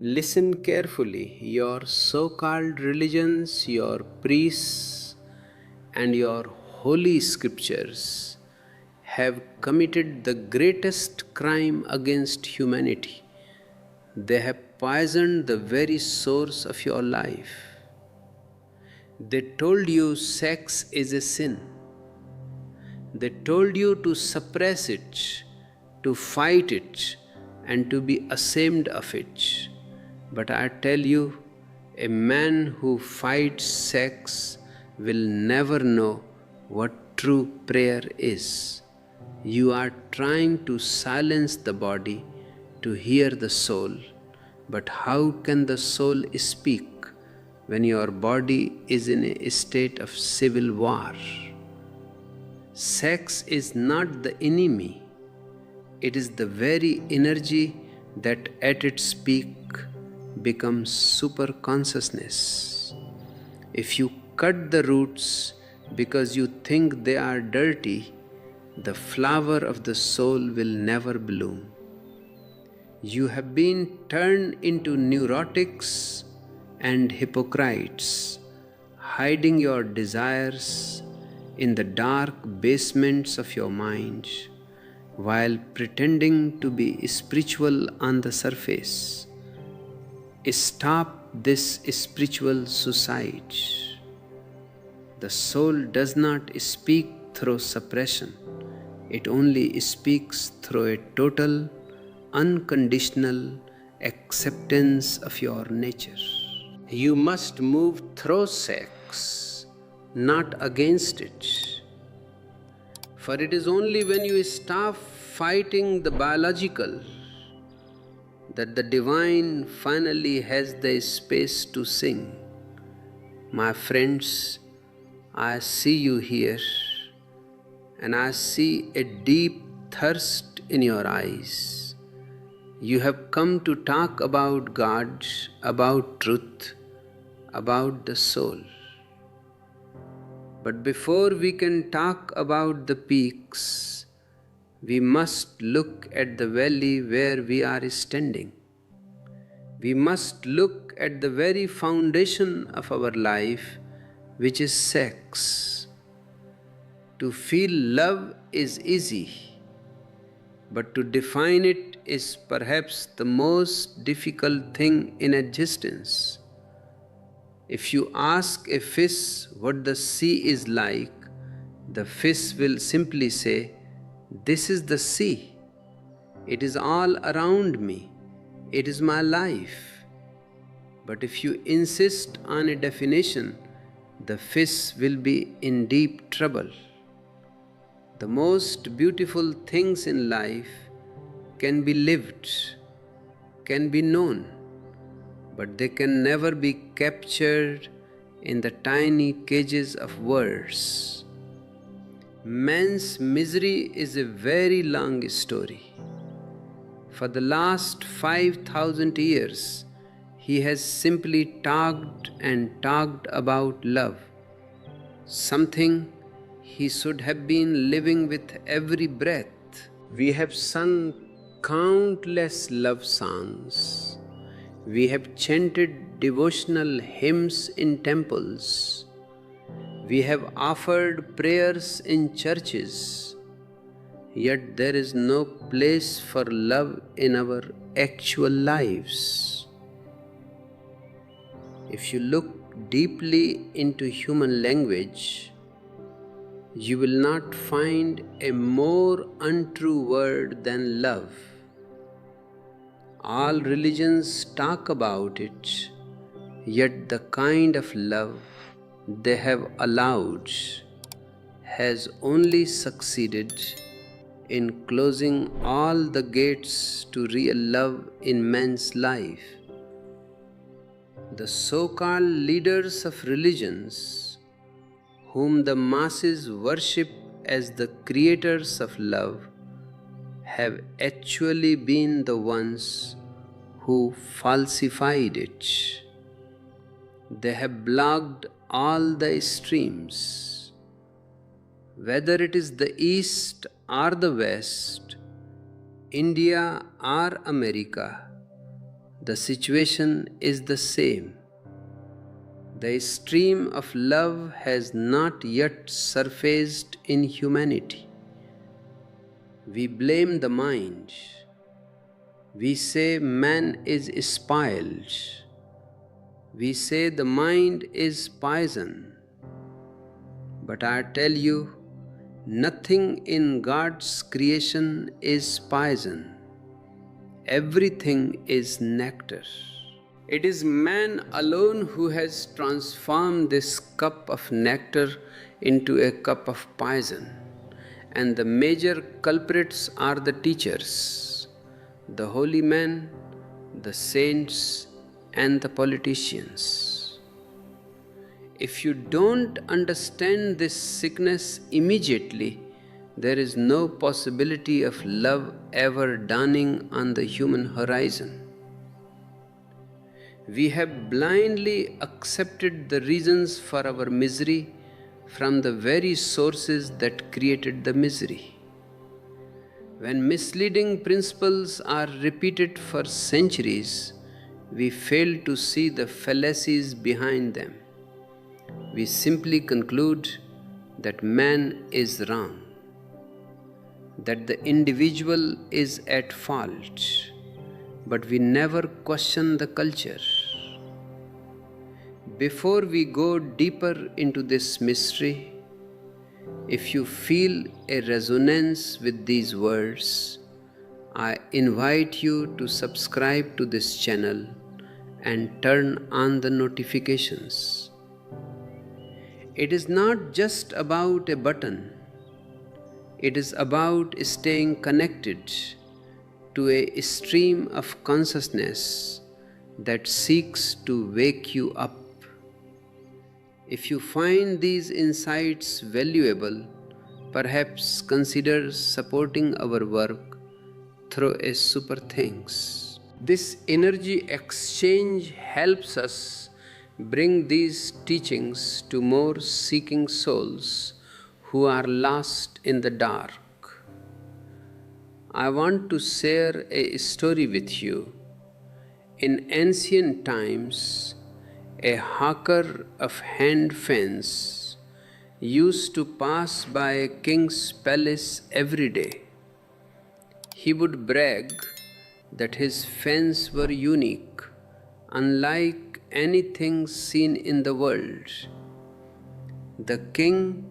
Listen carefully. Your so called religions, your priests, and your holy scriptures have committed the greatest crime against humanity. They have poisoned the very source of your life. They told you sex is a sin. They told you to suppress it, to fight it, and to be ashamed of it. But I tell you, a man who fights sex will never know what true prayer is. You are trying to silence the body to hear the soul, but how can the soul speak when your body is in a state of civil war? Sex is not the enemy, it is the very energy that at its peak becomes super consciousness. If you cut the roots because you think they are dirty, the flower of the soul will never bloom. You have been turned into neurotics and hypocrites, hiding your desires in the dark basements of your mind while pretending to be spiritual on the surface. Stop this spiritual suicide. The soul does not speak through suppression, it only speaks through a total, unconditional acceptance of your nature. You must move through sex, not against it. For it is only when you stop fighting the biological that the divine finally has the space to sing. My friends, I see you here, and I see a deep thirst in your eyes. You have come to talk about God, about truth, about the soul. But before we can talk about the peaks, we must look at the valley where we are standing. We must look at the very foundation of our life, which is sex. To feel love is easy, but to define it is perhaps the most difficult thing in existence. If you ask a fish what the sea is like, the fish will simply say, "This is the sea. It is all around me. It is my life." But if you insist on a definition, the fish will be in deep trouble. The most beautiful things in life can be lived, can be known, but they can never be captured in the tiny cages of words. Man's misery is a very long story. For the last 5,000 years, he has simply talked and talked about love, something he should have been living with every breath. We have sung countless love songs. We have chanted devotional hymns in temples. We have offered prayers in churches. Yet there is no place for love in our actual lives. If you look deeply into human language, you will not find a more untrue word than love. All religions talk about it, yet the kind of love they have allowed has only succeeded in closing all the gates to real love in man's life. The so-called leaders of religions, whom the masses worship as the creators of love, have actually been the ones who falsified it. They have blocked all the streams. Whether it is the East or the West, India or America, the situation is the same. The stream of love has not yet surfaced in humanity. We blame the mind. We say man is spoiled. We say the mind is poison. But I tell you, nothing in God's creation is poison. Everything is nectar. It is man alone who has transformed this cup of nectar into a cup of poison. And the major culprits are the teachers, the holy men, the saints, and the politicians. If you don't understand this sickness immediately, there is no possibility of love ever dawning on the human horizon. We have blindly accepted the reasons for our misery from the very sources that created the misery. When misleading principles are repeated for centuries, we fail to see the fallacies behind them. We simply conclude that man is wrong, that the individual is at fault, but we never question the culture. Before we go deeper into this mystery, if you feel a resonance with these words, I invite you to subscribe to this channel and turn on the notifications. It is not just about a button. It is about staying connected to a stream of consciousness that seeks to wake you up. If you find these insights valuable, perhaps consider supporting our work through a super thanks. This energy exchange helps us bring these teachings to more seeking souls who are lost in the dark. I want to share a story with you. In ancient times, a hawker of hand fans used to pass by a king's palace every day. He would brag that his fans were unique, unlike anything seen in the world. The king,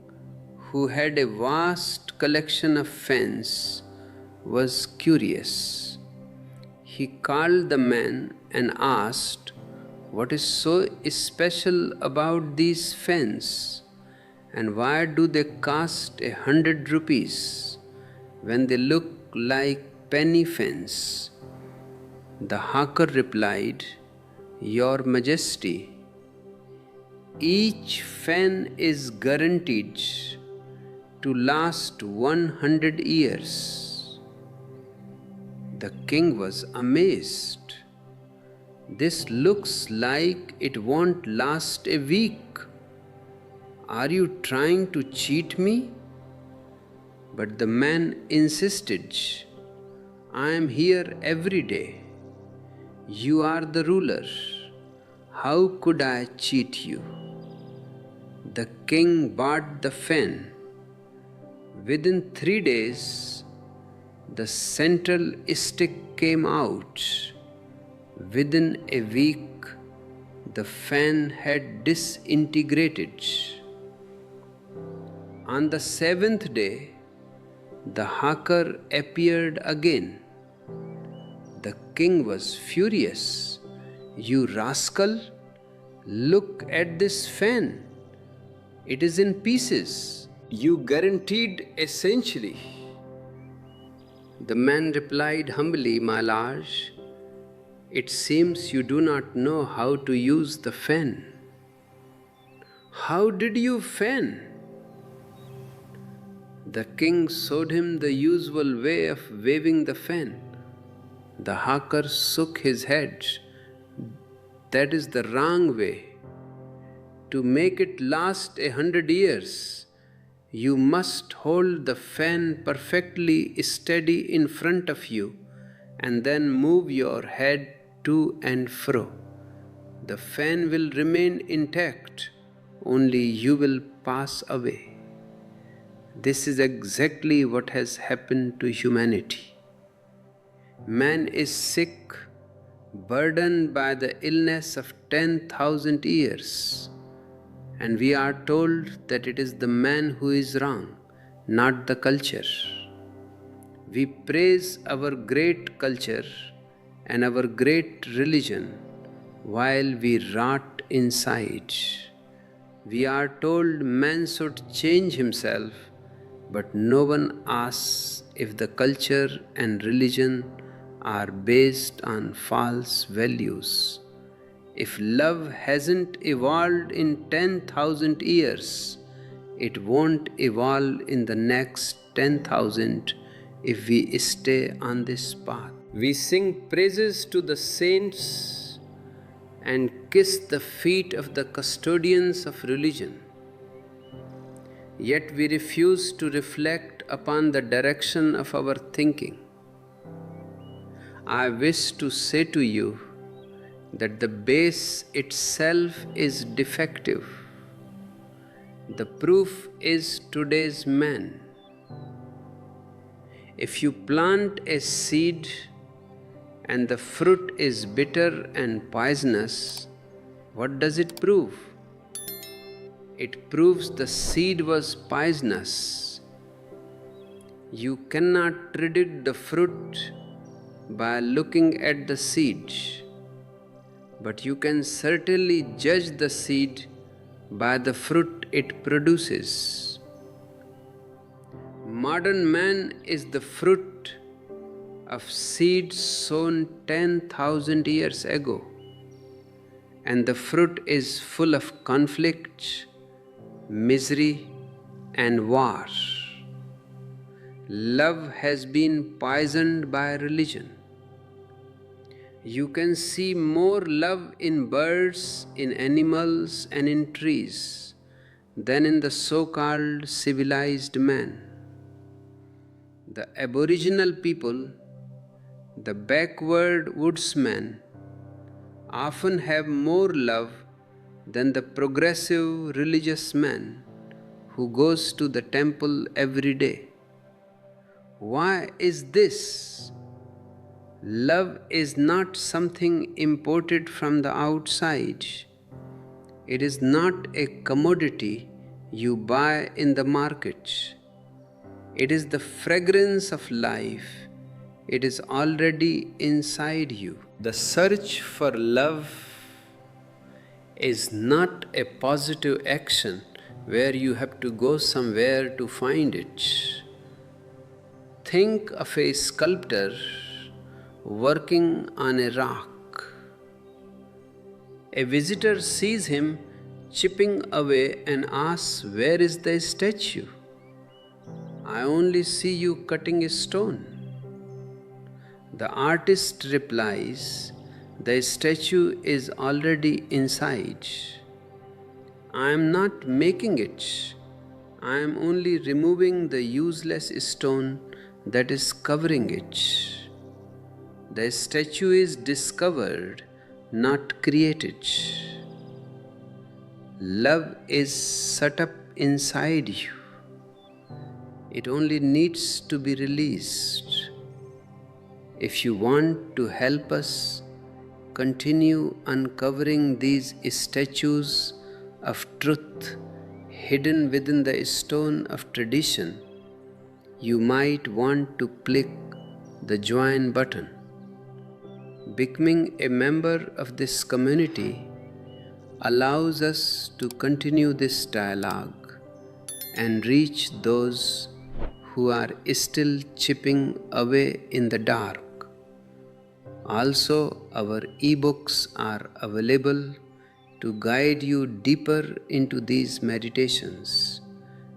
who had a vast collection of fans, was curious. He called the man and asked, "What is so special about these fans, and why do they cost 100 rupees when they look like penny fans?" The hawker replied, "Your Majesty, each fan is guaranteed to last 100 years. The king was amazed. "This looks like it won't last a week. Are you trying to cheat me?" But the man insisted, "I am here every day. You are the ruler. How could I cheat you?" The king bought the fan. Within 3 days, the central stick came out. Within a week, the fan had disintegrated. On the 7th day, the hawker appeared again. The king was furious. "You rascal, look at this fan. It is in pieces. You guaranteed a century." The man replied humbly, "My lord, it seems you do not know how to use the fan." "How did you fan?" The king showed him the usual way of waving the fan. The hawker shook his head. "That is the wrong way. To make it last 100 years, you must hold the fan perfectly steady in front of you and then move your head to and fro. The fan will remain intact, only you will pass away. This is exactly what has happened to humanity. Man is sick, burdened by the illness of 10,000 years, and we are told that it is the man who is wrong, not the culture. We praise our great culture and our great religion while we rot inside. We are told man should change himself, but no one asks if the culture and religion are based on false values. If love hasn't evolved in 10,000 years, it won't evolve in the next 10,000 if we stay on this path. We sing praises to the saints and kiss the feet of the custodians of religion. Yet we refuse to reflect upon the direction of our thinking. I wish to say to you that the base itself is defective. The proof is today's man. If you plant a seed and the fruit is bitter and poisonous, what does it prove? It proves the seed was poisonous. You cannot predict the fruit by looking at the seed, but you can certainly judge the seed by the fruit it produces. Modern man is the fruit of seeds sown 10,000 years ago, and the fruit is full of conflict, misery, and war. Love has been poisoned by religion. You can see more love in birds, in animals, and in trees than in the so-called civilized man. The aboriginal people, the backward woodsmen, often have more love than the progressive religious man who goes to the temple every day. Why is this? Love is not something imported from the outside. It is not a commodity you buy in the market. It is the fragrance of life. It is already inside you. The search for love is not a positive action where you have to go somewhere to find it. Think of a sculptor working on a rock. A visitor sees him chipping away and asks, "Where is the statue?" "I only see you cutting a stone." The artist replies, "The statue is already inside. I am not making it. I am only removing the useless stone that is covering it." The statue is discovered, not created. Love is set up inside you. It only needs to be released. If you want to help us continue uncovering these statues of truth hidden within the stone of tradition, you might want to click the join button. Becoming a member of this community allows us to continue this dialogue and reach those who are still chipping away in the dark. Also, our ebooks are available to guide you deeper into these meditations.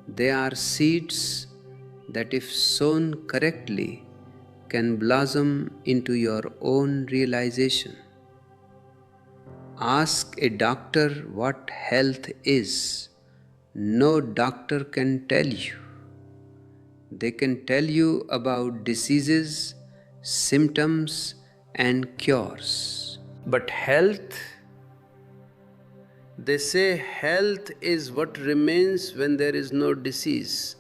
They are seeds that, if sown correctly, can blossom into your own realization. Ask a doctor what health is. No doctor can tell you. They can tell you about diseases, symptoms, and cures. But health, they say health is what remains when there is no disease.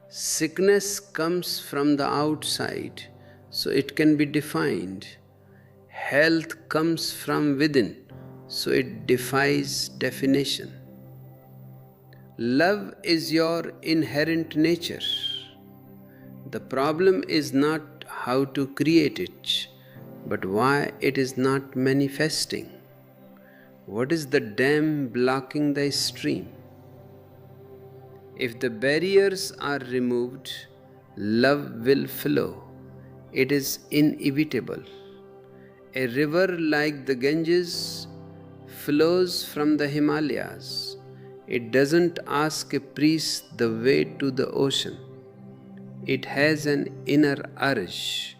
Sickness comes from the outside, so it can be defined. Health comes from within, so it defies definition. Love is your inherent nature. The problem is not how to create it, but why it is not manifesting. What is the dam blocking the stream? If the barriers are removed, love will flow. It is inevitable. A river like the Ganges flows from the Himalayas. It doesn't ask a priest the way to the ocean. It has an inner urge.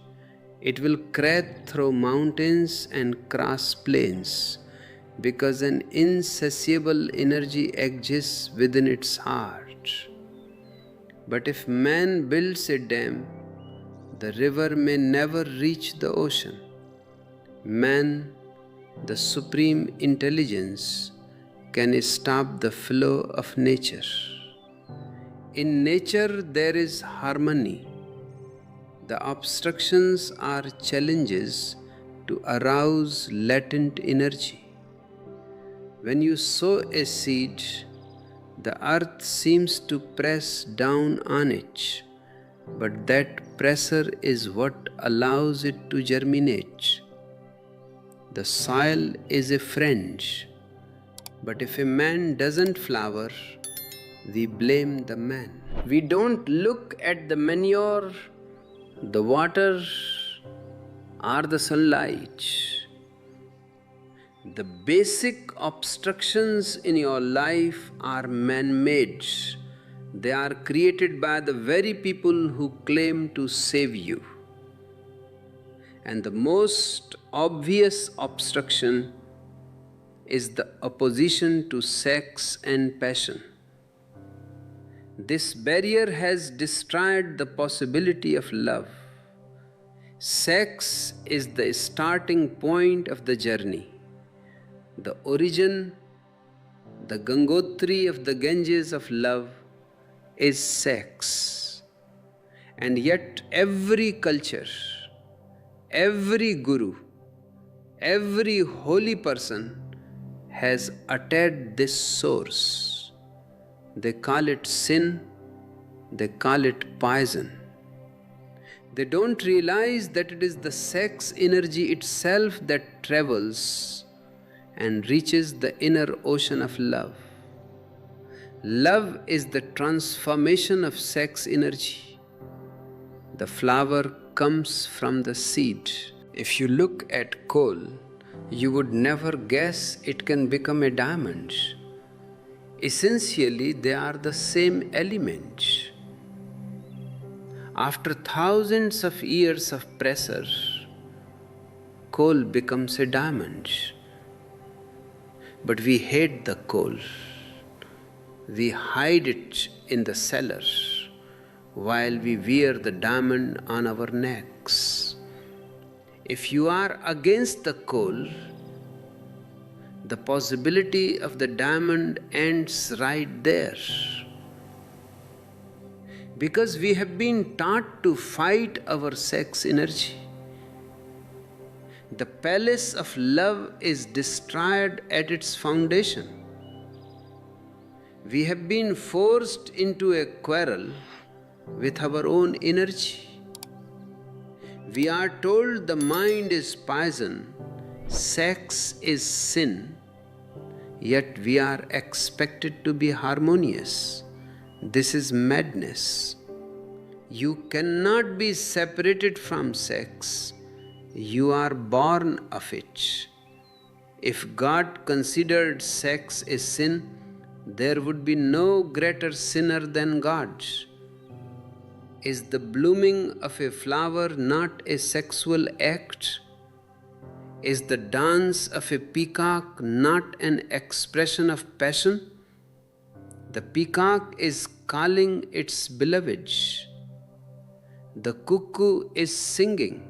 It will crash through mountains and cross plains because an insatiable energy exists within its heart. But if man builds a dam, the river may never reach the ocean. Man, the supreme intelligence, can stop the flow of nature. In nature, there is harmony. The obstructions are challenges to arouse latent energy. When you sow a seed, the earth seems to press down on it, but that pressure is what allows it to germinate. The soil is a friend, but if a man doesn't flower, we blame the man. We don't look at the manure, the water, or the sunlight. The basic obstructions in your life are man-made. They are created by the very people who claim to save you. And the most obvious obstruction is the opposition to sex and passion. This barrier has destroyed the possibility of love. Sex is the starting point of the journey. The origin, the Gangotri of the Ganges of love is sex. And yet every culture, every guru, every holy person has attacked this source. They call it sin, they call it poison. They don't realize that it is the sex energy itself that travels and reaches the inner ocean of love. Love is the transformation of sex energy. The flower comes from the seed. If you look at coal, you would never guess it can become a diamond. Essentially, they are the same element. After thousands of years of pressure, coal becomes a diamond. But we hate the coal. We hide it in the cellar while we wear the diamond on our necks. If you are against the coal, the possibility of the diamond ends right there. Because we have been taught to fight our sex energy. The palace of love is destroyed at its foundation. We have been forced into a quarrel with our own energy. We are told the mind is poison, sex is sin, yet we are expected to be harmonious. This is madness. You cannot be separated from sex. You are born of it. If God considered sex a sin, there would be no greater sinner than God. Is the blooming of a flower not a sexual act? Is the dance of a peacock not an expression of passion? The peacock is calling its beloved. The cuckoo is singing.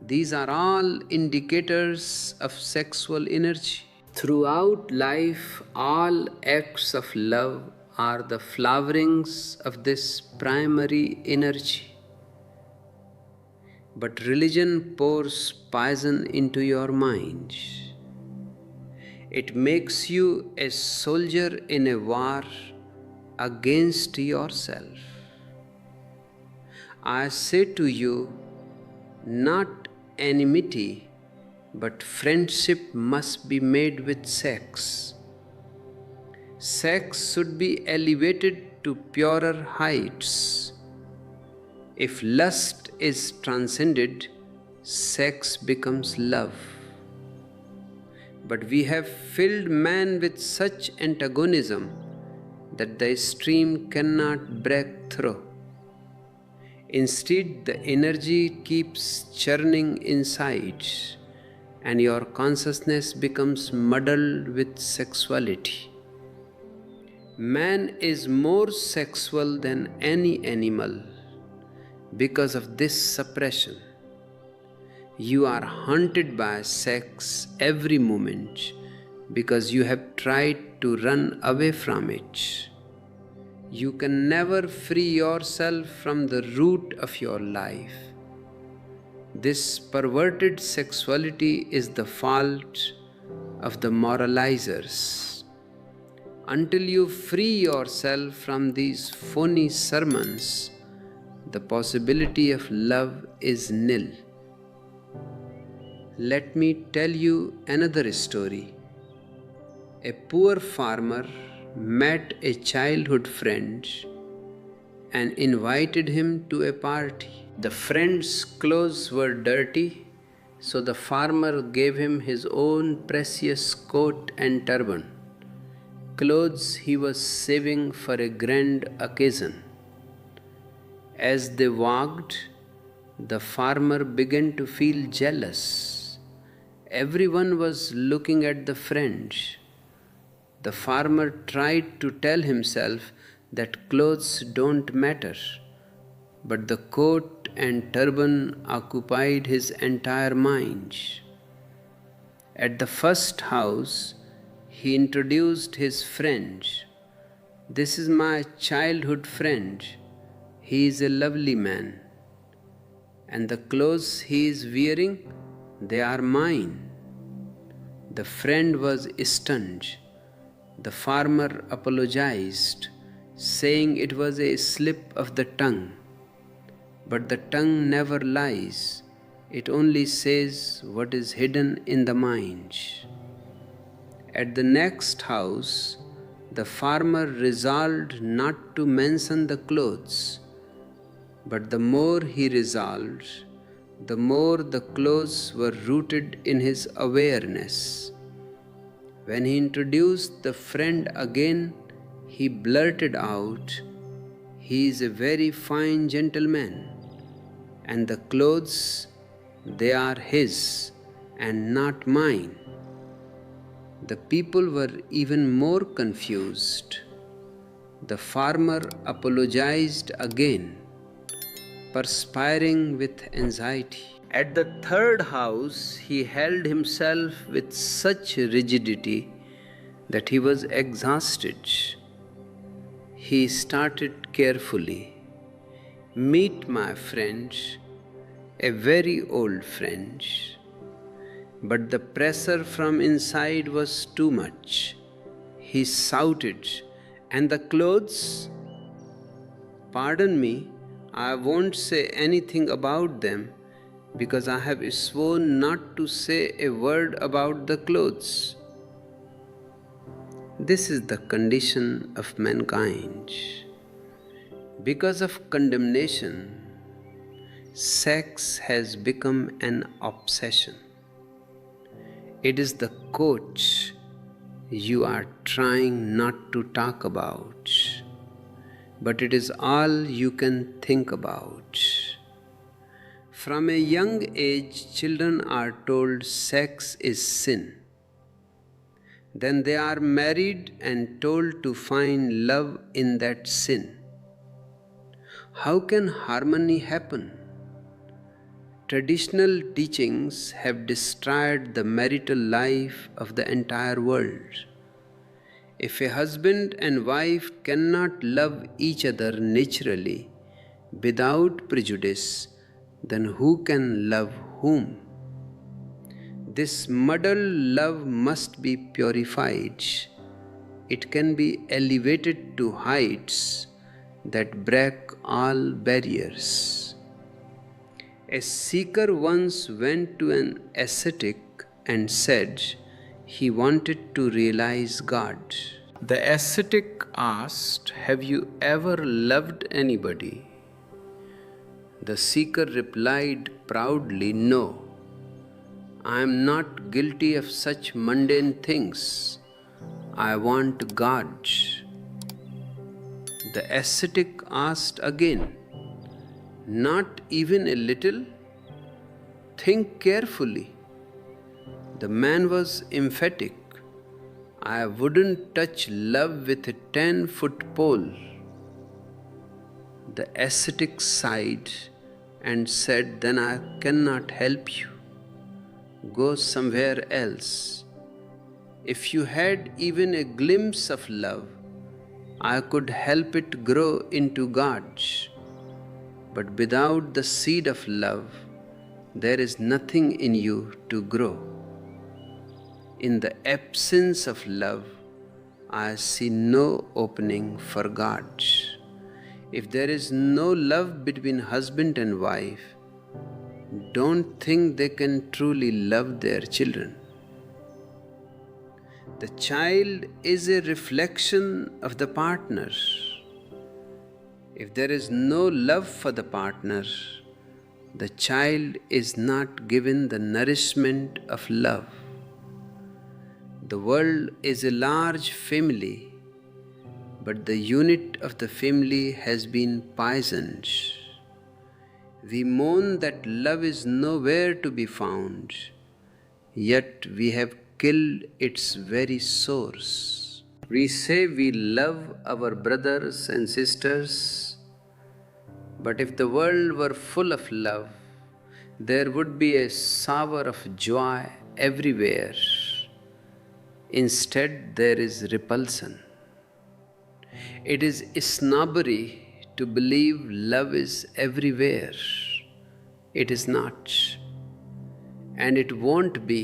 These are all indicators of sexual energy. Throughout life, all acts of love are the flowerings of this primary energy. But religion pours poison into your mind. It makes you a soldier in a war against yourself. I say to you, not enmity, but friendship must be made with sex. Sex should be elevated to purer heights. If lust is transcended, sex becomes love. But we have filled man with such antagonism that the stream cannot break through. Instead, the energy keeps churning inside, and your consciousness becomes muddled with sexuality. Man is more sexual than any animal because of this suppression. You are haunted by sex every moment because you have tried to run away from it. You can never free yourself from the root of your life. This perverted sexuality is the fault of the moralizers. Until you free yourself from these phony sermons, the possibility of love is nil. Let me tell you another story. A poor farmer met a childhood friend and invited him to a party. The friend's clothes were dirty, so the farmer gave him his own precious coat and turban, clothes he was saving for a grand occasion. As they walked, the farmer began to feel jealous. Everyone was looking at the friend. The farmer tried to tell himself that clothes don't matter, but the coat and turban occupied his entire mind. At the first house, he introduced his friend. "This is my childhood friend. He is a lovely man. And the clothes he is wearing, they are mine." The friend was stunned. The farmer apologized, saying it was a slip of the tongue. But the tongue never lies. It only says what is hidden in the mind. At the next house, the farmer resolved not to mention the clothes. But the more he resolved, the more the clothes were rooted in his awareness. When he introduced the friend again, he blurted out, "He is a very fine gentleman, and the clothes, they are his and not mine." The people were even more confused. The farmer apologized again, perspiring with anxiety. At the third house, he held himself with such rigidity that he was exhausted. He started carefully, "Meet my friend, a very old friend." But the pressure from inside was too much. He shouted, "And the clothes? Pardon me, I won't say anything about them, because I have sworn not to say a word about the clothes." This is the condition of mankind. Because of condemnation, sex has become an obsession. It is the coach you are trying not to talk about, but it is all you can think about. From a young age, children are told sex is sin. Then they are married and told to find love in that sin. How can harmony happen? Traditional teachings have destroyed the marital life of the entire world. If a husband and wife cannot love each other naturally, without prejudice, then who can love whom? This muddled love must be purified. It can be elevated to heights that break all barriers. A seeker once went to an ascetic and said he wanted to realize God. The ascetic asked, "Have you ever loved anybody?" The seeker replied proudly, "No, I am not guilty of such mundane things. I want God." The ascetic asked again, "Not even a little? Think carefully." The man was emphatic. "I wouldn't touch love with a 10-foot pole." The ascetic sighed and said, "Then I cannot help you. Go somewhere else. If you had even a glimpse of love, I could help it grow into God. But without the seed of love, there is nothing in you to grow. In the absence of love, I see no opening for God. If there is no love between husband and wife, don't think they can truly love their children. The child is a reflection of the partner. If there is no love for the partner, the child is not given the nourishment of love. The world is a large family, but the unit of the family has been poisoned. We moan that love is nowhere to be found, yet we have killed its very source. We say we love our brothers and sisters, but if the world were full of love, there would be a shower of joy everywhere. Instead, there is repulsion. It is snobbery to believe love is everywhere. It is not, and it won't be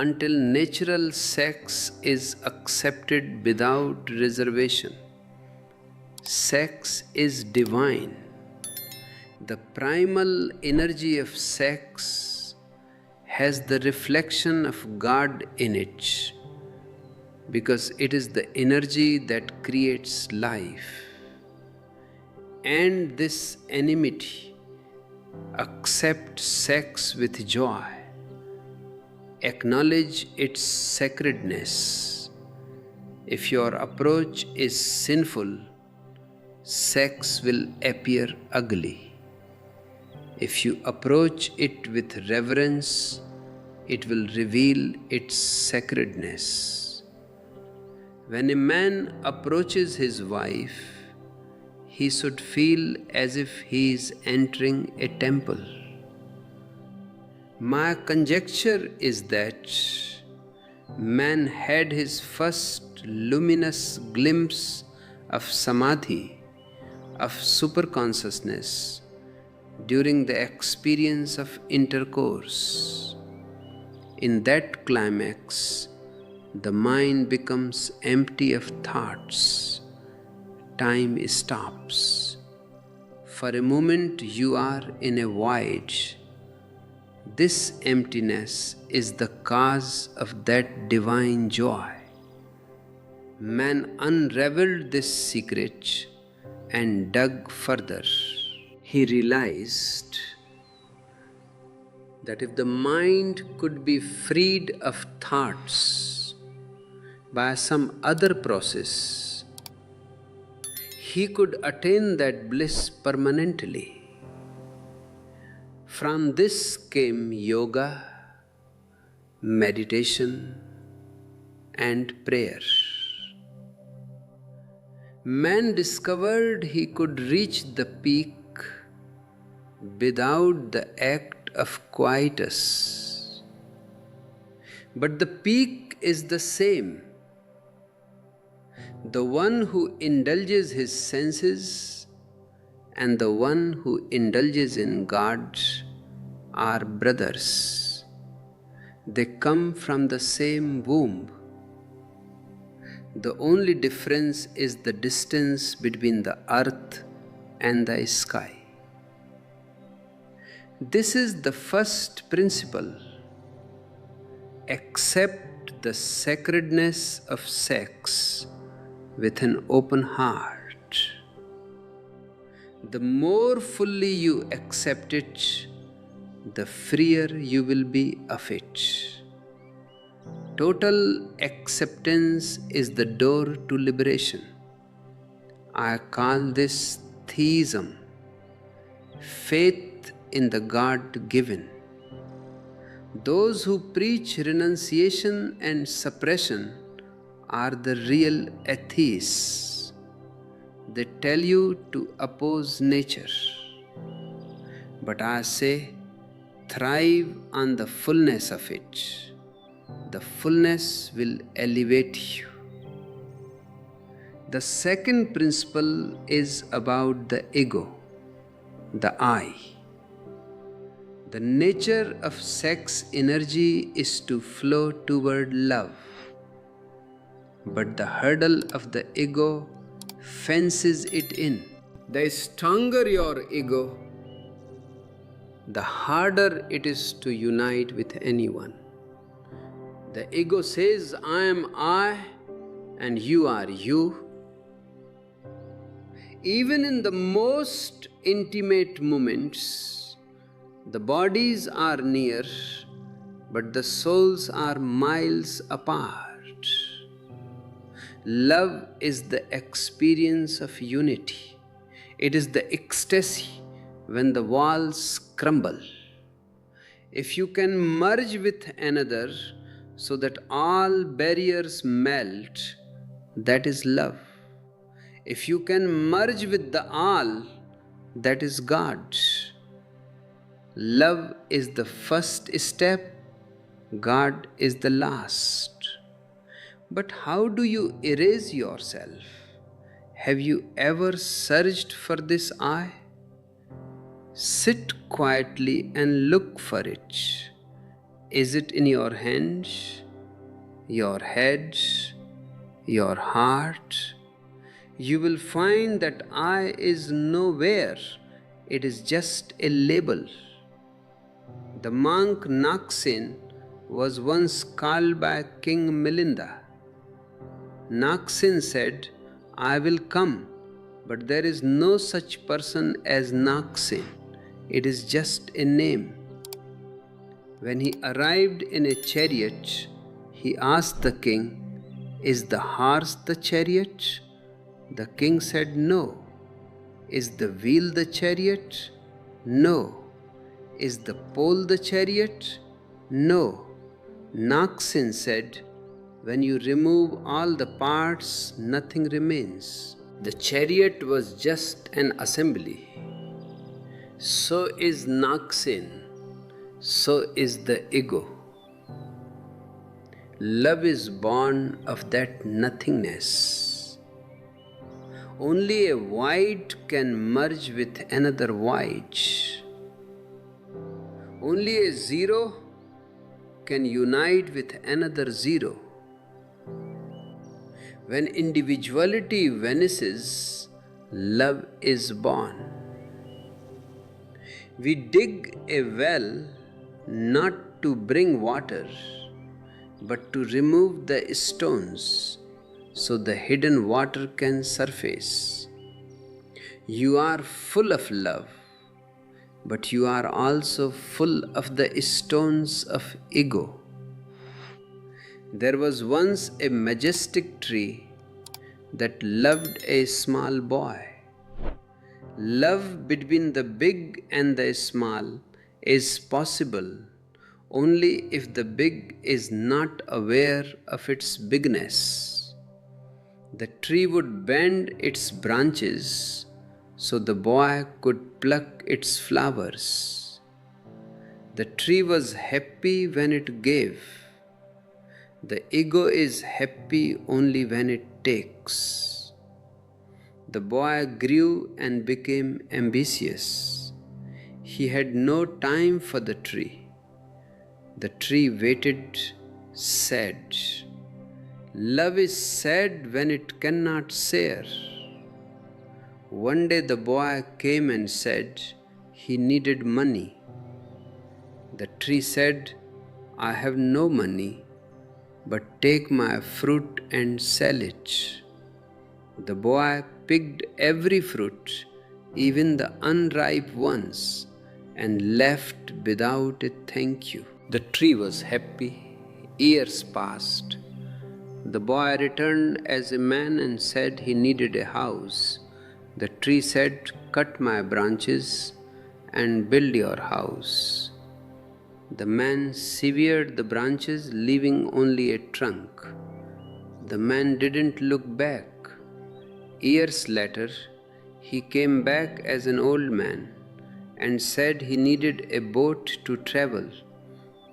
until natural sex is accepted without reservation. Sex is divine. The primal energy of sex has the reflection of God in it, because it is the energy that creates life. And this enmity accept sex with joy. Acknowledge its sacredness. If your approach is sinful, sex will appear ugly. If you approach it with reverence, it will reveal its sacredness. When a man approaches his wife, he should feel as if he is entering a temple. My conjecture is that man had his first luminous glimpse of samadhi, of superconsciousness, during the experience of intercourse. In that climax, the mind becomes empty of thoughts. Time stops. For a moment, you are in a void. This emptiness is the cause of that divine joy. Man unraveled this secret and dug further. He realized that if the mind could be freed of thoughts by some other process, he could attain that bliss permanently. From this came yoga, meditation, and prayer. Man discovered he could reach the peak without the act of quietus. But the peak is the same. The one who indulges his senses and the one who indulges in God are brothers. They come from the same womb. The only difference is the distance between the earth and the sky. This is the first principle. Accept the sacredness of sex with an open heart. The more fully you accept it, the freer you will be of it. Total acceptance is the door to liberation. I call this theism, faith in the God given. Those who preach renunciation and suppression are the real atheists. They tell you to oppose nature. But I say, thrive on the fullness of it. The fullness will elevate you. The second principle is about the ego, the I. The nature of sex energy is to flow toward love. But the hurdle of the ego fences it in. The stronger your ego, the harder it is to unite with anyone. The ego says, I am I and you are you. Even in the most intimate moments, the bodies are near, but the souls are miles apart. Love is the experience of unity. It is the ecstasy when the walls crumble. If you can merge with another so that all barriers melt, that is love. If you can merge with the all, that is God. Love is the first step, God is the last. But how do you erase yourself? Have you ever searched for this I? Sit quietly and look for it. Is it in your hands, your head, your heart? You will find that I is nowhere. It is just a label. The monk Naksin was once called by King Milinda. Naksin said, I will come, but there is no such person as Naksin. It is just a name. When he arrived in a chariot, he asked the king, is the horse the chariot? The king said, no. Is the wheel the chariot? No. Is the pole the chariot? No. Naksin said, when you remove all the parts, nothing remains. The chariot was just an assembly. So is Naksin. So is the ego. Love is born of that nothingness. Only a white can merge with another white. Only a zero can unite with another zero. When individuality vanishes, love is born. We dig a well not to bring water, but to remove the stones so the hidden water can surface. You are full of love, but you are also full of the stones of ego. There was once a majestic tree that loved a small boy. Love between the big and the small is possible only if the big is not aware of its bigness. The tree would bend its branches so the boy could pluck its flowers. The tree was happy when it gave. The ego is happy only when it takes. The boy grew and became ambitious. He had no time for the tree. The tree waited, sad. Love is sad when it cannot share. One day the boy came and said he needed money. The tree said, I have no money, but take my fruit and sell it. The boy picked every fruit, even the unripe ones, and left without a thank you. The tree was happy. Years passed. The boy returned as a man and said he needed a house. The tree said, cut my branches and build your house. The man severed the branches, leaving only a trunk. The man didn't look back. Years later, he came back as an old man and said he needed a boat to travel.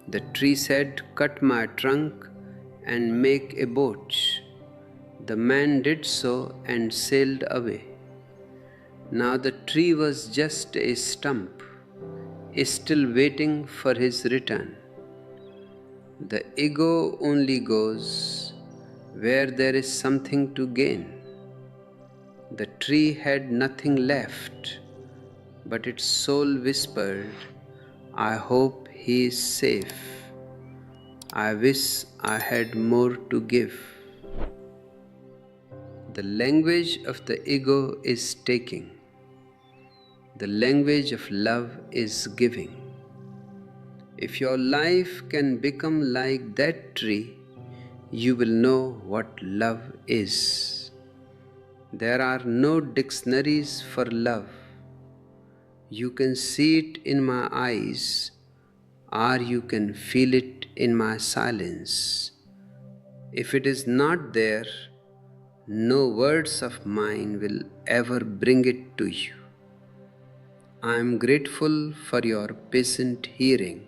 The tree said, cut my trunk and make a boat. The man did so and sailed away. Now the tree was just a stump, still waiting for his return. The ego only goes where there is something to gain. The tree had nothing left, but its soul whispered, I hope he is safe. I wish I had more to give. The language of the ego is taking. The language of love is giving. If your life can become like that tree, you will know what love is. There are no dictionaries for love. You can see it in my eyes, or you can feel it in my silence. If it is not there, no words of mine will ever bring it to you. I am grateful for your patient hearing.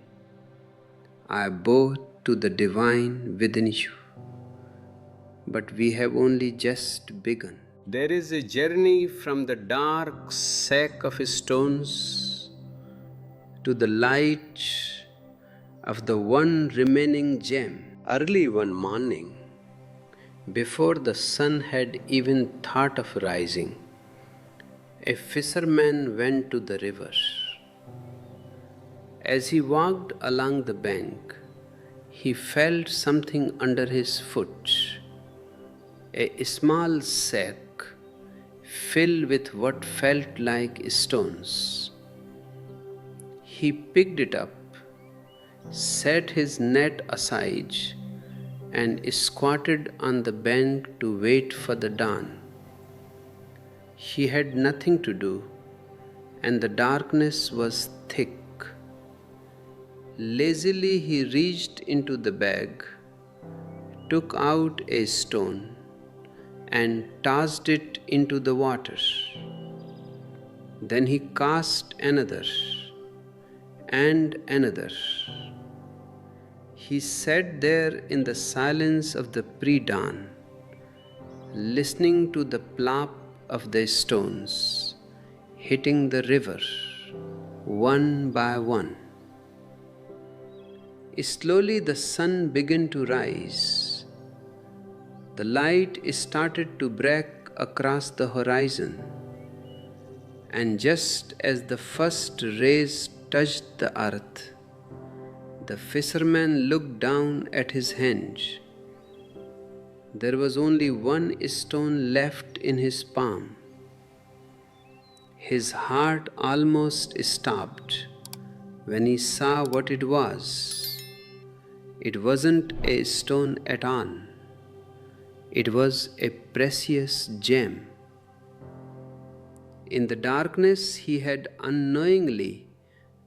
I bow to the divine within you. But we have only just begun. There is a journey from the dark sack of stones to the light of the one remaining gem. Early one morning, before the sun had even thought of rising, a fisherman went to the river. As he walked along the bank, he felt something under his foot, a small sack filled with what felt like stones. He picked it up, set his net aside, and squatted on the bank to wait for the dawn. He had nothing to do, and the darkness was thick. Lazily he reached into the bag, took out a stone, and tossed it into the water. Then he cast another and another. He sat there in the silence of the pre-dawn, listening to the plop of the stones hitting the river one by one. Slowly the sun began to rise. The light started to break across the horizon, and just as the first rays touched the earth, the fisherman looked down at his hand. There was only one stone left in his palm. His heart almost stopped when he saw what it was. It wasn't a stone at all. It was a precious gem. In the darkness, he had unknowingly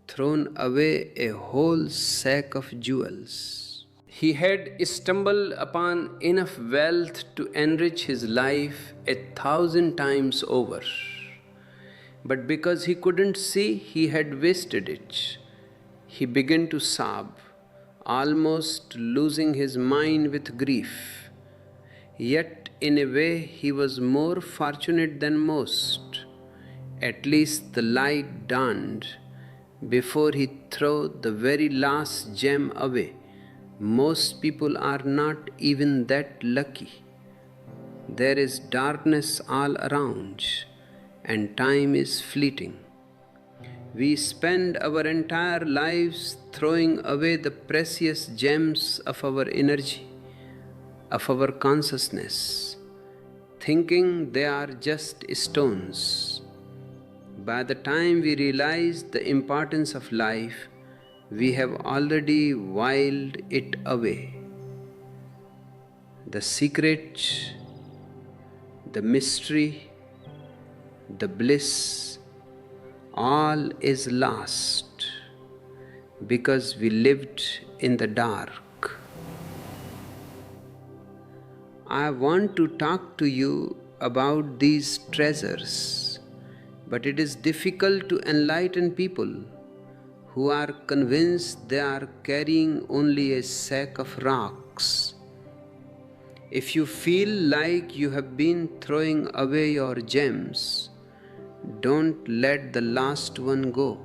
thrown away a whole sack of jewels. He had stumbled upon enough wealth to enrich his life 1,000 times over. But because he couldn't see he had wasted it, he began to sob, almost losing his mind with grief. Yet, in a way, he was more fortunate than most. At least the light dawned before he threw the very last gem away. Most people are not even that lucky. There is darkness all around, and time is fleeting. We spend our entire lives throwing away the precious gems of our energy, of our consciousness, thinking they are just stones. By the time we realize the importance of life, we have already whiled it away. The secret, the mystery, the bliss, all is lost because we lived in the dark. I want to talk to you about these treasures, but it is difficult to enlighten people who are convinced they are carrying only a sack of rocks. If you feel like you have been throwing away your gems, don't let the last one go.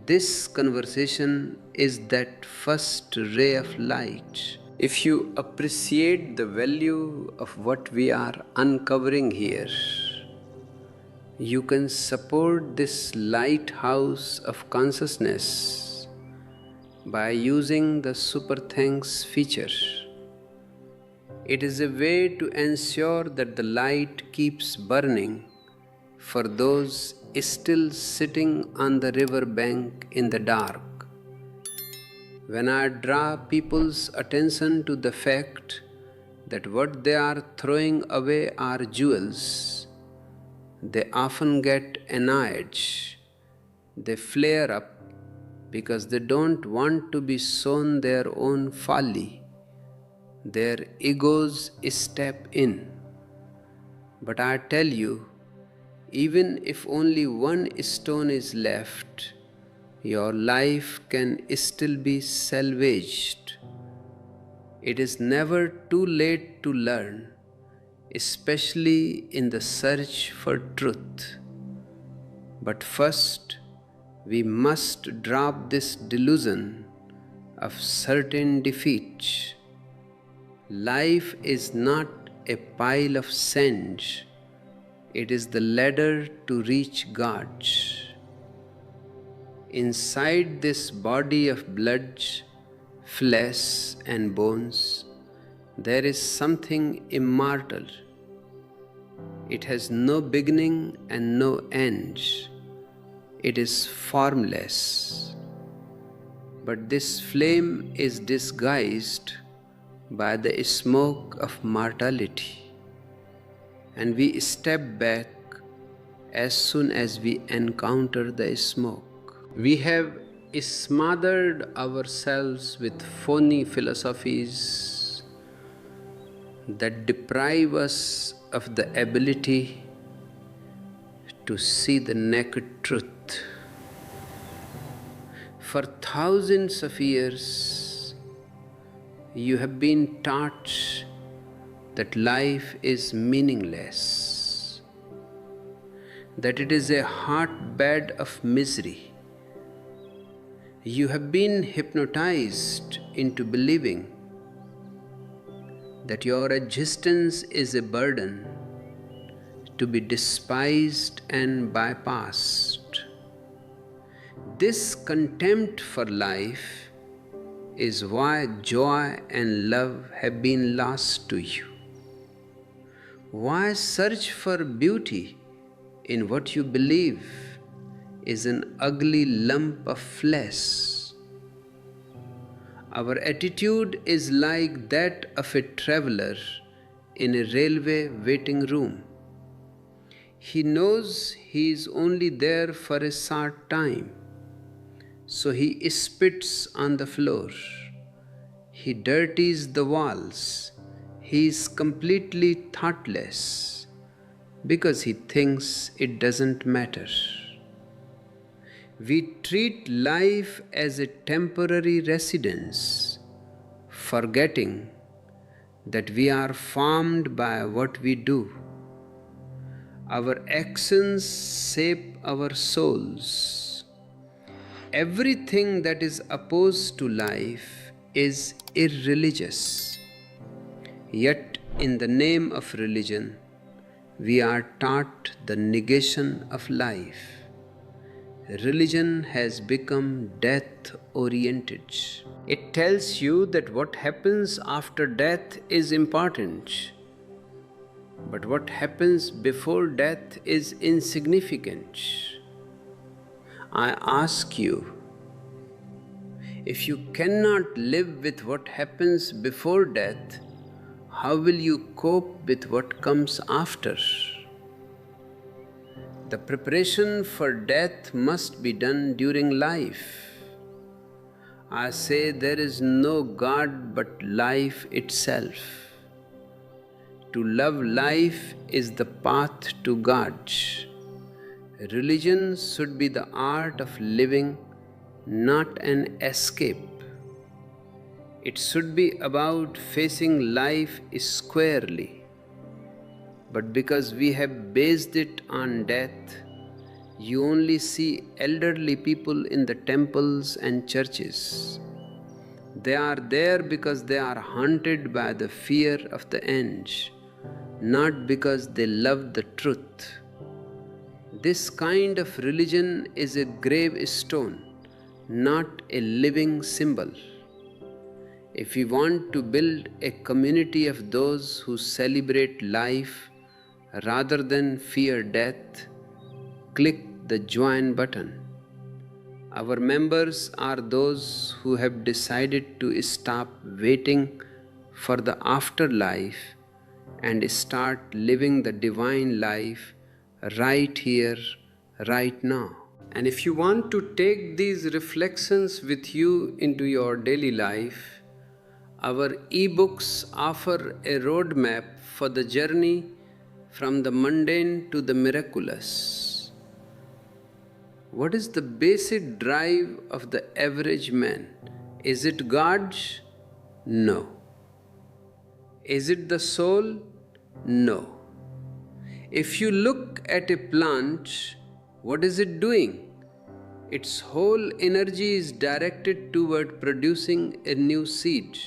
This conversation is that first ray of light. If you appreciate the value of what we are uncovering here, you can support this lighthouse of consciousness by using the Super Thanks feature. It is a way to ensure that the light keeps burning for those still sitting on the river bank in the dark. When I draw people's attention to the fact that what they are throwing away are jewels, they often get annoyed. They flare up because they don't want to be shown their own folly. Their egos step in. But I tell you, even if only one stone is left, your life can still be salvaged. It is never too late to learn, especially in the search for truth. But first, we must drop this delusion of certain defeat. Life is not a pile of sand. It is the ladder to reach God. Inside this body of blood, flesh and bones, there is something immortal. It has no beginning and no end. It is formless. But this flame is disguised by the smoke of mortality, and we step back as soon as we encounter the smoke. We have smothered ourselves with phony philosophies that deprive us of the ability to see the naked truth. For thousands of years, you have been taught that life is meaningless, that it is a hotbed of misery. You have been hypnotized into believing that your existence is a burden to be despised and bypassed. This contempt for life is why joy and love have been lost to you. Why search for beauty in what you believe is an ugly lump of flesh? Our attitude is like that of a traveler in a railway waiting room. He knows he is only there for a short time, so he spits on the floor. He dirties the walls. He is completely thoughtless. because he thinks it doesn't matter. We treat life as a temporary residence, forgetting that we are formed by what we do. Our actions shape our souls. Everything that is opposed to life is irreligious. Yet, in the name of religion, we are taught the negation of life. Religion has become death-oriented. It tells you that what happens after death is important, but what happens before death is insignificant. I ask you, if you cannot live with what happens before death, how will you cope with what comes after? The preparation for death must be done during life. I say there is no God but life itself. To love life is the path to God. Religion should be the art of living, not an escape. It should be about facing life squarely. But because we have based it on death, you only see elderly people in the temples and churches. They are there because they are haunted by the fear of the end, not because they love the truth. This kind of religion is a gravestone, not a living symbol. If we want to build a community of those who celebrate life rather than fear death, click the join button. Our members are those who have decided to stop waiting for the afterlife and start living the divine life right here, right now. And if you want to take these reflections with you into your daily life, our ebooks offer a roadmap for the journey from the mundane to the miraculous. What is the basic drive of the average man? Is it God? No. Is it the soul? No. If you look at a plant, what is it doing? Its whole energy is directed toward producing a new seed.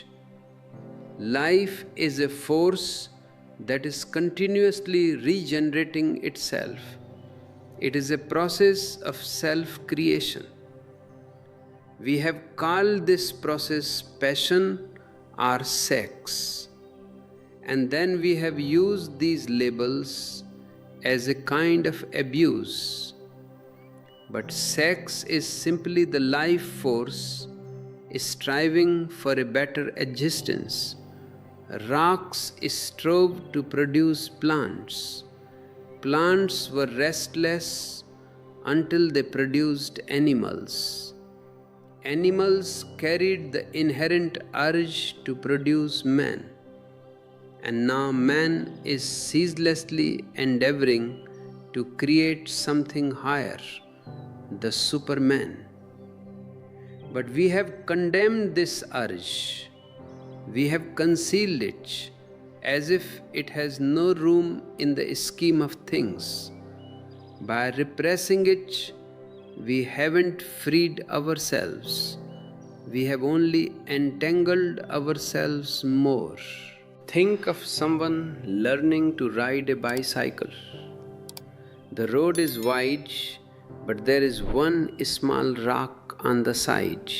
Life is a force that is continuously regenerating itself. It is a process of self-creation. We have called this process passion or sex, and then we have used these labels as a kind of abuse. But sex is simply the life force striving for a better existence. Rocks strove to produce plants. Plants were restless until they produced animals. Animals carried the inherent urge to produce man. And now man is ceaselessly endeavoring to create something higher, the Superman. But we have condemned this urge. We have concealed it as if it has no room in the scheme of things. By repressing it, we haven't freed ourselves. We have only entangled ourselves more. Think of someone learning to ride a bicycle. The road is wide, but there is one small rock on the side.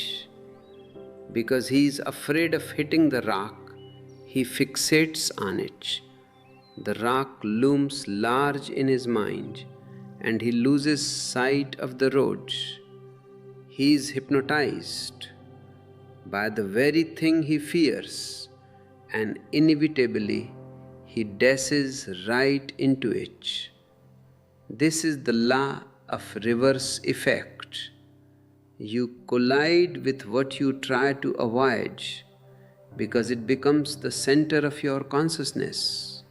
Because he is afraid of hitting the rock, he fixates on it. The rock looms large in his mind, and he loses sight of the road. He is hypnotized by the very thing he fears, and inevitably he dashes right into it. This is the law of reverse effect. You collide with what you try to avoid because it becomes the center of your consciousness.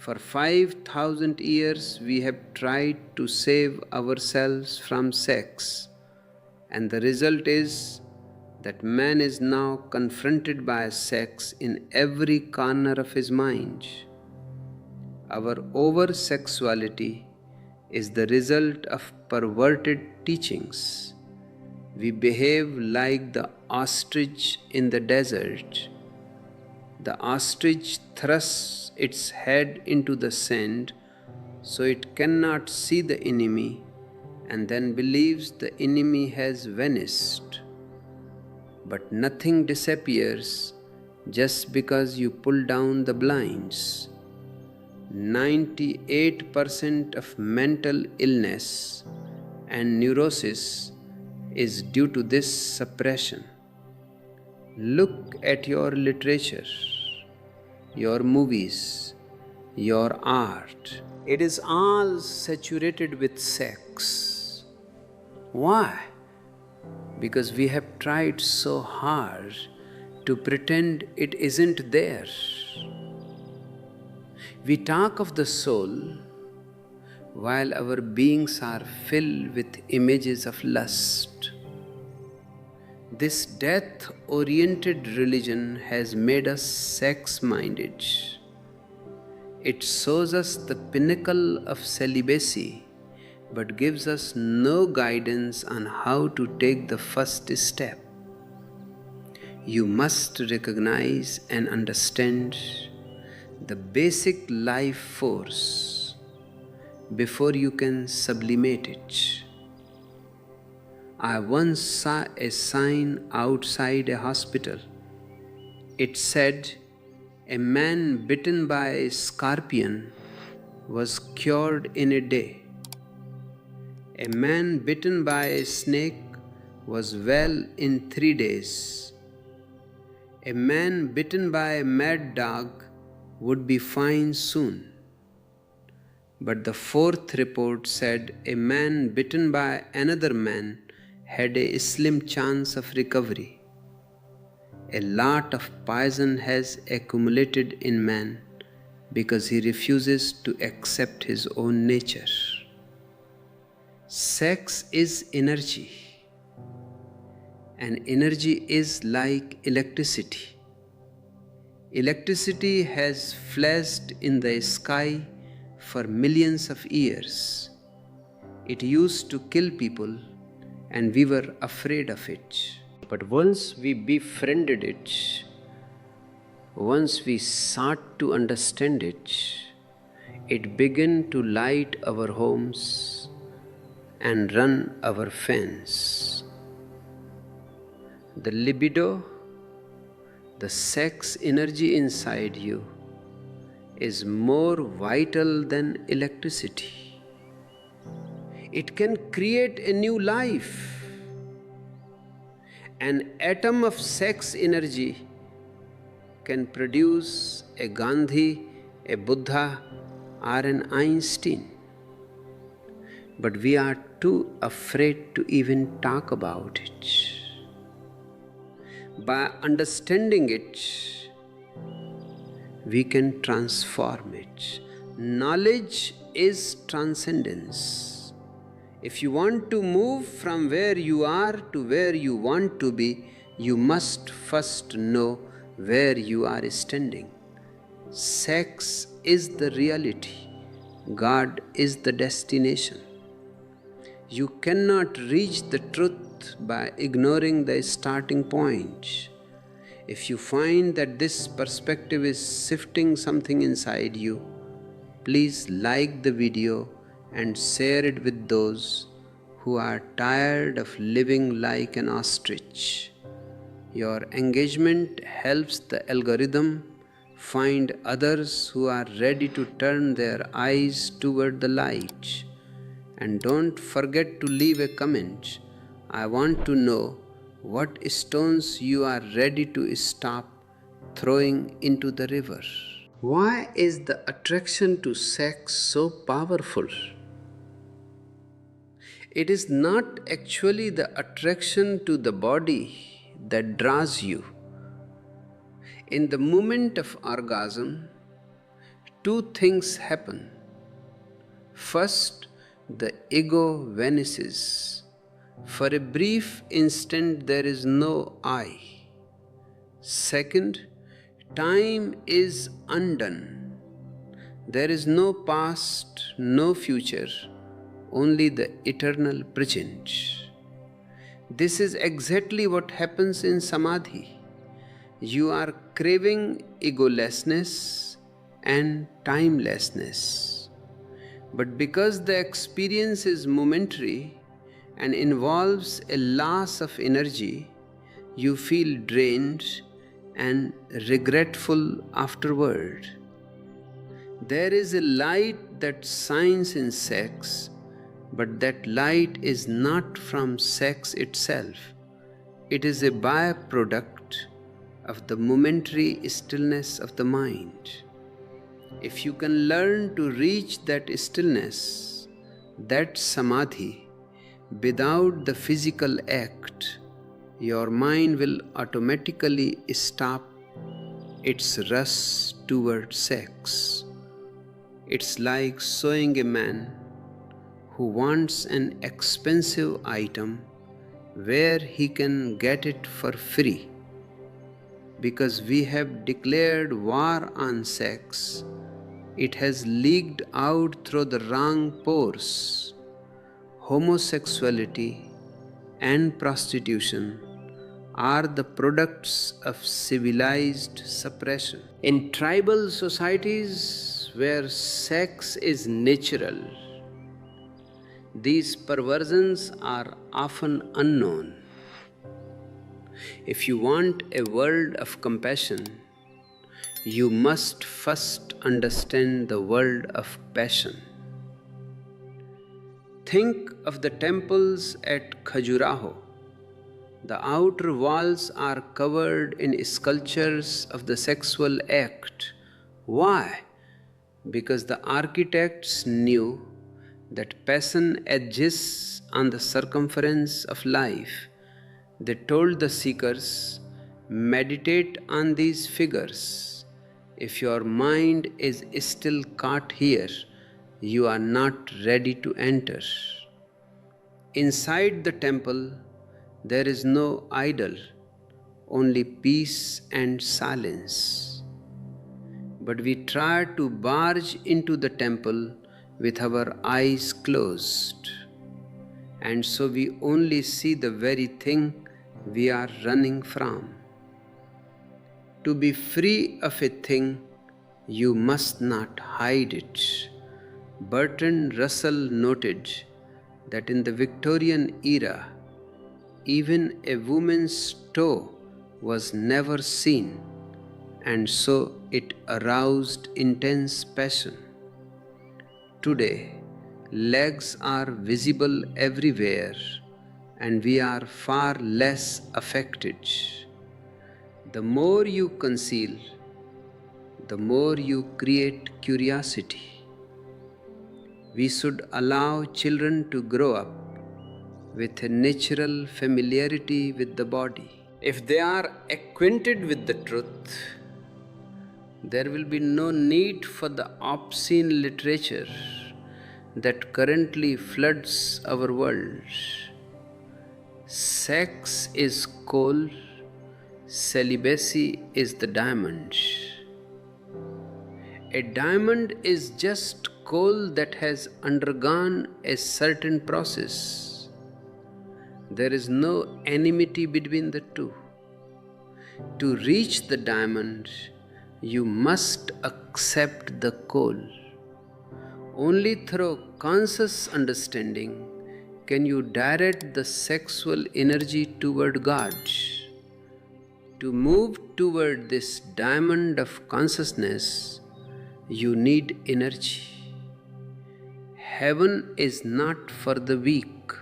For 5,000 years we have tried to save ourselves from sex, and the result is that man is now confronted by sex in every corner of his mind. Our over-sexuality is the result of perverted teachings. We behave like the ostrich in the desert. The ostrich thrusts its head into the sand so it cannot see the enemy and then believes the enemy has vanished. But nothing disappears just because you pull down the blinds. 98% of mental illness and neurosis is due to this suppression. Look at your literature, your movies, your art. It is all saturated with sex. Why? Because we have tried so hard to pretend it isn't there. We talk of the soul while our beings are filled with images of lust. This death-oriented religion has made us sex-minded. It shows us the pinnacle of celibacy, but gives us no guidance on how to take the first step. You must recognize and understand the basic life force before you can sublimate it. I once saw a sign outside a hospital. It said, "A man bitten by a scorpion was cured in a day. A man bitten by a snake was well in 3 days. A man bitten by a mad dog would be fine soon." But the fourth report said a man bitten by another man had a slim chance of recovery. A lot of poison has accumulated in man because he refuses to accept his own nature. Sex is energy, and energy is like electricity. Electricity has flashed in the sky for millions of years. It used to kill people, and we were afraid of it. But once we befriended it, once we sought to understand it, it began to light our homes and run our fans. The libido, the sex energy inside you, is more vital than electricity. It can create a new life. An atom of sex energy can produce a Gandhi, a Buddha, or an Einstein. But we are too afraid to even talk about it. By understanding it, we can transform it. Knowledge is transcendence. If you want to move from where you are to where you want to be, you must first know where you are standing. Sex is the reality. God is the destination. You cannot reach the truth by ignoring the starting point. If you find that this perspective is shifting something inside you, please like the video and share it with those who are tired of living like an ostrich. Your engagement helps the algorithm find others who are ready to turn their eyes toward the light. And don't forget to leave a comment. I want to know what stones you are ready to stop throwing into the river. Why is the attraction to sex so powerful? It is not actually the attraction to the body that draws you. In the moment of orgasm, two things happen. First, the ego vanishes. For a brief instant, there is no I. Second, time is undone. There is no past, no future, only the eternal present. This is exactly what happens in Samadhi. You are craving egolessness and timelessness. But because the experience is momentary and involves a loss of energy, you feel drained and regretful afterward. There is a light that shines in sex, but that light is not from sex itself. It is a byproduct of the momentary stillness of the mind. If you can learn to reach that stillness, that samadhi, without the physical act, your mind will automatically stop its rush toward sex. It's like showing a man who wants an expensive item where he can get it for free. Because we have declared war on sex, it has leaked out through the wrong pores. Homosexuality and prostitution are the products of civilized suppression. In tribal societies where sex is natural, these perversions are often unknown. If you want a world of compassion, you must first understand the world of passion. Think of the temples at Khajuraho. The outer walls are covered in sculptures of the sexual act. Why? Because the architects knew that passion exists on the circumference of life. They told the seekers, meditate on these figures. If your mind is still caught here, you are not ready to enter. Inside the temple, there is no idol, only peace and silence. But we try to barge into the temple with our eyes closed, and so we only see the very thing we are running from. To be free of a thing, you must not hide it. Bertrand Russell noted that in the Victorian era, even a woman's toe was never seen, and so it aroused intense passion. Today, legs are visible everywhere, and we are far less affected. The more you conceal, the more you create curiosity. We should allow children to grow up with a natural familiarity with the body. If they are acquainted with the truth, there will be no need for the obscene literature that currently floods our world. Sex is coal, celibacy is the diamond. A diamond is just coal that has undergone a certain process. There is no enmity between the two. To reach the diamond, you must accept the coal. Only through conscious understanding can you direct the sexual energy toward God. To move toward this diamond of consciousness, you need energy. Heaven is not for the weak.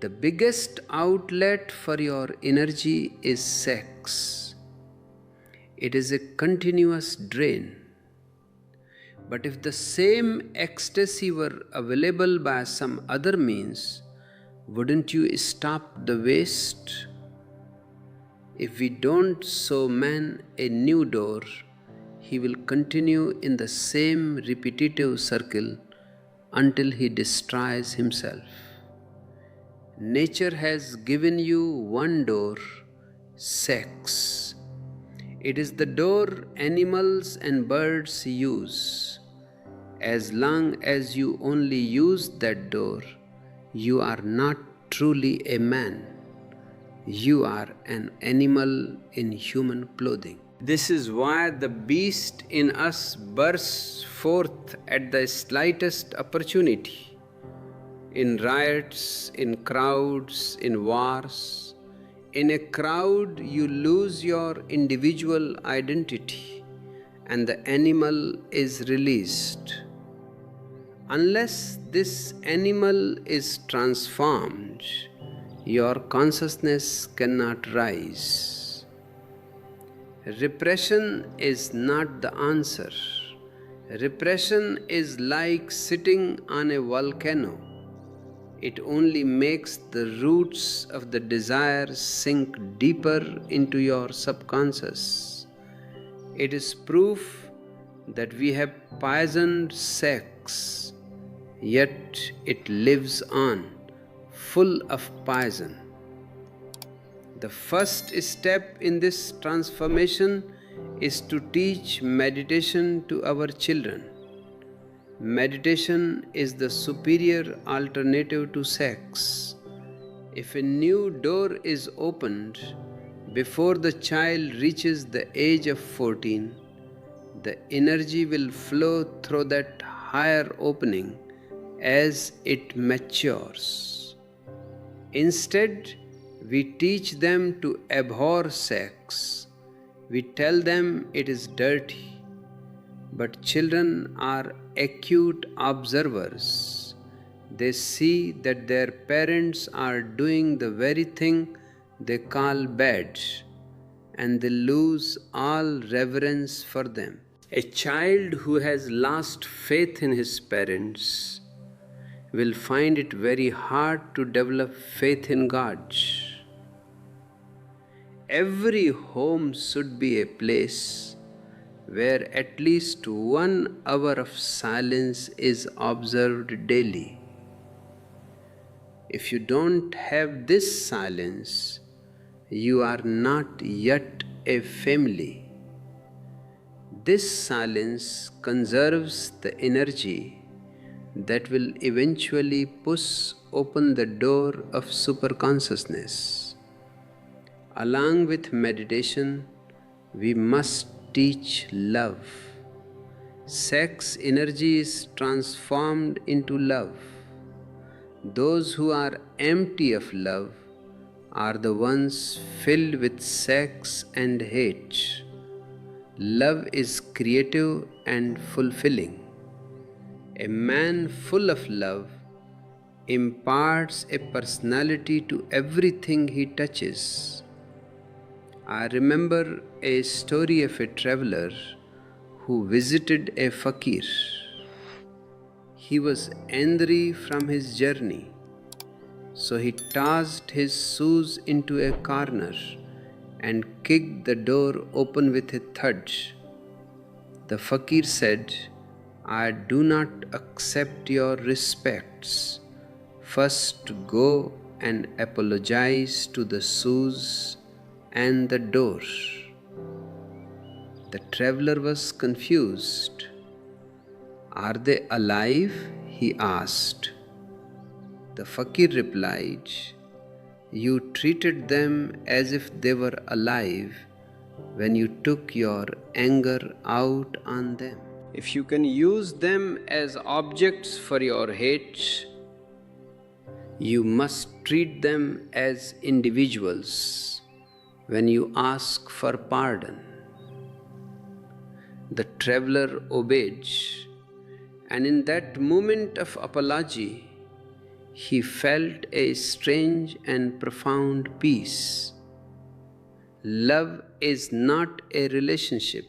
The biggest outlet for your energy is sex. It is a continuous drain. But if the same ecstasy were available by some other means, wouldn't you stop the waste? If we don't show man a new door, he will continue in the same repetitive circle until he destroys himself. Nature has given you one door, sex. It is the door animals and birds use. As long as you only use that door, you are not truly a man. You are an animal in human clothing. This is why the beast in us bursts forth at the slightest opportunity. In riots, in crowds, in wars. In a crowd, you lose your individual identity and the animal is released. Unless this animal is transformed, your consciousness cannot rise. Repression is not the answer. Repression is like sitting on a volcano. It only makes the roots of the desire sink deeper into your subconscious. It is proof that we have poisoned sex, yet it lives on, full of poison. The first step in this transformation is to teach meditation to our children. Meditation is the superior alternative to sex. If a new door is opened before the child reaches the age of 14, the energy will flow through that higher opening as it matures. Instead, we teach them to abhor sex. We tell them it is dirty. But children are acute observers. They see that their parents are doing the very thing they call bad, and they lose all reverence for them. A child who has lost faith in his parents will find it very hard to develop faith in God. Every home should be a place where at least 1 hour of silence is observed daily. If you don't have this silence, you are not yet a family. This silence conserves the energy that will eventually push open the door of superconsciousness. Along with meditation, we must teach love. Sex energy is transformed into love. Those who are empty of love are the ones filled with sex and hate. Love is creative and fulfilling. A man full of love imparts a personality to everything he touches. I remember a story of a traveler who visited a fakir. He was angry from his journey, so he tossed his shoes into a corner and kicked the door open with a thud. The fakir said, "I do not accept your respects. First go and apologize to the shoes and the door." The traveler was confused. "Are they alive?" he asked. The fakir replied, "You treated them as if they were alive when you took your anger out on them. If you can use them as objects for your hate, you must treat them as individuals when you ask for pardon." The traveler obeyed, and in that moment of apology, he felt a strange and profound peace. Love is not a relationship,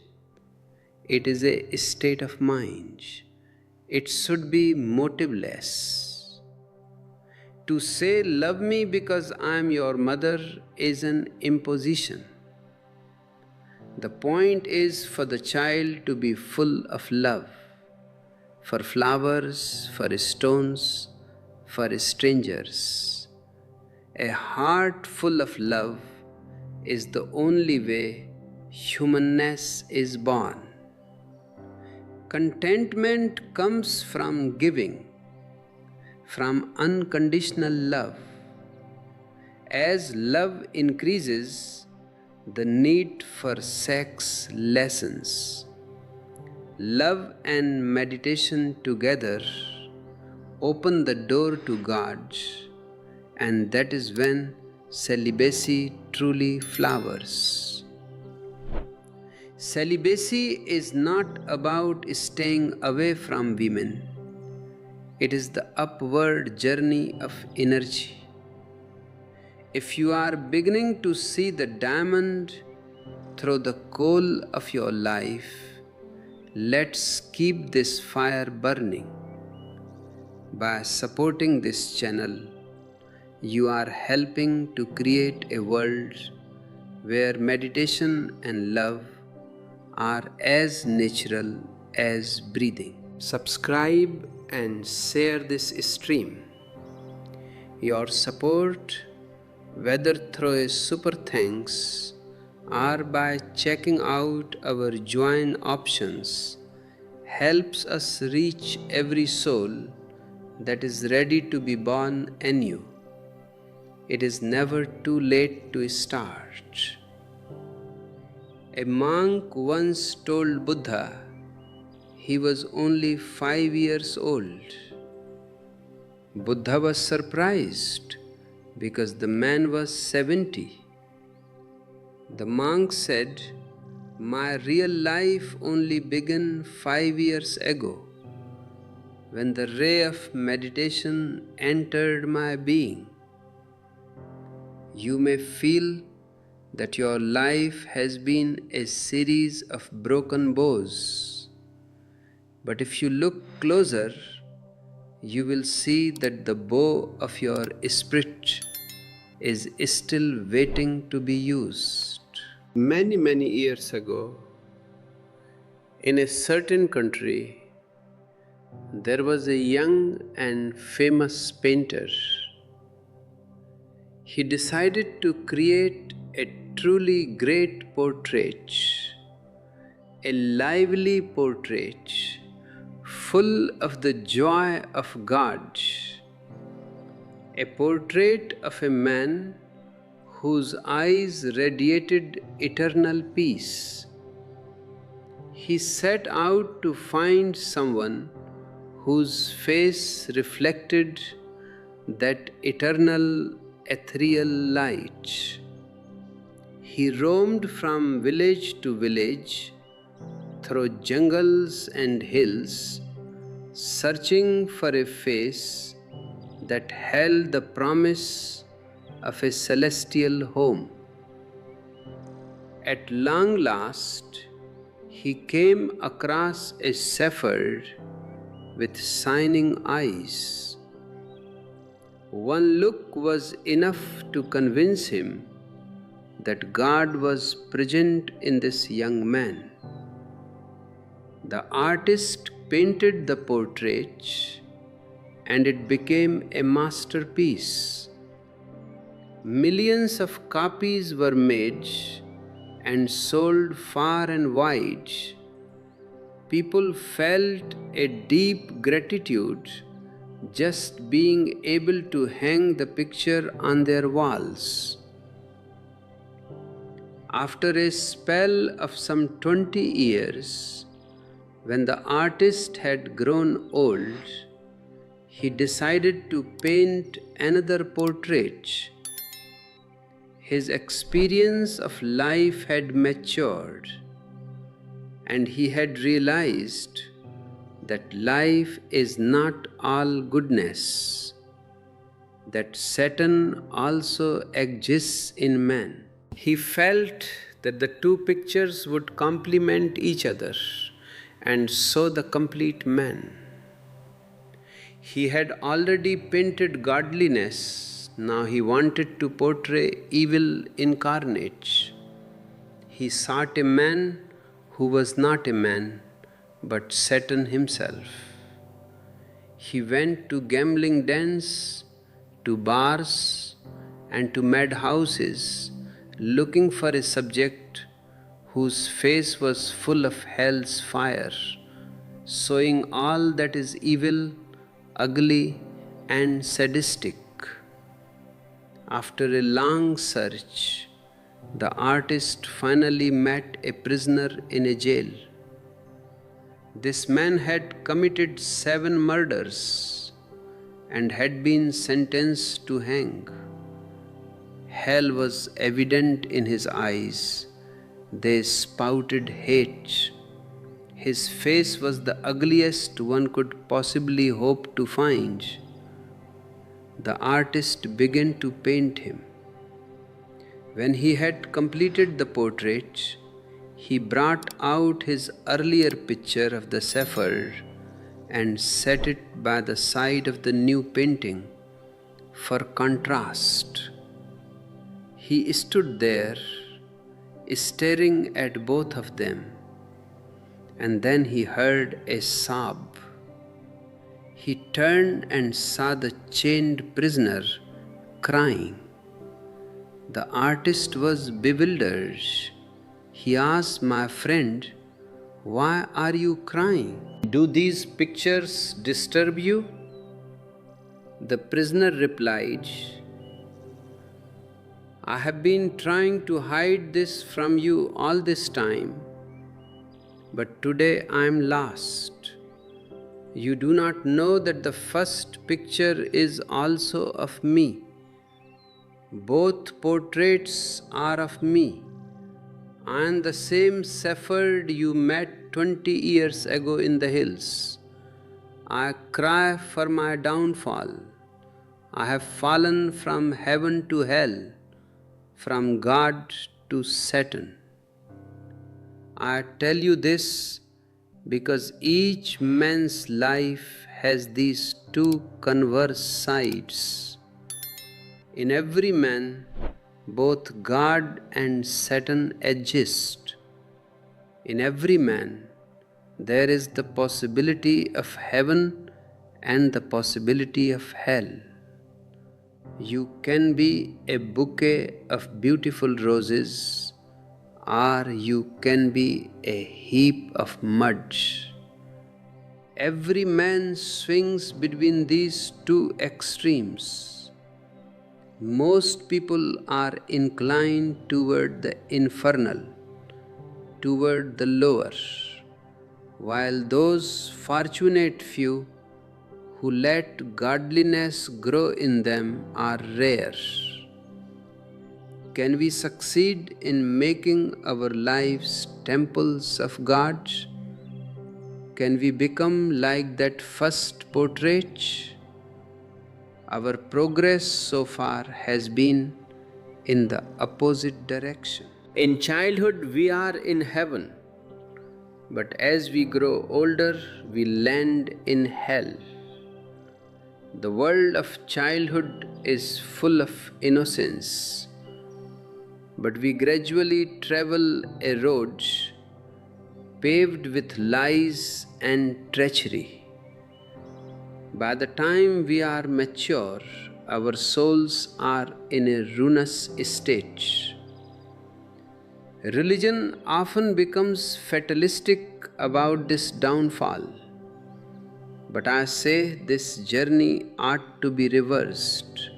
it is a state of mind. It should be motiveless. To say, "Love me because I am your mother," is an imposition. The point is for the child to be full of love, for flowers, for stones, for strangers. A heart full of love is the only way humanness is born. Contentment comes from giving, from unconditional love. As love increases, the need for sex lessens. Love and meditation together open the door to God, and that is when celibacy truly flowers. Celibacy is not about staying away from women. It is the upward journey of energy. If you are beginning to see the diamond through the coal of your life, let's keep this fire burning. By supporting this channel, you are helping to create a world where meditation and love are as natural as breathing. Subscribe and share this stream. Your support, whether through a super thanks or by checking out our join options, helps us reach every soul that is ready to be born anew. It is never too late to start. A monk once told Buddha he was only 5 years old. Buddha was surprised because the man was 70. The monk said, "My real life only began 5 years ago, when the ray of meditation entered my being." You may feel that your life has been a series of broken bows, but if you look closer, you will see that the bow of your spirit is still waiting to be used. Many years ago, in a certain country, there was a young and famous painter. He decided to create a truly great portrait, a lively portrait, full of the joy of God, a portrait of a man whose eyes radiated eternal peace. He set out to find someone whose face reflected that eternal ethereal light. He roamed from village to village, through jungles and hills, searching for a face that held the promise of a celestial home. At long last, he came across a shepherd with shining eyes. One look was enough to convince him that God was present in this young man. The artist painted the portrait, and it became a masterpiece. Millions of copies were made and sold far and wide. People felt a deep gratitude just being able to hang the picture on their walls. After a spell of some 20 years, when the artist had grown old, he decided to paint another portrait. His experience of life had matured, and he had realized that life is not all goodness, that Satan also exists in man. He felt that the two pictures would complement each other and show the complete man. He had already painted godliness, now he wanted to portray evil incarnate. he sought a man who was not a man, but Satan himself. He went to gambling dens, to bars, and to madhouses, looking for a subject whose face was full of hell's fire, showing all that is evil, ugly, and sadistic. After a long search, the artist finally met a prisoner in a jail. This man had committed 7 murders and had been sentenced to hang. Hell was evident in his eyes. They spouted hate. His face was the ugliest one could possibly hope to find. The artist began to paint him. When he had completed the portrait, he brought out his earlier picture of the Sephir and set it by the side of the new painting for contrast. He stood there, staring at both of them, and then he heard a sob. He turned and saw the chained prisoner crying. The artist was bewildered. He asked, "My friend, why are you crying? Do these pictures disturb you?" The prisoner replied, "I have been trying to hide this from you all this time, but today I am lost. You do not know that the first picture is also of me. Both portraits are of me. I am the same shepherd you met 20 years ago in the hills. I cry for my downfall. I have fallen from heaven to hell, from God to Satan. I tell you this because each man's life has these 2 converse sides. In every man, both God and Satan exist. In every man, there is the possibility of heaven and the possibility of hell. You can be a bouquet of beautiful roses, or you can be a heap of mud. Every man swings between these 2 extremes. Most people are inclined toward the infernal, toward the lower, while those fortunate few who let godliness grow in them are rare. Can we succeed in making our lives temples of God? Can we become like that first portrait? Our progress so far has been in the opposite direction. In childhood, we are in heaven, but as we grow older, we land in hell. The world of childhood is full of innocence, but we gradually travel a road paved with lies and treachery. By the time we are mature, our souls are in a ruinous state. Religion often becomes fatalistic about this downfall. But I say this journey ought to be reversed.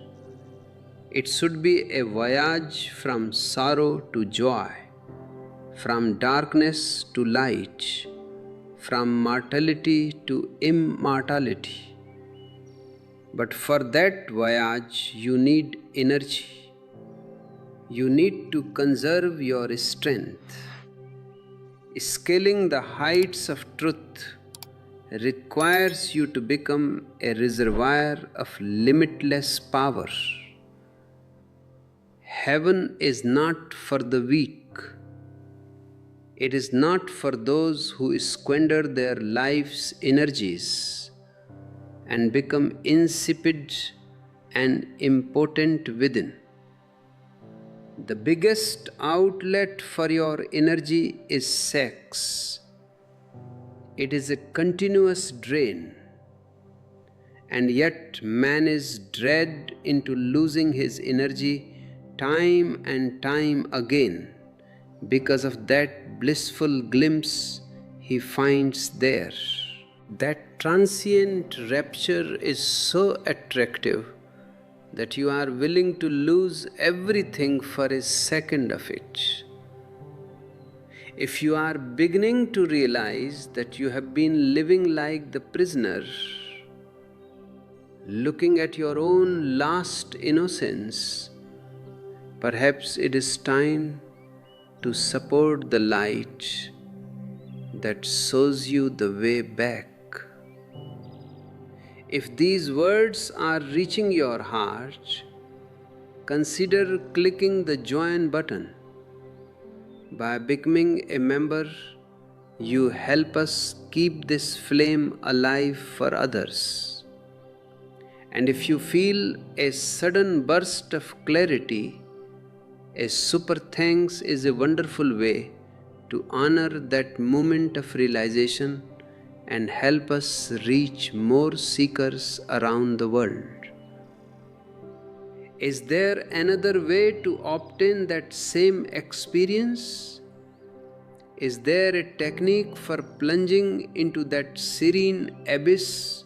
It should be a voyage from sorrow to joy, from darkness to light, from mortality to immortality. But for that voyage, you need energy. You need to conserve your strength. Scaling the heights of truth requires you to become a reservoir of limitless power. Heaven is not for the weak. It is not for those who squander their life's energies and become insipid and impotent within. The biggest outlet for your energy is sex. It is a continuous drain, and yet man is dragged into losing his energy time and time again because of that blissful glimpse he finds there. That transient rapture is so attractive that you are willing to lose everything for a second of it. If you are beginning to realize that you have been living like the prisoner, looking at your own lost innocence, perhaps it is time to support the light that shows you the way back. If these words are reaching your heart, consider clicking the join button. By becoming a member, you help us keep this flame alive for others. And if you feel a sudden burst of clarity, a super thanks is a wonderful way to honor that moment of realization and help us reach more seekers around the world. Is there another way to obtain that same experience? Is there a technique for plunging into that serene abyss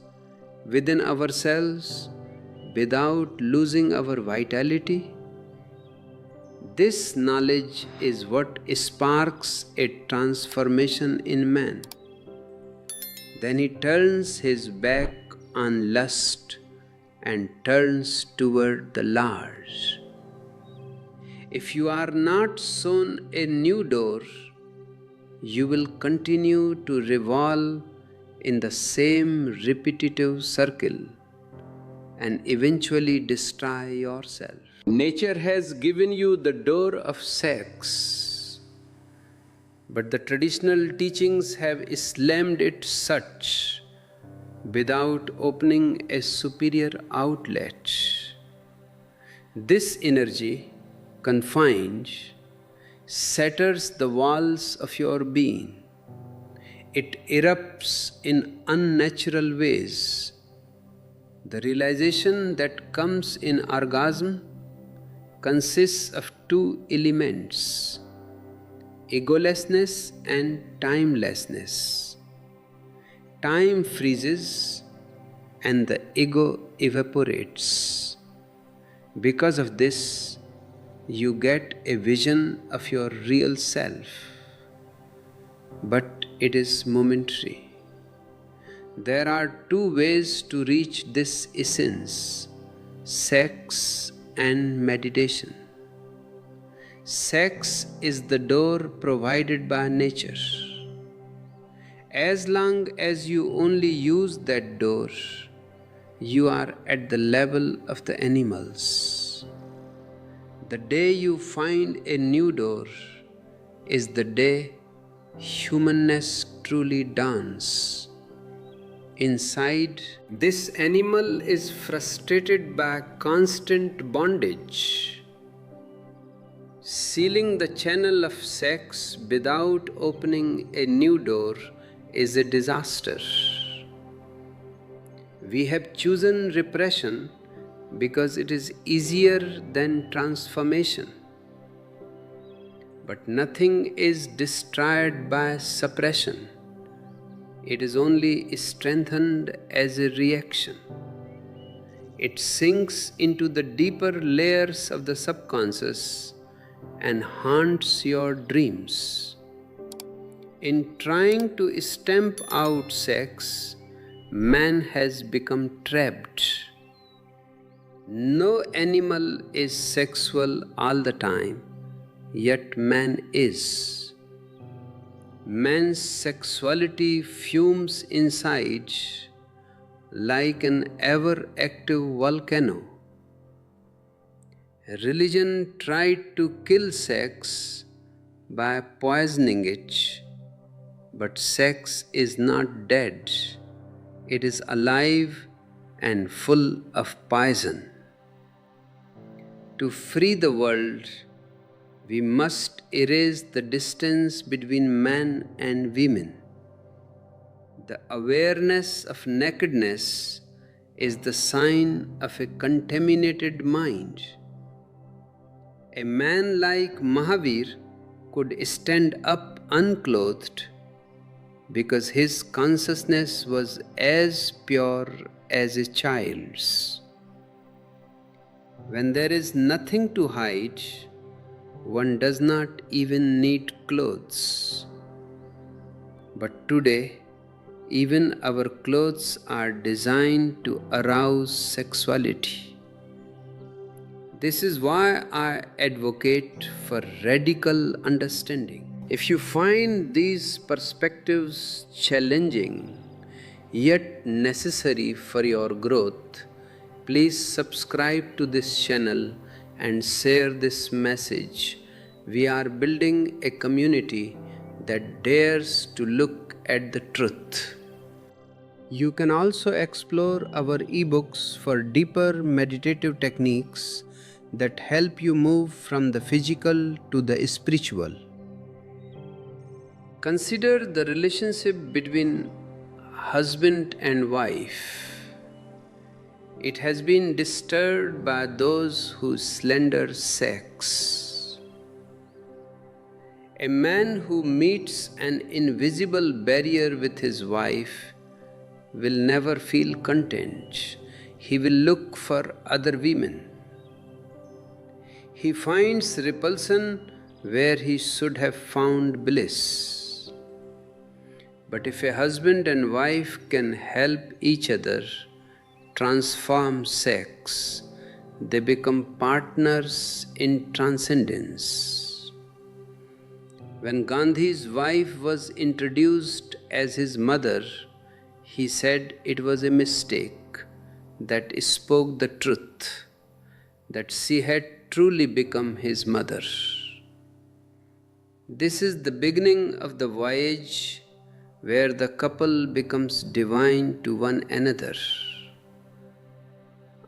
within ourselves without losing our vitality? This knowledge is what sparks a transformation in man. Then he turns his back on lust and turns toward the Lord. If you are not shown a new door, you will continue to revolve in the same repetitive circle and eventually destroy yourself. Nature has given you the door of sex, but the traditional teachings have slammed it shut without opening a superior outlet. This energy, confined, shatters the walls of your being. It erupts in unnatural ways. The realization that comes in orgasm consists of two elements: egolessness and timelessness. Time freezes and the ego evaporates. Because of this, you get a vision of your real self, but it is momentary. There are two ways to reach this essence: sex and meditation. Sex is the door provided by nature. As long as you only use that door, you are at the level of the animals. The day you find a new door is the day humanness truly dawns. Inside, this animal is frustrated by constant bondage. Sealing the channel of sex without opening a new door is a disaster. We have chosen repression because it is easier than transformation. But nothing is destroyed by suppression. It is only strengthened as a reaction. It sinks into the deeper layers of the subconscious and haunts your dreams. In trying to stamp out sex, man has become trapped. No animal is sexual all the time, yet man is. Man's sexuality fumes inside like an ever-active volcano. Religion tried to kill sex by poisoning it, but sex is not dead. It is alive and full of poison. To free the world, We must erase the distance between man and women. The awareness of nakedness is the sign of a contaminated mind. A man like Mahavir could stand up unclothed because his consciousness was as pure as a child's. When there is nothing to hide, one does not even need clothes. But today, even our clothes are designed to arouse sexuality. This is why I advocate for radical understanding. If you find these perspectives challenging yet necessary for your growth, please subscribe to this channel and share this message. We are building a community that dares to look at the truth. You can also explore our ebooks for deeper meditative techniques that help you move from the physical to the spiritual. Consider the relationship between husband and wife. It has been disturbed by those who slander sex. A man who meets an invisible barrier with his wife will never feel content. He will look for other women. He finds repulsion where he should have found bliss. But if a husband and wife can help each other transform sex, they become partners in transcendence. When Gandhi's wife was introduced as his mother, he said it was a mistake, that spoke the truth, that she had truly become his mother. This is the beginning of the voyage where the couple becomes divine to one another.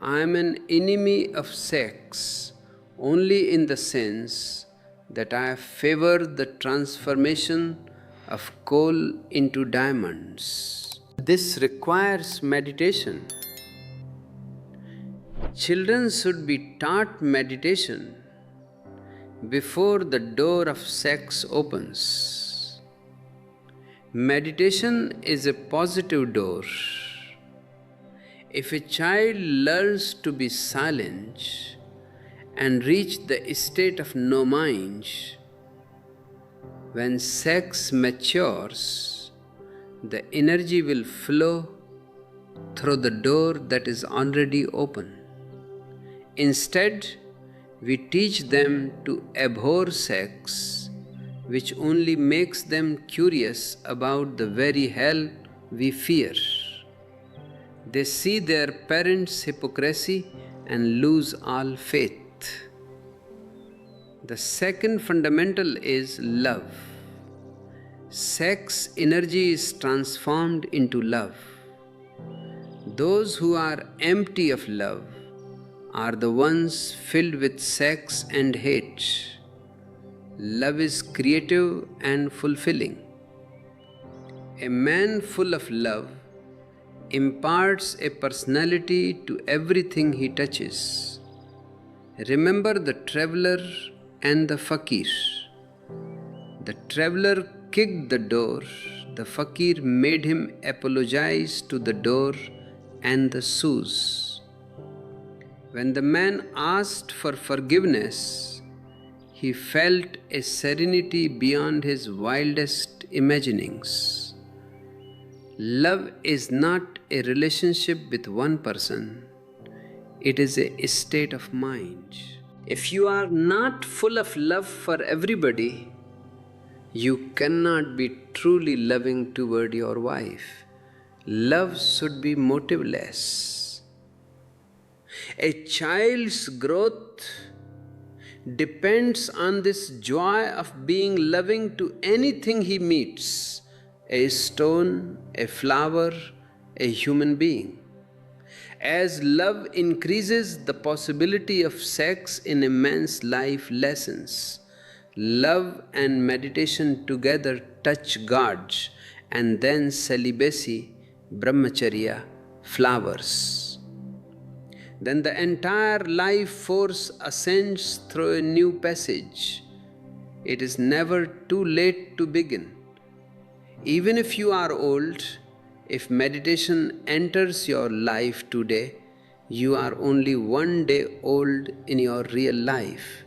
I am an enemy of sex only in the sense that I favor the transformation of coal into diamonds. This requires meditation. Children should be taught meditation before the door of sex opens. Meditation is a positive door. If a child learns to be silent and reach the state of no mind, when sex matures, the energy will flow through the door that is already open. Instead, we teach them to abhor sex, which only makes them curious about the very hell we fear. They see their parents' hypocrisy and lose all faith. The second fundamental is love. Sex energy is transformed into love. Those who are empty of love are the ones filled with sex and hate. Love is creative and fulfilling. A man full of love imparts a personality to everything he touches. Remember the traveler and the fakir. The traveler kicked the door. The fakir made him apologize to the door and the shoes. When the man asked for forgiveness, he felt a serenity beyond his wildest imaginings. Love is not a relationship with one person, it is a state of mind. If you are not full of love for everybody, you cannot be truly loving toward your wife. Love should be motiveless. A child's growth depends on this joy of being loving to anything he meets, a stone, a flower, a human being. As love increases, the possibility of sex in a man's life lessens. Love and meditation together touch gods, and then celibacy, brahmacharya, flowers. Then the entire life force ascends through a new passage. It is never too late to begin. Even if you are old, if meditation enters your life today, you are only one day old in your real life.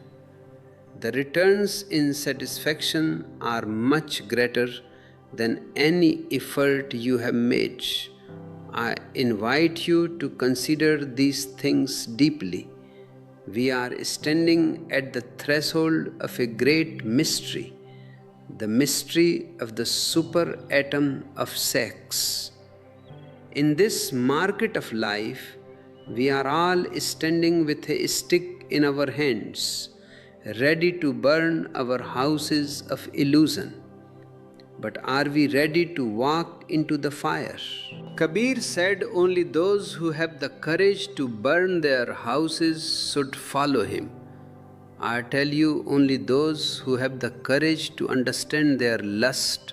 The returns in satisfaction are much greater than any effort you have made. I invite you to consider these things deeply. We are standing at the threshold of a great mystery, the mystery of the superatom of sex. In this market of life, we are all standing with a stick in our hands, ready to burn our houses of illusion. But are we ready to walk into the fire? Kabir said only those who have the courage to burn their houses should follow him. I tell you, only those who have the courage to understand their lust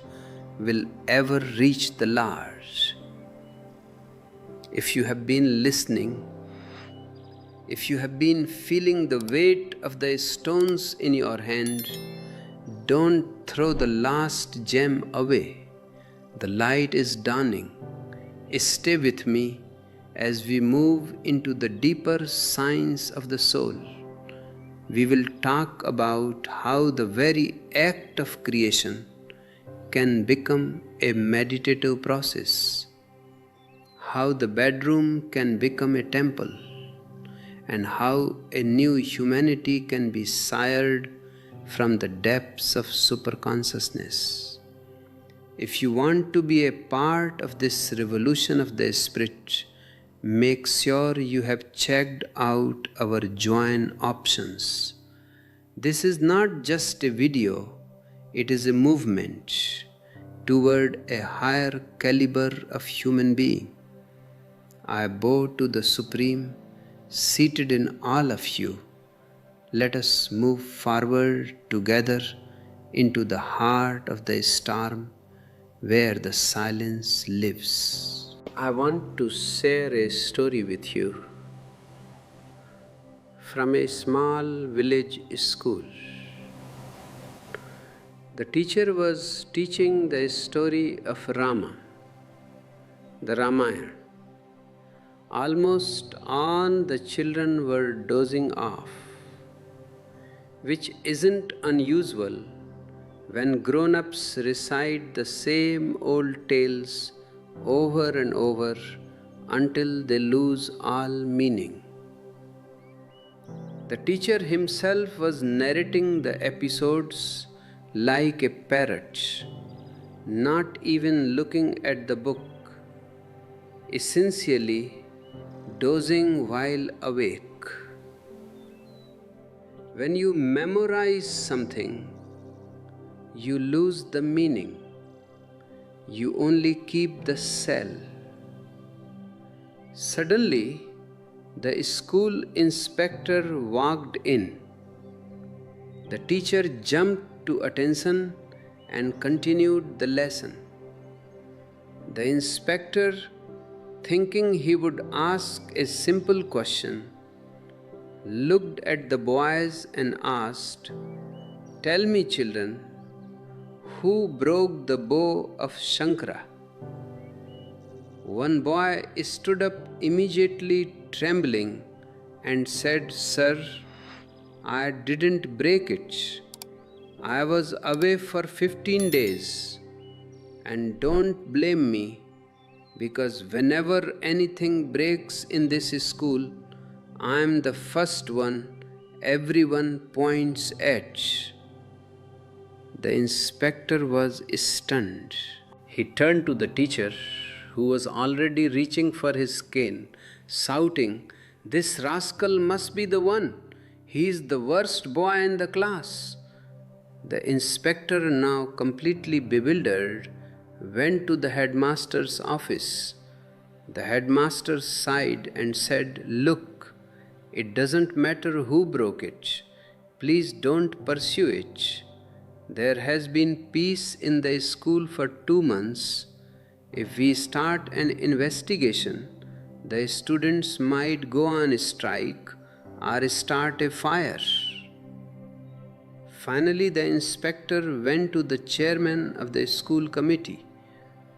will ever reach the Lord. If you have been listening, if you have been feeling the weight of the stones in your hand, don't throw the last gem away. The light is dawning. Stay with me as we move into the deeper science of the soul. We will talk about how the very act of creation can become a meditative process, how the bedroom can become a temple, and how a new humanity can be sired from the depths of superconsciousness. If you want to be a part of this revolution of the spirit, make sure you have checked out our join options. This is not just a video, it is a movement toward a higher caliber of human being. I bow to the Supreme, seated in all of you. Let us move forward together into the heart of the storm where the silence lives. I want to share a story with you from a small village school. The teacher was teaching the story of Rama, the Ramayana. Almost all the children were dozing off, which isn't unusual when grown-ups recite the same old tales over and over until they lose all meaning. The teacher himself was narrating the episodes like a parrot, not even looking at the book, essentially dozing while awake. When you memorize something, you lose the meaning. You only keep the shell. Suddenly, the school inspector walked in. The teacher jumped to attention and continued the lesson. The inspector, thinking he would ask a simple question, looked at the boys and asked, "Tell me, children, who broke the bow of Shankara?" One boy stood up immediately trembling and said, "Sir, I didn't break it. I was away for 15 days. And don't blame me, because whenever anything breaks in this school, I am the first one everyone points at." The inspector was stunned. He turned to the teacher, who was already reaching for his cane, shouting, "This rascal must be the one. He is the worst boy in the class." The inspector, now completely bewildered, went to the headmaster's office. The headmaster sighed and said, "Look, it doesn't matter who broke it. please don't pursue it. There has been peace in the school for 2 months. If we start an investigation, the students might go on strike or start a fire. Finally, the inspector went to the chairman of the school committee.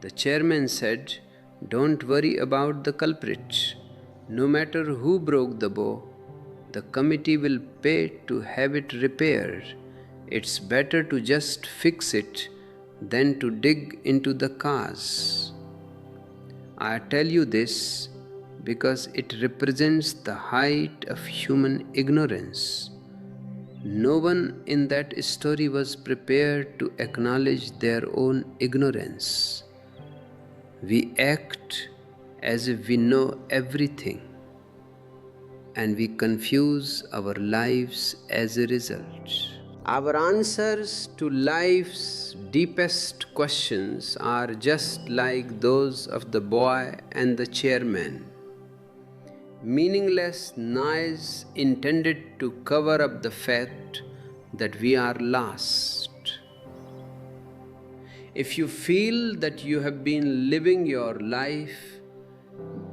The chairman said, "Don't worry about the culprit. No matter who broke the bow, the committee will pay to have it repaired. It's better to just fix it than to dig into the cause." I tell you this because it represents the height of human ignorance. No one in that story was prepared to acknowledge their own ignorance. We act as if we know everything, and we confuse our lives as a result. Our answers to life's deepest questions are just like those of the boy and the chairman. Meaningless noise intended to cover up the fact that we are lost. If you feel that you have been living your life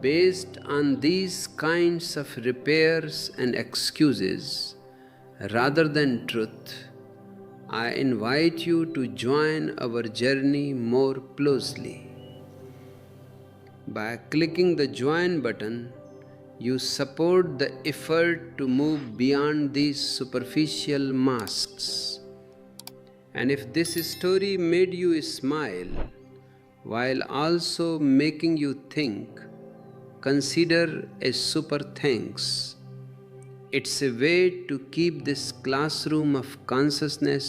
based on these kinds of repairs and excuses rather than truth, I invite you to join our journey more closely. By clicking the join button, you support the effort to move beyond these superficial masks. And if this story made you smile while also making you think, consider a super thanks. It's a way to keep this classroom of consciousness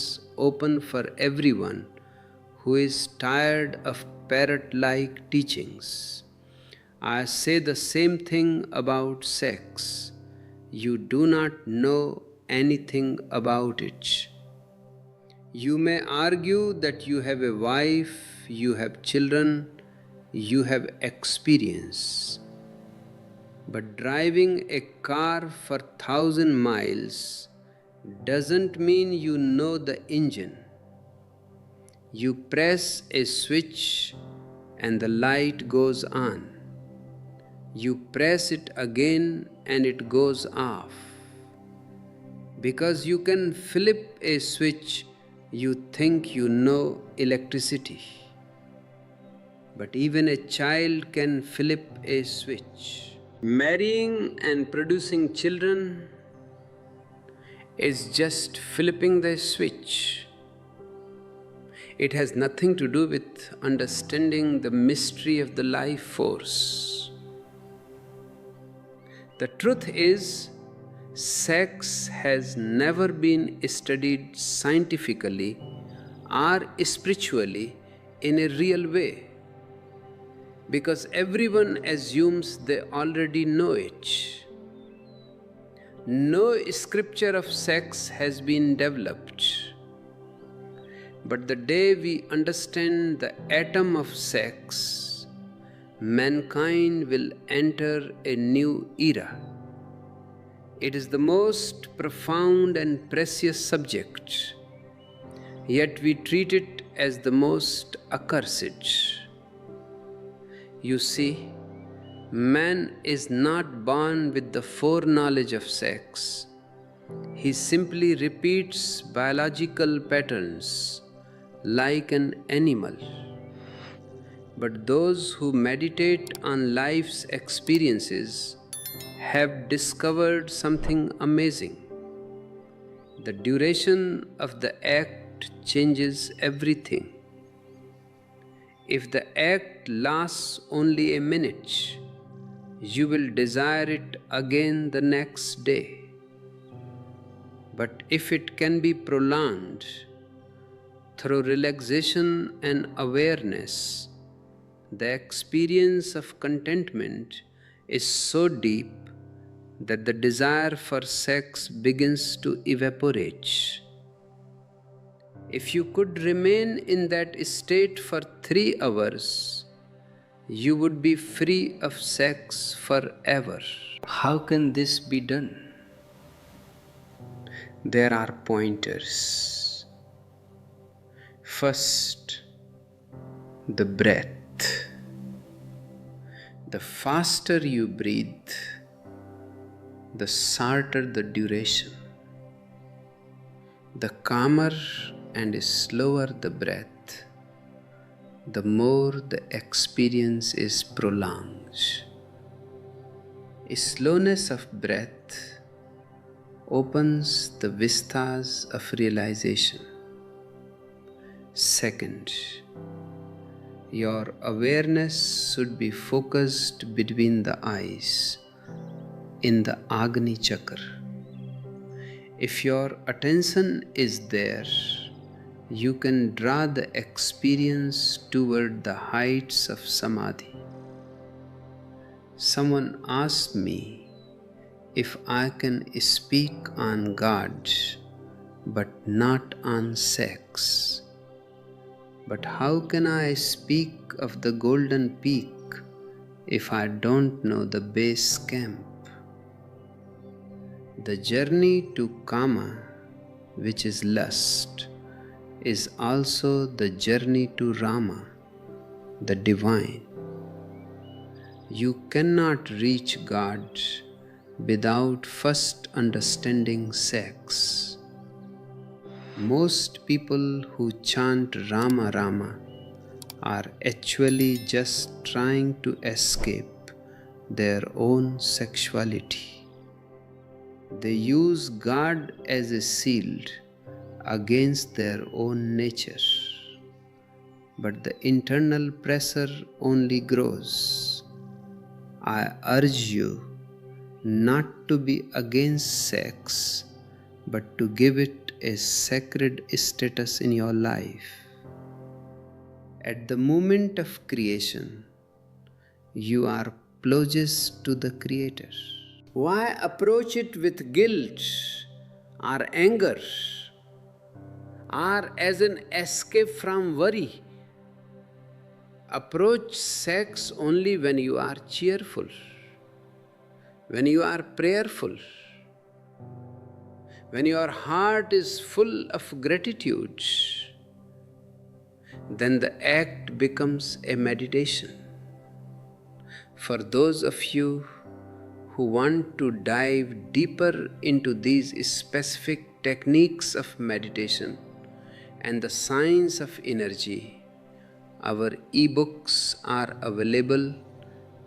open for everyone who is tired of parrot-like teachings. I say the same thing about sex. You do not know anything about it. You may argue that you have a wife, you have children, you have experience. But driving a car for 1,000 miles doesn't mean you know the engine. You press a switch and the light goes on. You press it again and it goes off. Because you can flip a switch, you think you know electricity. But even a child can flip a switch. Marrying and producing children is just flipping the switch. It has nothing to do with understanding the mystery of the life force. The truth is, sex has never been studied scientifically or spiritually in a real way, because everyone assumes they already know it. No scripture of sex has been developed. But the day we understand the atom of sex, mankind will enter a new era. It is the most profound and precious subject, yet we treat it as the most accursed. You see, man is not born with the foreknowledge of sex. He simply repeats biological patterns like an animal. But those who meditate on life's experiences have discovered something amazing. The duration of the act changes everything. If the act lasts only a minute, you will desire it again the next day. But if it can be prolonged through relaxation and awareness, the experience of contentment is so deep that the desire for sex begins to evaporate. If you could remain in that state for 3 hours, you would be free of sex forever. How can this be done? there are pointers. First, the breath. The faster you breathe, the shorter the duration. The calmer and slower the breath, the more the experience is prolonged. A slowness of breath opens the vistas of realization. Second, your awareness should be focused between the eyes in the Agni Chakra. If your attention is there, you can draw the experience toward the heights of Samadhi. Someone asked me if I can speak on God but not on sex. But how can I speak of the golden peak if I don't know the base camp? The journey to Kama, which is lust, is also the journey to Rama, the divine. You cannot reach God without first understanding sex. Most people who chant Rama Rama are actually just trying to escape their own sexuality. They use God as a shield against their own nature, but the internal pressure only grows. I urge you not to be against sex, but to give it a sacred status in your life. At the moment of creation, you are pledges to the Creator. Why approach it with guilt or anger or as an escape from worry? Approach sex only when you are cheerful, when you are prayerful, when your heart is full of gratitude. Then the act becomes a meditation. For those of you who want to dive deeper into these specific techniques of meditation and the science of energy, our ebooks are available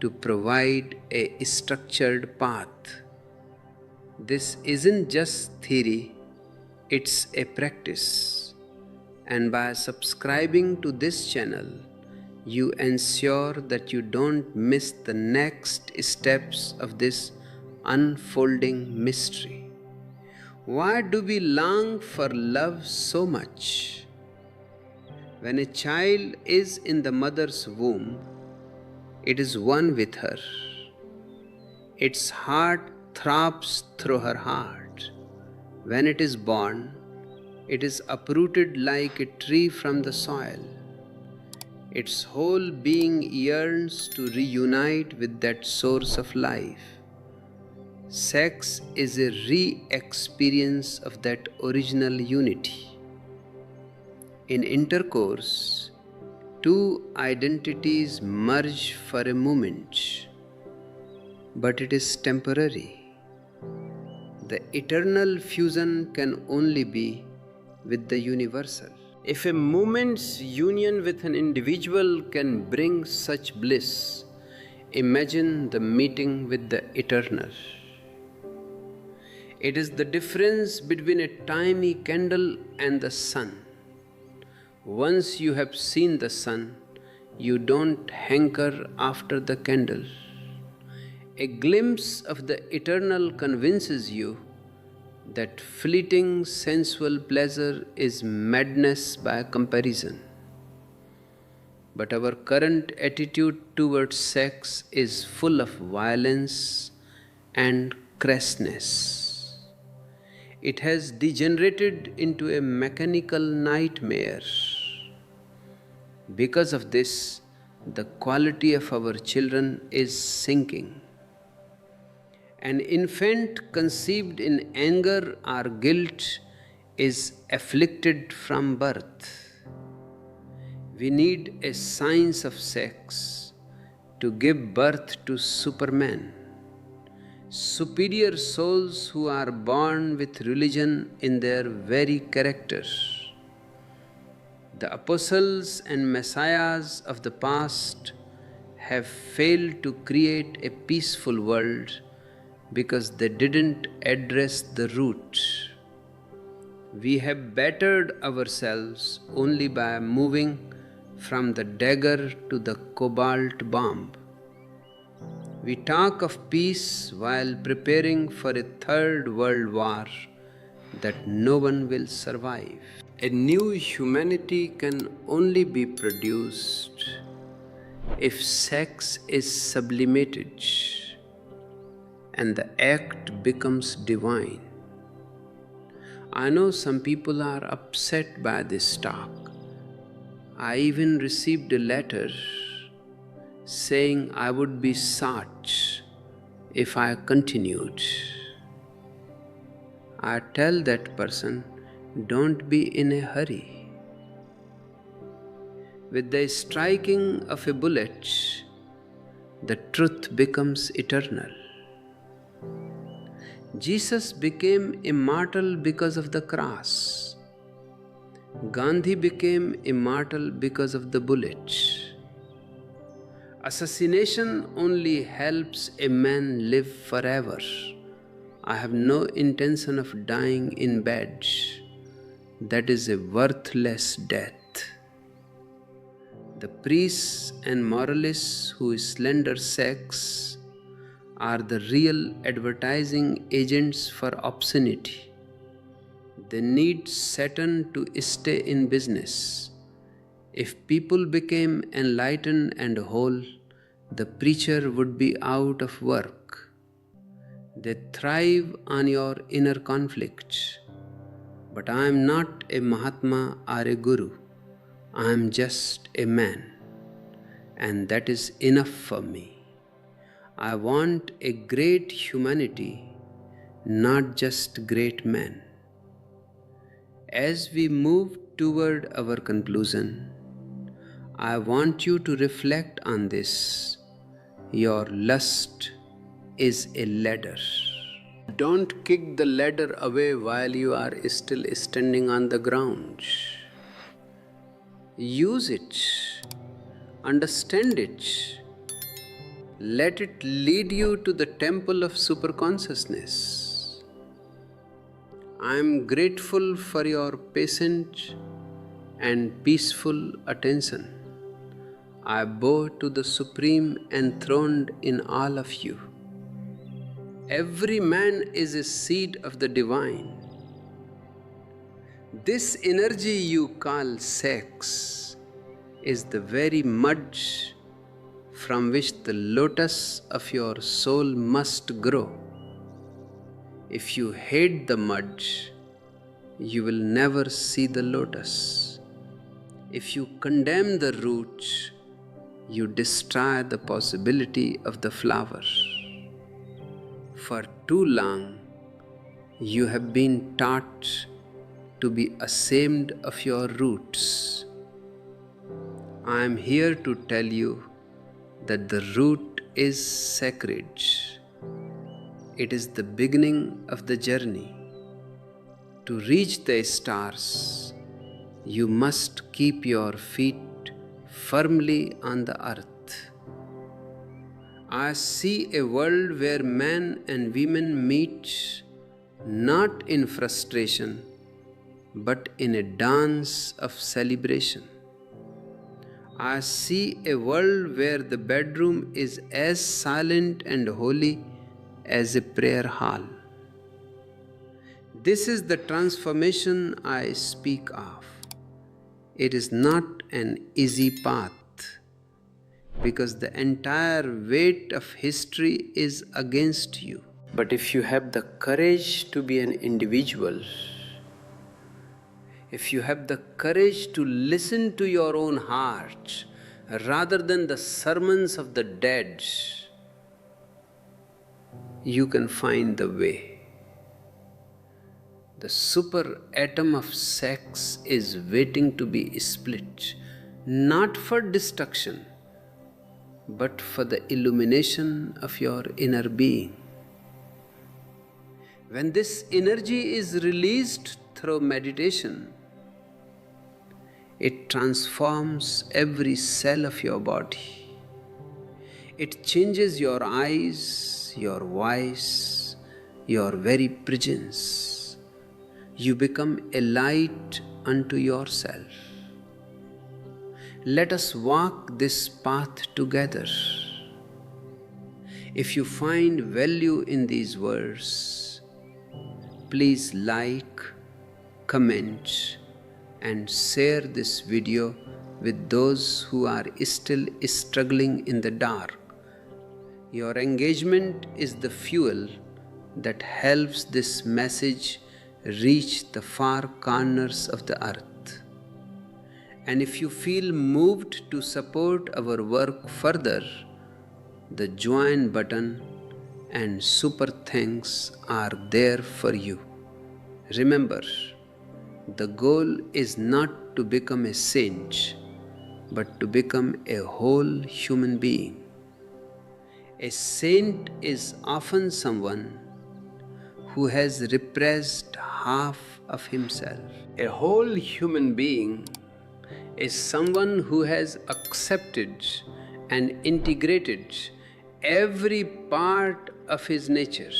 to provide a structured path. This isn't just theory, it's a practice. And by subscribing to this channel, you ensure that you don't miss the next steps of this unfolding mystery. Why do we long for love so much? When a child is in the mother's womb, it is one with her. Its heart throbs through her heart. When it is born, it is uprooted like a tree from the soil. Its whole being yearns to reunite with that source of life. Sex is a re-experience of that original unity. In intercourse, two identities merge for a moment, but it is temporary. The eternal fusion can only be with the universal. If a moment's union with an individual can bring such bliss, imagine the meeting with the eternal. It is the difference between a tiny candle and the sun. Once you have seen the sun, you don't hanker after the candle. A glimpse of the eternal convinces you that fleeting sensual pleasure is madness by comparison. But our current attitude towards sex is full of violence and crassness. It has degenerated into a mechanical nightmare. Because of this, the quality of our children is sinking. An infant conceived in anger or guilt is afflicted from birth. We need a science of sex to give birth to supermen, superior souls who are born with religion in their very character. The apostles and messiahs of the past have failed to create a peaceful world because they didn't address the root. We have bettered ourselves only by moving from the dagger to the cobalt bomb. We talk of peace while preparing for a third world war that no one will survive. A new humanity can only be produced if sex is sublimated and the act becomes divine. I know some people are upset by this talk. I even received a letter saying I would be such if I continued. I tell that person, don't be in a hurry. With the striking of a bullet, the truth becomes eternal. Jesus became immortal because of the cross. Gandhi became immortal because of the bullet. Assassination only helps a man live forever. I have no intention of dying in bed. That is a worthless death. The priests and moralists who slander sex are the real advertising agents for obscenity. They need Satan to stay in business. If people became enlightened and whole, the preacher would be out of work. They thrive on your inner conflicts. But I am not a Mahatma or a Guru. I am just a man, and that is enough for me. I want a great humanity, not just great men. As we move toward our conclusion, I want you to reflect on this. Your lust is a ladder. Don't kick the ladder away while you are still standing on the ground. Use it, understand it, let it lead you to the temple of superconsciousness. I am grateful for your patient and peaceful attention. I bow to the Supreme enthroned in all of you. Every man is a seed of the divine. This energy you call sex is the very mud from which the lotus of your soul must grow. If you hate the mud, you will never see the lotus. If you condemn the root, you destroy the possibility of the flower. For too long, you have been taught to be ashamed of your roots. I am here to tell you that the root is sacred. It is the beginning of the journey. To reach the stars, you must keep your feet firmly on the earth. I see a world where men and women meet not in frustration, but in a dance of celebration. I see a world where the bedroom is as silent and holy as a prayer hall. This is the transformation I speak of. It is not an easy path, because the entire weight of history is against you. But if you have the courage to be an individual, if you have the courage to listen to your own heart rather than the sermons of the dead, you can find the way. The super atom of sex is waiting to be split, not for destruction, but for the illumination of your inner being. When this energy is released through meditation, it transforms every cell of your body. It changes your eyes, your voice, your very presence. You become a light unto yourself. Let us walk this path together. If you find value in these words, please like, comment, and share this video with those who are still struggling in the dark. Your engagement is the fuel that helps this message reach the far corners of the earth. And if you feel moved to support our work further, the join button and super thanks are there for you. Remember, the goal is not to become a saint, but to become a whole human being. A saint is often someone who has repressed half of himself. A whole human being is someone who has accepted and integrated every part of his nature,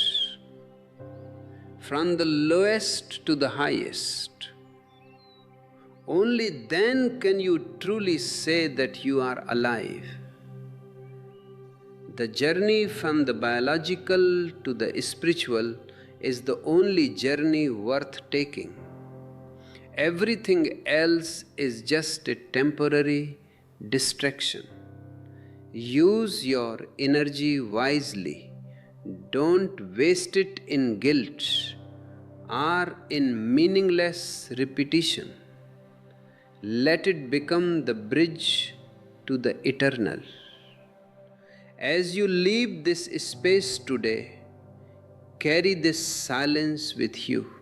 from the lowest to the highest. Only then can you truly say that you are alive. The journey from the biological to the spiritual is the only journey worth taking. Everything else is just a temporary distraction. Use your energy wisely. Don't waste it in guilt or in meaningless repetition. Let it become the bridge to the eternal. As you leave this space today, carry this silence with you.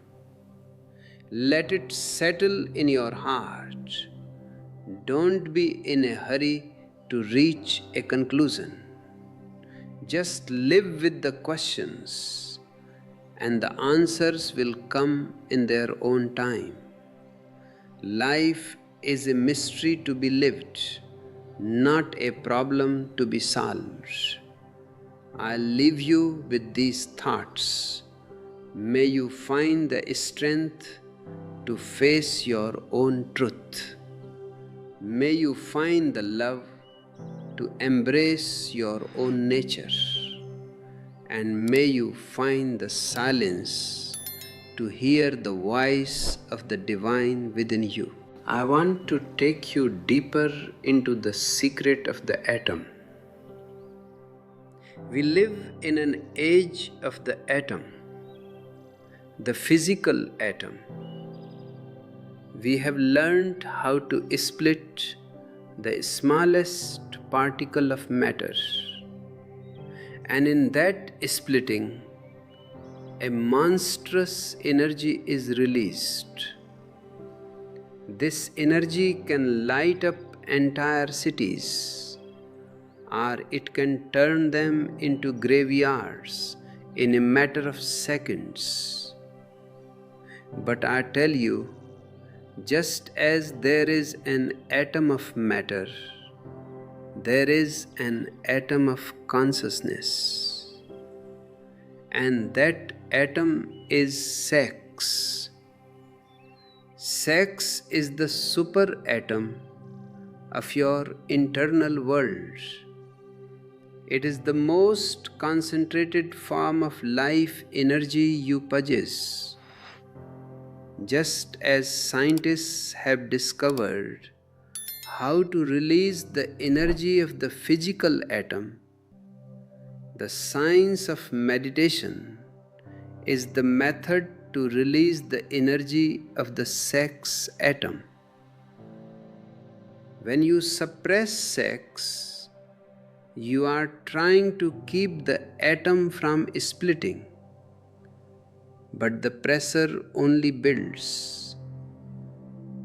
Let it settle in your heart. Don't be in a hurry to reach a conclusion. Just live with the questions, and the answers will come in their own time. Life is a mystery to be lived, not a problem to be solved. I leave you with these thoughts. May you find the strength to face your own truth. May you find the love to embrace your own nature. And may you find the silence to hear the voice of the divine within you. I want to take you deeper into the secret of the atom. We live in an age of the atom, the physical atom. We have learned how to split the smallest particle of matter, and in that splitting, a monstrous energy is released. This energy can light up entire cities, or it can turn them into graveyards in a matter of seconds. But I tell you, just as there is an atom of matter, there is an atom of consciousness, and that atom is sex. Sex is the super atom of your internal world. It is the most concentrated form of life energy you possess. Just as scientists have discovered how to release the energy of the physical atom, the science of meditation is the method to release the energy of the sex atom. When you suppress sex, You are trying to keep the atom from splitting, but the pressure only builds.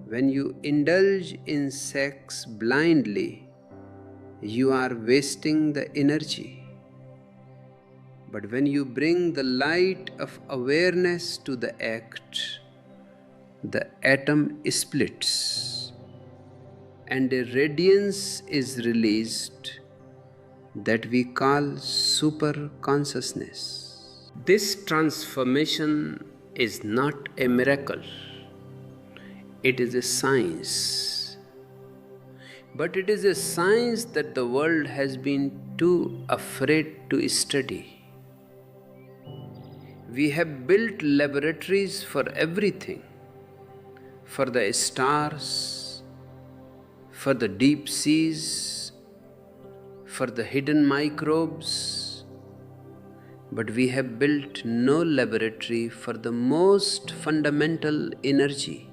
When you indulge in sex blindly, you are wasting the energy. But when you bring the light of awareness to the act, the atom splits and a radiance is released that we call super consciousness. This transformation is not a miracle, it is a science. But it is a science that the world has been too afraid to study. We have built laboratories for everything, for the stars, for the deep seas, for the hidden microbes, but we have built no laboratory for the most fundamental energy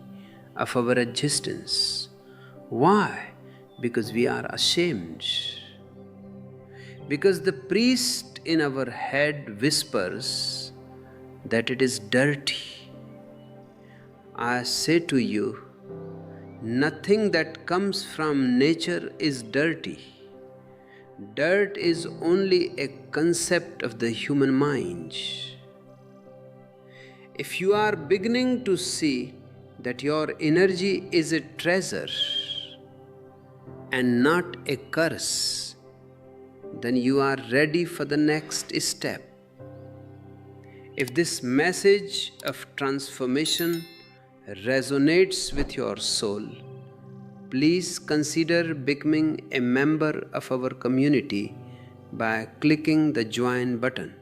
of our existence. Why? Because we are ashamed. Because the priest in our head whispers that it is dirty. I say to you, nothing that comes from nature is dirty. Dirt is only a concept of the human mind. If you are beginning to see that your energy is a treasure and not a curse, then you are ready for the next step. If this message of transformation resonates with your soul, please consider becoming a member of our community by clicking the join button.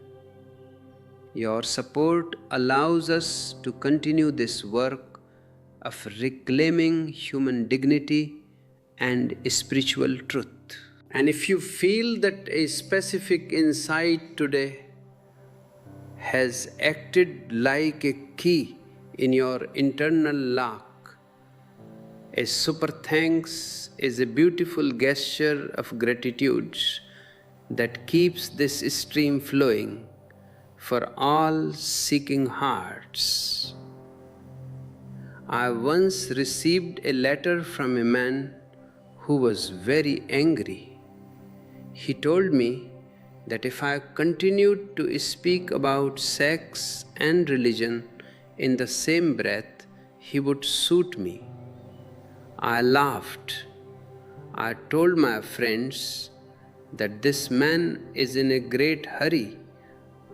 Your support allows us to continue this work of reclaiming human dignity and spiritual truth. And if you feel that a specific insight today has acted like a key in your internal lock, a super thanks is a beautiful gesture of gratitude that keeps this stream flowing for all seeking hearts. I once received a letter from a man who was very angry. He told me that if I continued to speak about sex and religion in the same breath, he would shoot me. I laughed. I told my friends that this man is in a great hurry.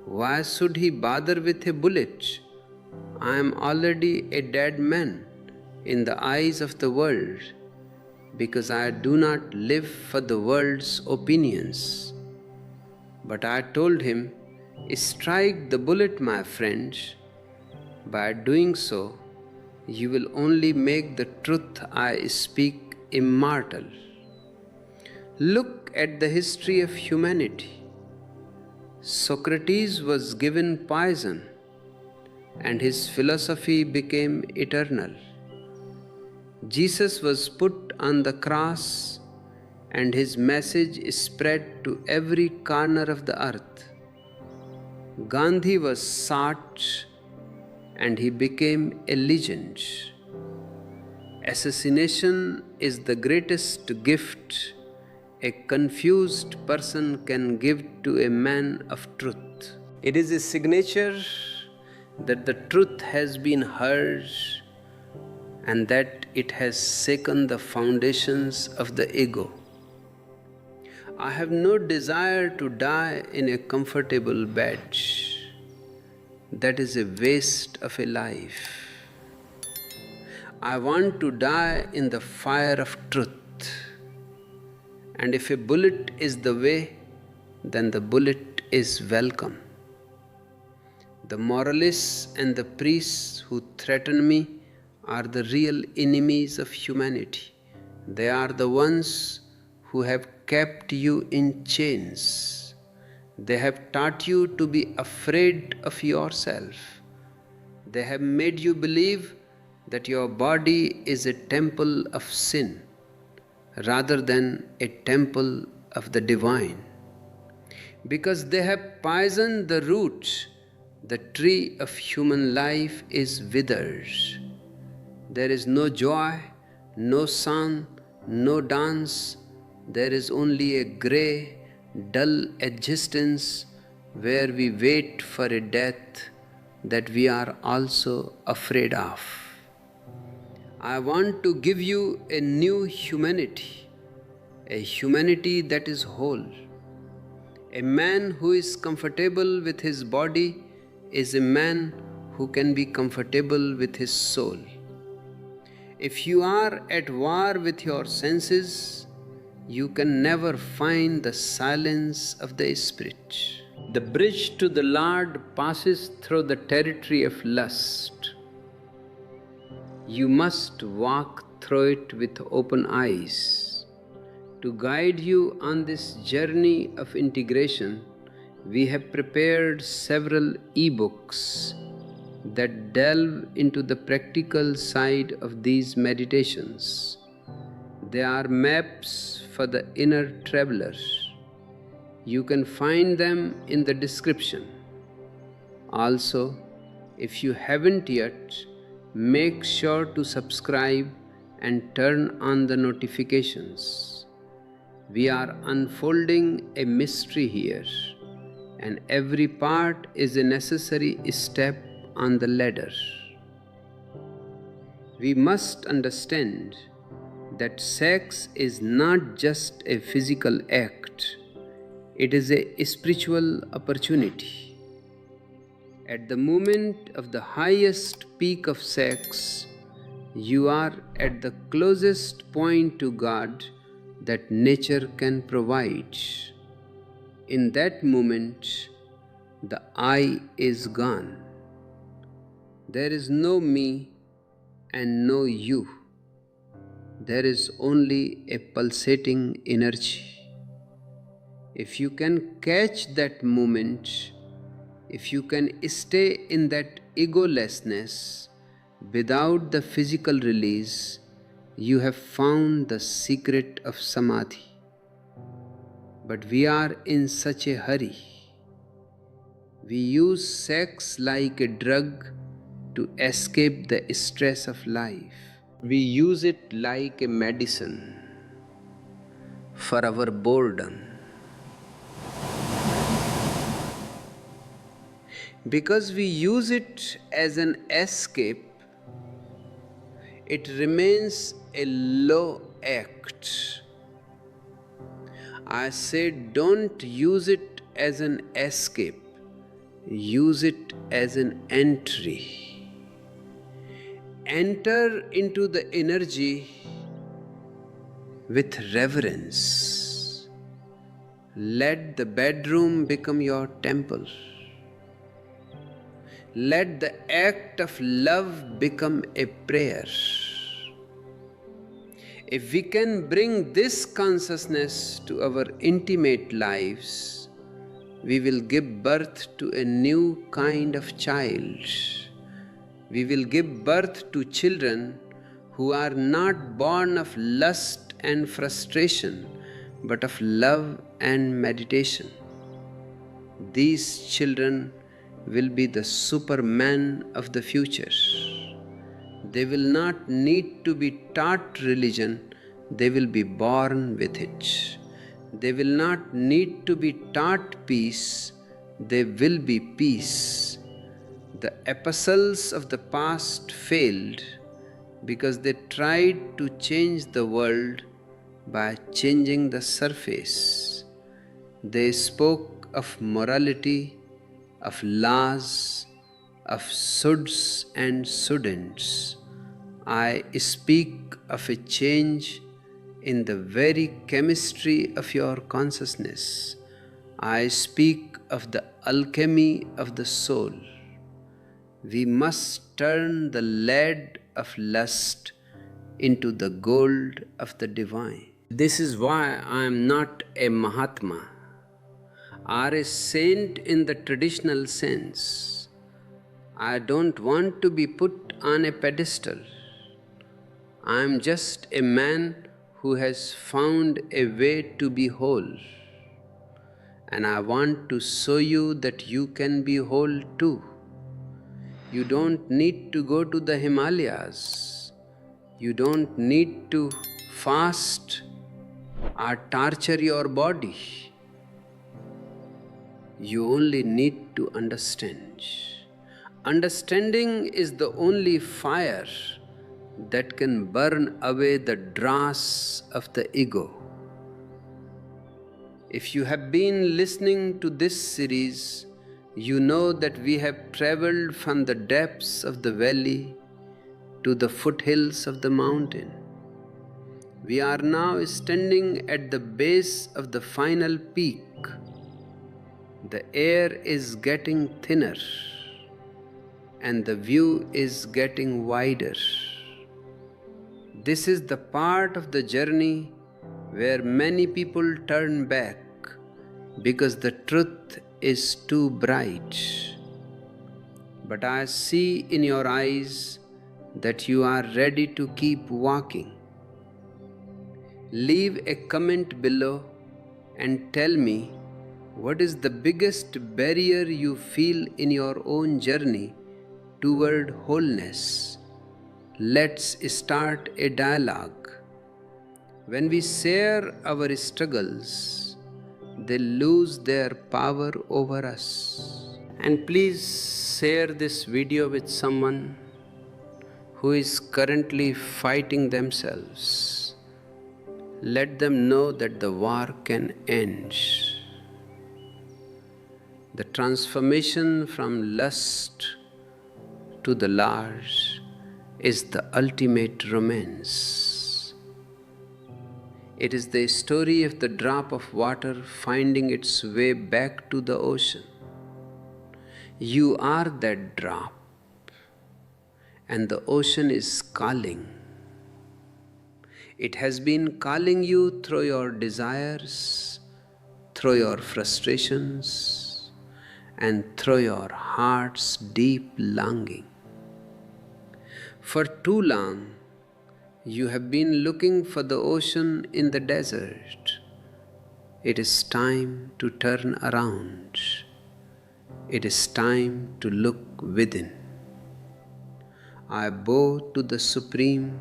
Why should he bother with a bullet? I am already a dead man in the eyes of the world because I do not live for the world's opinions. But I told him, strike the bullet, my friend. By doing so, you will only make the truth I speak immortal. Look at the history of humanity. Socrates was given poison, and his philosophy became eternal. Jesus was put on the cross, and his message spread to every corner of the earth. Gandhi was shot, and he became a legend. Assassination is the greatest gift a confused person can give to a man of truth. It is a signature that the truth has been heard and that it has shaken the foundations of the ego. I have no desire to die in a comfortable bed. That is a waste of a life. I want to die in the fire of truth. And if a bullet is the way, then the bullet is welcome. The moralists and the priests who threaten me are the real enemies of humanity. They are the ones who have kept you in chains. They have taught you to be afraid of yourself. They have made you believe that your body is a temple of sin rather than a temple of the divine. Because they have poisoned the root, the tree of human life is withered. There is no joy, no sun, no dance. There is only a grey, dull existence where we wait for a death that we are also afraid of. I want to give you a new humanity, a humanity that is whole. A man who is comfortable with his body is a man who can be comfortable with his soul. If you are at war with your senses, you can never find the silence of the spirit. The bridge to the Lord passes through the territory of lust. You must walk through it with open eyes. To guide you on this journey of integration, we have prepared several e-books that delve into the practical side of these meditations. They are maps for the inner traveler. You can find them in the description. Also, if you haven't yet, make sure to subscribe and turn on the notifications. We are unfolding a mystery here, and every part is a necessary step on the ladder. We must understand that sex is not just a physical act, it is a spiritual opportunity. At the moment of the highest peak of sex, you are at the closest point to God that nature can provide. In that moment, the I is gone. There is no me and no you. There is only a pulsating energy. If you can catch that moment, if you can stay in that egolessness without the physical release, you have found the secret of samadhi. But we are in such a hurry. We use sex like a drug to escape the stress of life. We use it like a medicine for our boredom. Because we use it as an escape, it remains a low act. I say, don't use it as an escape, use it as an entry. Enter into the energy with reverence. Let the bedroom become your temple. Let the act of love become a prayer. If we can bring this consciousness to our intimate lives, we will give birth to a new kind of child. We will give birth to children who are not born of lust and frustration, but of love and meditation. These children will be the supermen of the future. They will not need to be taught religion, they will be born with it. They will not need to be taught peace, they will be peace. The apostles of the past failed because they tried to change the world by changing the surface. They spoke of morality, of laws, of shoulds and shouldn'ts. I speak of a change in the very chemistry of your consciousness. I speak of the alchemy of the soul. We must turn the lead of lust into the gold of the divine. This is why I am not a Mahatma or a saint in the traditional sense. I don't want to be put on a pedestal. I am just a man who has found a way to be whole. And I want to show you that you can be whole too. You don't need to go to the Himalayas. You don't need to fast or torture your body. You only need to understand. Understanding is the only fire that can burn away the dross of the ego. If you have been listening to this series, you know that we have traveled from the depths of the valley to the foothills of the mountain. We are now standing at the base of the final peak. The air is getting thinner and the view is getting wider. This is the part of the journey where many people turn back because the truth is too bright. But I see in your eyes that you are ready to keep walking. Leave a comment below and tell me what is the biggest barrier you feel in your own journey toward wholeness. Let's start a dialogue. When we share our struggles, they lose their power over us. And please share this video with someone who is currently fighting themselves. Let them know that the war can end. The transformation from lust to the Lord is the ultimate romance. It is the story of the drop of water finding its way back to the ocean. You are that drop, and the ocean is calling. It has been calling you through your desires, through your frustrations, and through your heart's deep longing. For too long, you have been looking for the ocean in the desert. It is time to turn around. It is time to look within. I bow to the Supreme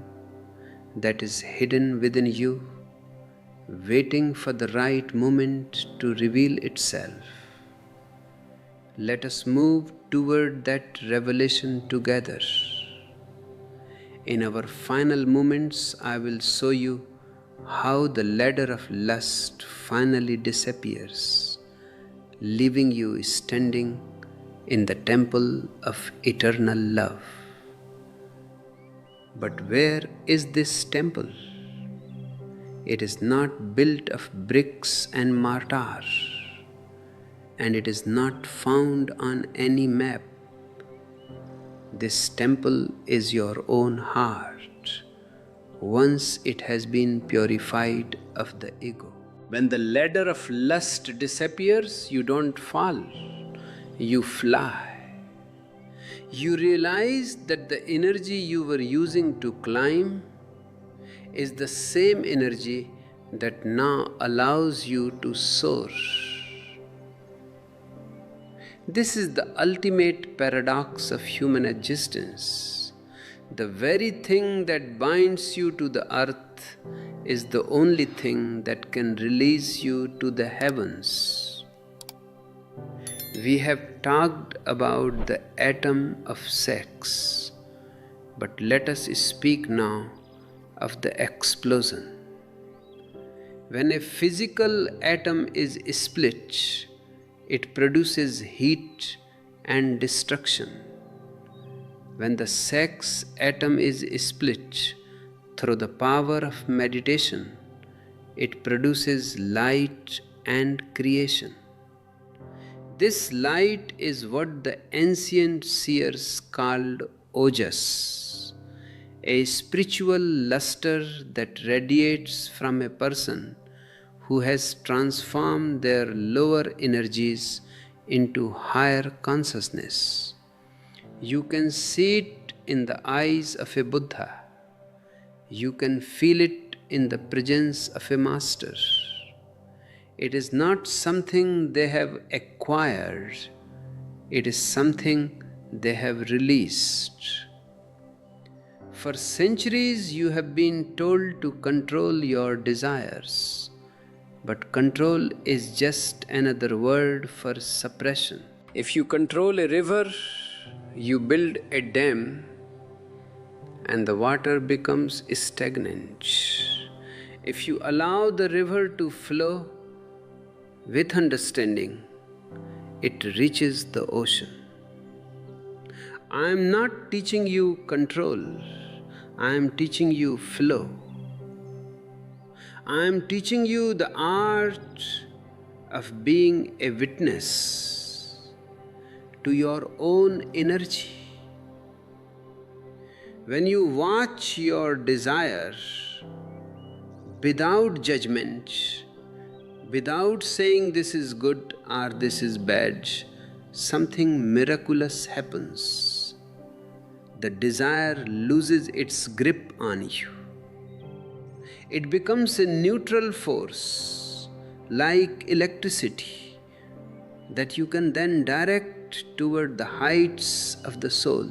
that is hidden within you, waiting for the right moment to reveal itself. Let us move toward that revelation together. In our final moments, I will show you how the ladder of lust finally disappears, leaving you standing in the temple of eternal love. But where is this temple? It is not built of bricks and mortar, and it is not found on any map. This temple is your own heart, once it has been purified of the ego. When the ladder of lust disappears, you don't fall, you fly. You realize that the energy you were using to climb is the same energy that now allows you to soar. This is the ultimate paradox of human existence. The very thing that binds you to the earth is the only thing that can release you to the heavens. We have talked about the atom of sex, but let us speak now of the explosion. When a physical atom is split, it produces heat and destruction. When the sex atom is split through the power of meditation, it produces light and creation. This light is what the ancient seers called ojas, a spiritual luster that radiates from a person who has transformed their lower energies into higher consciousness. You can see it in the eyes of a Buddha. You can feel it in the presence of a master. It is not something they have acquired, it is something they have released. For centuries, you have been told to control your desires, but control is just another word for suppression. If you control a river, you build a dam and the water becomes stagnant. If you allow the river to flow with understanding, it reaches the ocean. I am not teaching you control, I am teaching you flow. I am teaching you the art of being a witness to your own energy. When you watch your desire without judgment, without saying this is good or this is bad, something miraculous happens. The desire loses its grip on you. It becomes a neutral force, like electricity, that you can then direct toward the heights of the soul.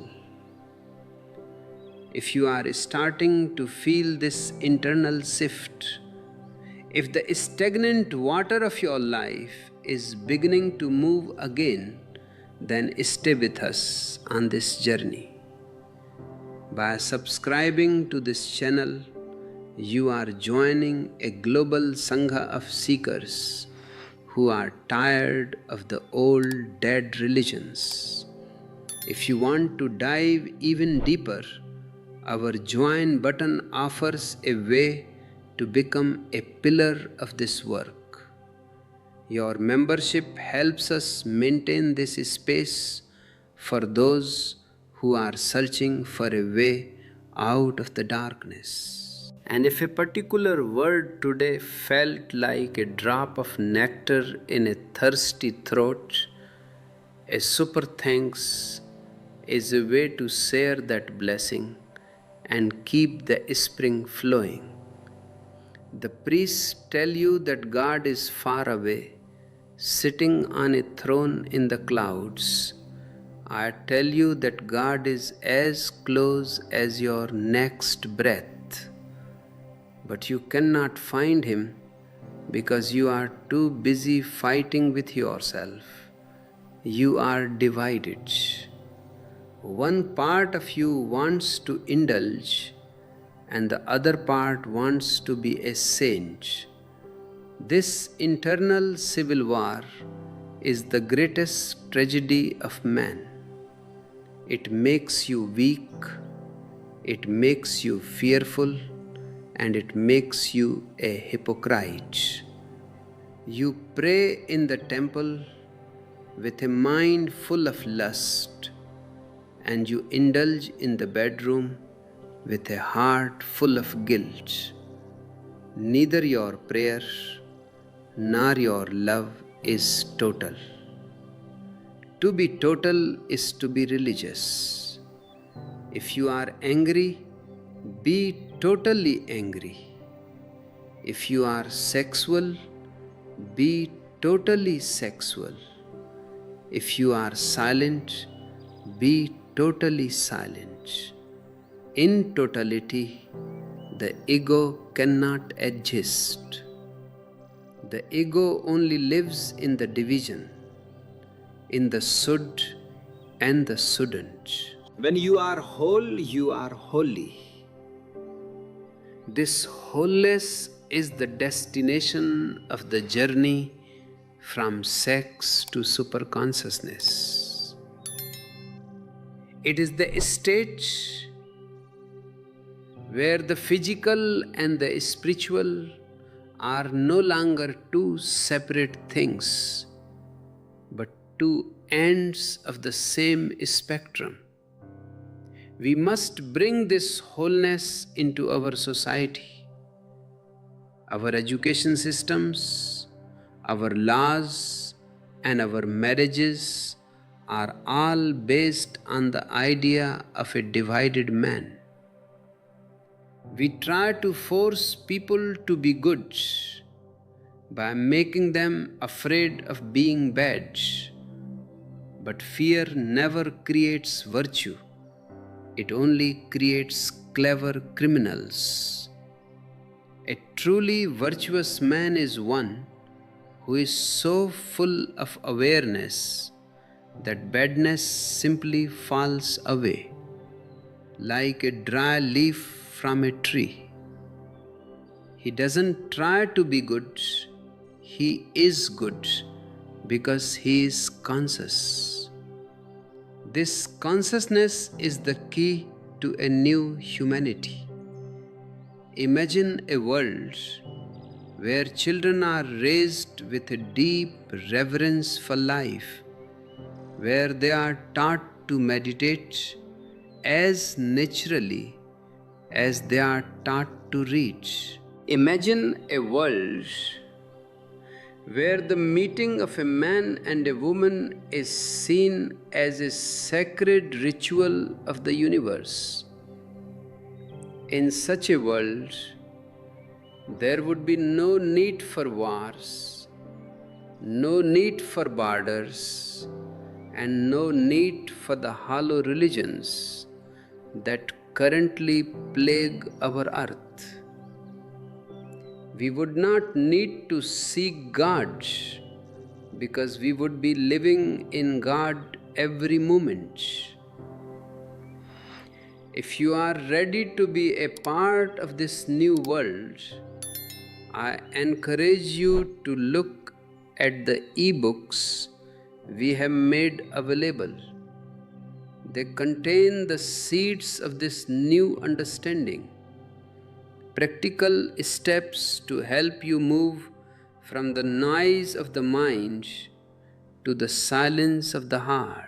If you are starting to feel this internal shift, if the stagnant water of your life is beginning to move again, then stay with us on this journey. By subscribing to this channel, you are joining a global Sangha of seekers who are tired of the old dead religions. If you want to dive even deeper, our join button offers a way to become a pillar of this work. Your membership helps us maintain this space for those who are searching for a way out of the darkness. And if a particular word today felt like a drop of nectar in a thirsty throat, a super thanks is a way to share that blessing and keep the spring flowing. The priests tell you that God is far away, sitting on a throne in the clouds. I tell you that God is as close as your next breath. But you cannot find Him because you are too busy fighting with yourself. You are divided. One part of you wants to indulge, and the other part wants to be a saint. This internal civil war is the greatest tragedy of man. It makes you weak, it makes you fearful, and it makes you a hypocrite. You pray in the temple with a mind full of lust, and you indulge in the bedroom with a heart full of guilt. Neither your prayer nor your love is total. To be total is to be religious. If you are angry, be totally angry. If you are sexual, be totally sexual. If you are silent, be totally silent. In totality, the ego cannot exist. The ego only lives in the division, in the should and the shouldn't. When you are whole, you are holy. This wholeness is the destination of the journey from sex to superconsciousness. It is the stage where the physical and the spiritual are no longer two separate things, but two ends of the same spectrum. We must bring this wholeness into our society. Our education systems, our laws, and our marriages are all based on the idea of a divided man. We try to force people to be good, by making them afraid of being bad. But fear never creates virtue, it only creates clever criminals. A truly virtuous man is one who is so full of awareness that badness simply falls away, like a dry leaf from a tree. He doesn't try to be good, he is good because he is conscious. This consciousness is the key to a new humanity. Imagine a world where children are raised with a deep reverence for life, where they are taught to meditate as naturally as they are taught to read. Imagine a world where the meeting of a man and a woman is seen as a sacred ritual of the universe. In such a world, there would be no need for wars, no need for borders, and no need for the hollow religions that currently plague our earth. We would not need to seek God because we would be living in God every moment. If you are ready to be a part of this new world, I encourage you to look at the e-books we have made available. They contain the seeds of this new understanding, practical steps to help you move from the noise of the mind to the silence of the heart.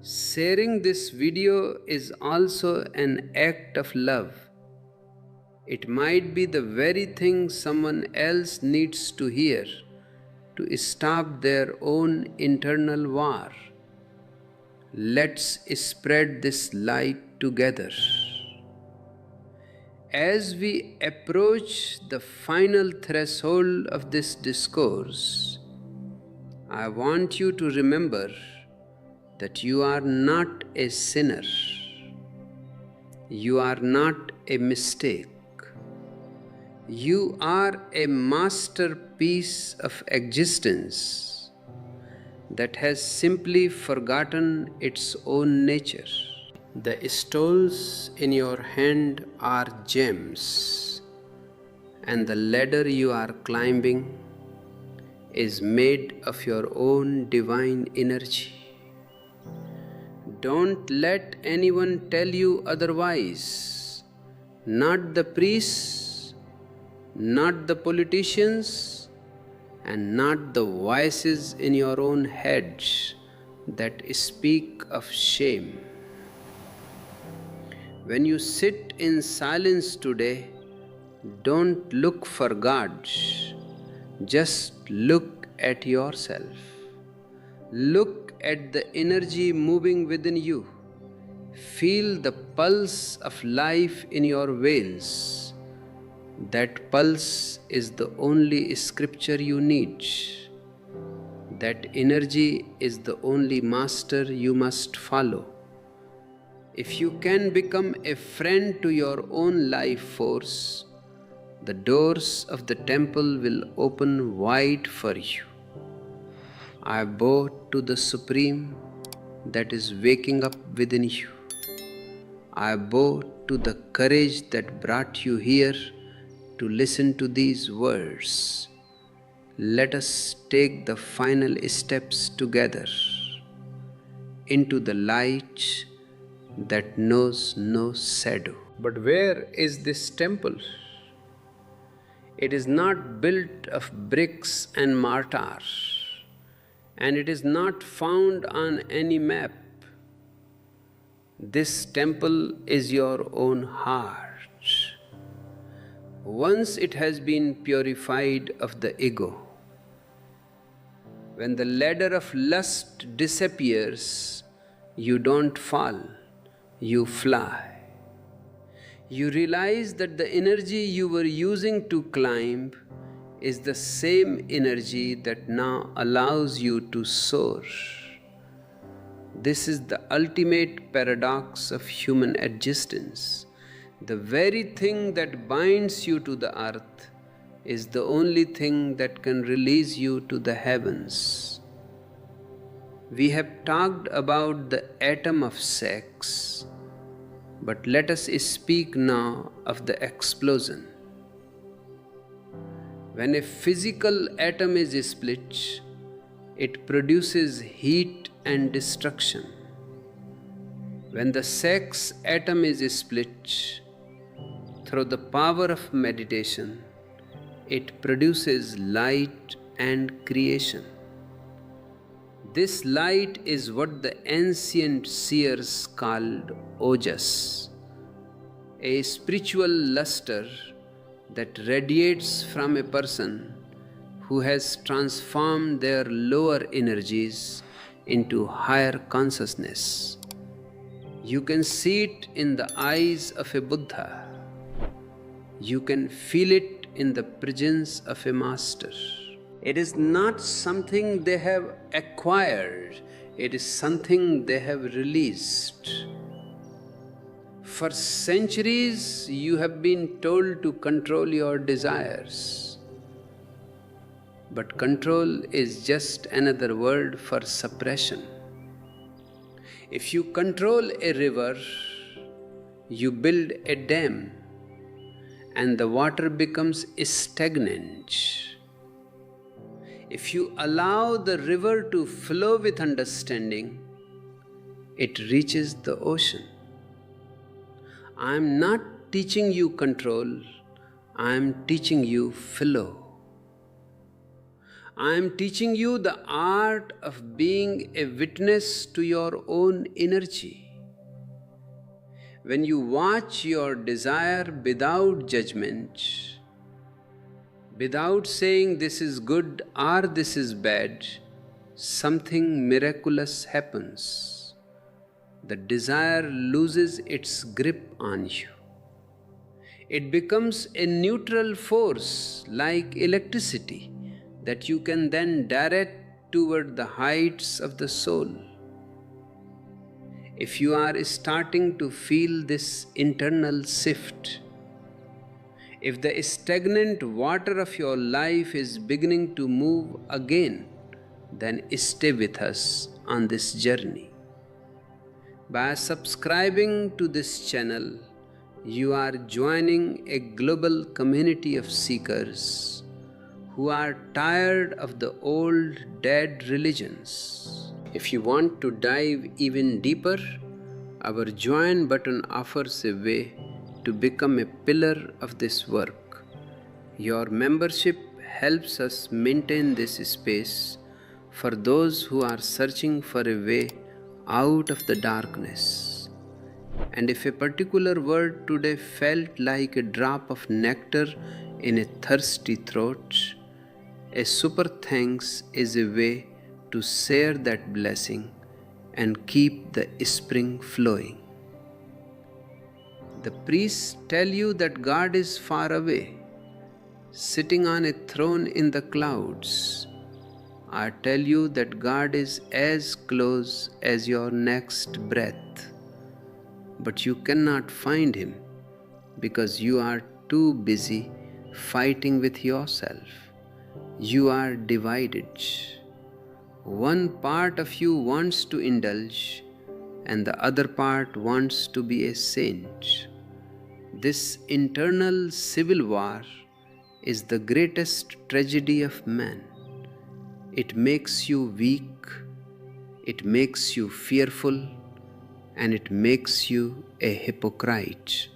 Sharing this video is also an act of love. It might be the very thing someone else needs to hear to stop their own internal war. Let's spread this light together. As we approach the final threshold of this discourse, I want you to remember that you are not a sinner. You are not a mistake. You are a masterpiece of existence that has simply forgotten its own nature. The stones in your hand are gems, and the ladder you are climbing is made of your own divine energy. Don't let anyone tell you otherwise. Not the priests, not the politicians, and not the voices in your own head that speak of shame. When you sit in silence today, don't look for God. Just look at yourself. Look at the energy moving within you. Feel the pulse of life in your veins. That pulse is the only scripture you need. That energy is the only master you must follow. If you can become a friend to your own life force, the doors of the temple will open wide for you. I bow to the Supreme that is waking up within you. I bow to the courage that brought you here to listen to these words. Let us take the final steps together into the light that knows no shadow. But where is this temple? It is not built of bricks and mortar, and it is not found on any map. This temple is your own heart. Once it has been purified of the ego, when the ladder of lust disappears, you don't fall, you fly. You realize that the energy you were using to climb is the same energy that now allows you to soar. This is the ultimate paradox of human existence. The very thing that binds you to the earth is the only thing that can release you to the heavens. We have talked about the atom of sex, but let us speak now of the explosion. When a physical atom is split, it produces heat and destruction. When the sex atom is split, through the power of meditation, it produces light and creation. This light is what the ancient seers called ojas, a spiritual luster that radiates from a person who has transformed their lower energies into higher consciousness. You can see it in the eyes of a Buddha. You can feel it in the presence of a master. It is not something they have acquired, it is something they have released. For centuries, you have been told to control your desires. But control is just another word for suppression. If you control a river, you build a dam, and the water becomes stagnant. If you allow the river to flow with understanding, it reaches the ocean. I am not teaching you control, I am teaching you flow. I am teaching you the art of being a witness to your own energy. When you watch your desire without judgment, without saying this is good or this is bad, something miraculous happens. The desire loses its grip on you. It becomes a neutral force like electricity that you can then direct toward the heights of the soul. If you are starting to feel this internal shift, if the stagnant water of your life is beginning to move again, then stay with us on this journey. By subscribing to this channel, you are joining a global community of seekers who are tired of the old dead religions. If you want to dive even deeper, our join button offers a way to become a pillar of this work. Your membership helps us maintain this space for those who are searching for a way out of the darkness. And if a particular word today felt like a drop of nectar in a thirsty throat, a super thanks is a way to share that blessing and keep the spring flowing. The priests tell you that God is far away, sitting on a throne in the clouds. I tell you that God is as close as your next breath, but you cannot find Him because you are too busy fighting with yourself. You are divided. One part of you wants to indulge, and the other part wants to be a saint. This internal civil war is the greatest tragedy of man. It makes you weak, it makes you fearful, and it makes you a hypocrite.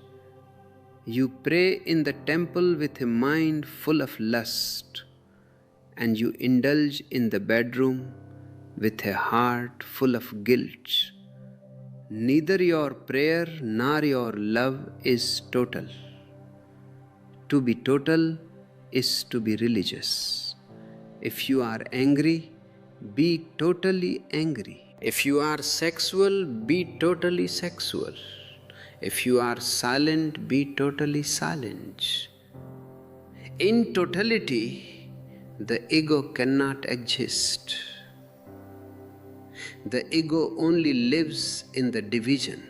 You pray in the temple with a mind full of lust, and you indulge in the bedroom with a heart full of guilt. Neither your prayer nor your love is total. To be total is to be religious. If you are angry, be totally angry. If you are sexual, be totally sexual. If you are silent, be totally silent. In totality, the ego cannot exist. The ego only lives in the division,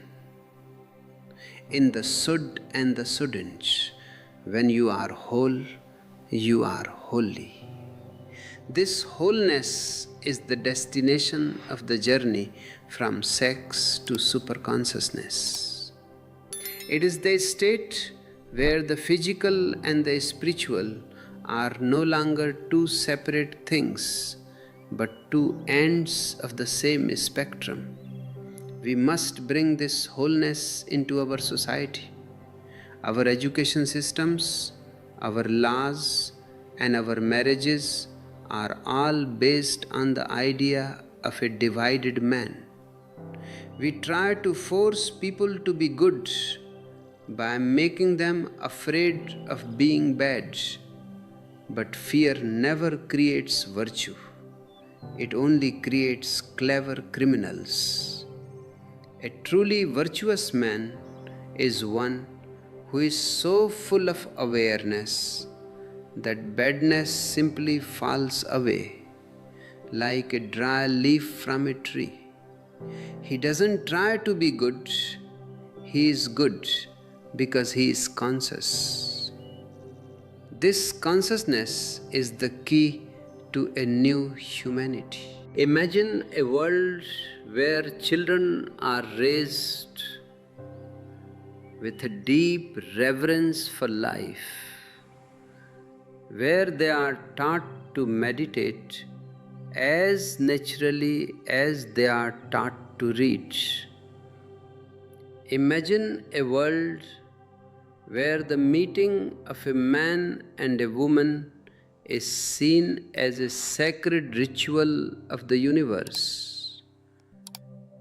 in the sud and the shouldn't. When you are whole, you are holy. This wholeness is the destination of the journey from sex to superconsciousness. It is the state where the physical and the spiritual are no longer two separate things, but two ends of the same spectrum. We must bring this wholeness into our society. Our education systems, our laws, and our marriages are all based on the idea of a divided man. We try to force people to be good by making them afraid of being bad. But fear never creates virtue. It only creates clever criminals. A truly virtuous man is one who is so full of awareness that badness simply falls away like a dry leaf from a tree. He doesn't try to be good, he is good because he is conscious. This consciousness is the key to a new humanity. Imagine a world where children are raised with a deep reverence for life, where they are taught to meditate as naturally as they are taught to read. Imagine a world where the meeting of a man and a woman is seen as a sacred ritual of the universe.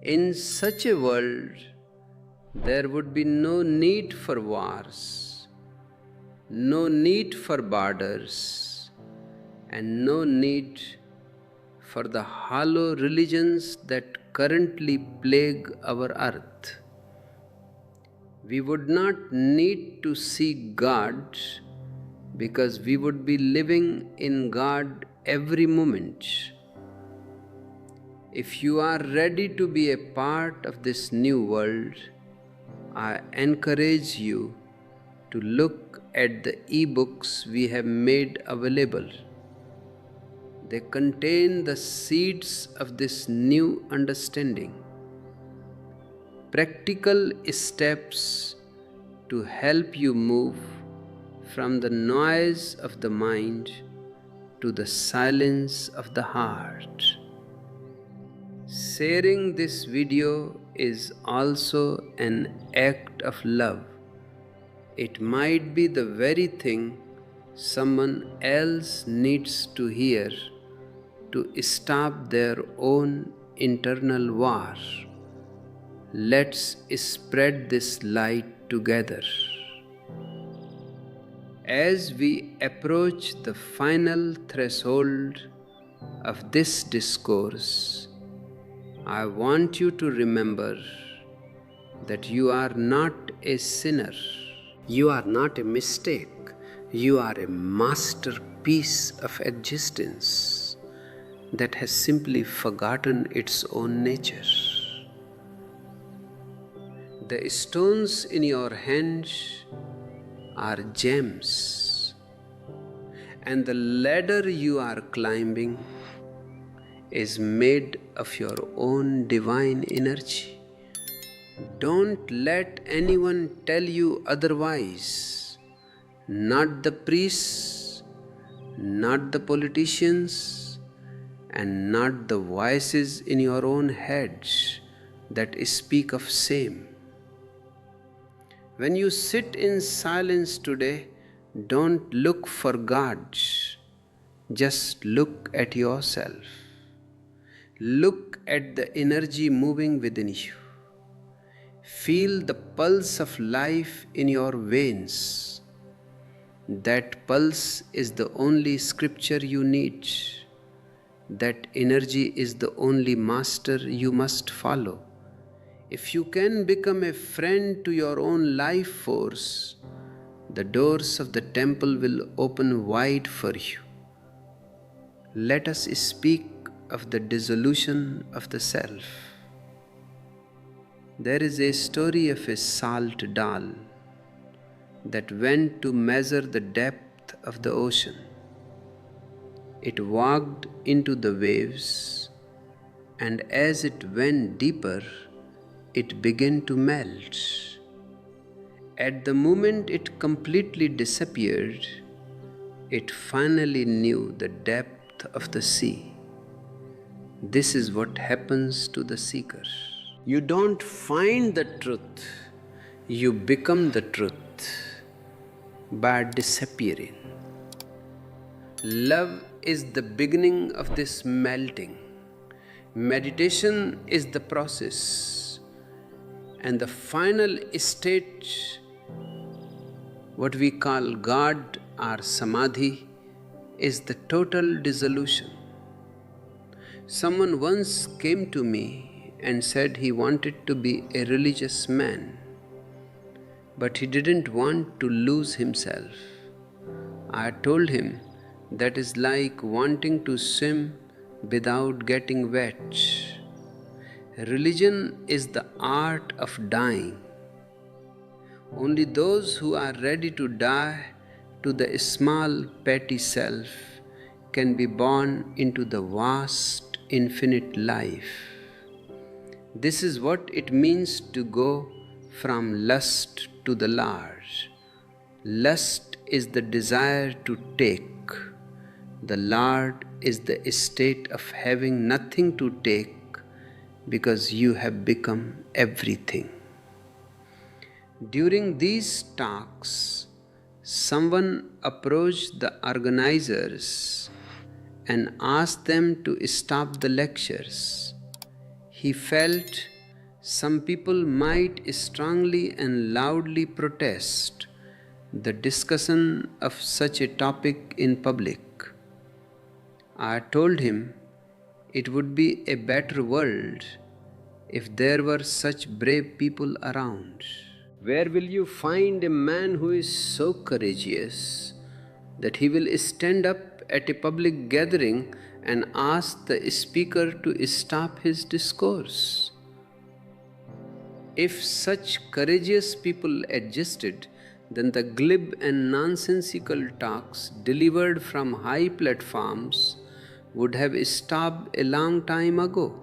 In such a world, there would be no need for wars, no need for borders, and no need for the hollow religions that currently plague our earth. We would not need to seek God because we would be living in God every moment. If you are ready to be a part of this new world, I encourage you to look at the e-books we have made available. They contain the seeds of this new understanding, practical steps to help you move from the noise of the mind to the silence of the heart. Sharing this video is also an act of love. It might be the very thing someone else needs to hear to stop their own internal war. Let's spread this light together. As we approach the final threshold of this discourse, I want you to remember that you are not a sinner. You are not a mistake. You are a masterpiece of existence that has simply forgotten its own nature. The stones in your hands are gems, and the ladder you are climbing is made of your own divine energy. Don't let anyone tell you otherwise. Not the priests, not the politicians, and not the voices in your own heads that speak of shame. When you sit in silence today, don't look for God. Just look at yourself. Look at the energy moving within you. Feel the pulse of life in your veins. That pulse is the only scripture you need. That energy is the only master you must follow. If you can become a friend to your own life force, the doors of the temple will open wide for you. let us speak of the dissolution of the self. There is a story of a salt doll that went to measure the depth of the ocean. It walked into the waves, and as it went deeper, it began to melt. At the moment it completely disappeared, it finally knew the depth of the sea. This is what happens to the seeker. You don't find the truth, you become the truth by disappearing. Love is the beginning of this melting. Meditation is the process, and the final state, what we call God or Samadhi, is the total dissolution. Someone once came to me and said he wanted to be a religious man, but he didn't want to lose himself. I told him that is like wanting to swim without getting wet. Religion is the art of dying. Only those who are ready to die to the small petty self can be born into the vast infinite life. This is what it means to go from lust to the large. Lust is the desire to take. The Lord is the state of having nothing to take because you have become everything. During these talks, someone approached the organizers and asked them to stop the lectures. He felt some people might strongly and loudly protest the discussion of such a topic in public. I told him it would be a better world if there were such brave people around. Where will you find a man who is so courageous that he will stand up at a public gathering and ask the speaker to stop his discourse? If such courageous people existed, then the glib and nonsensical talks delivered from high platforms would have stopped a long time ago.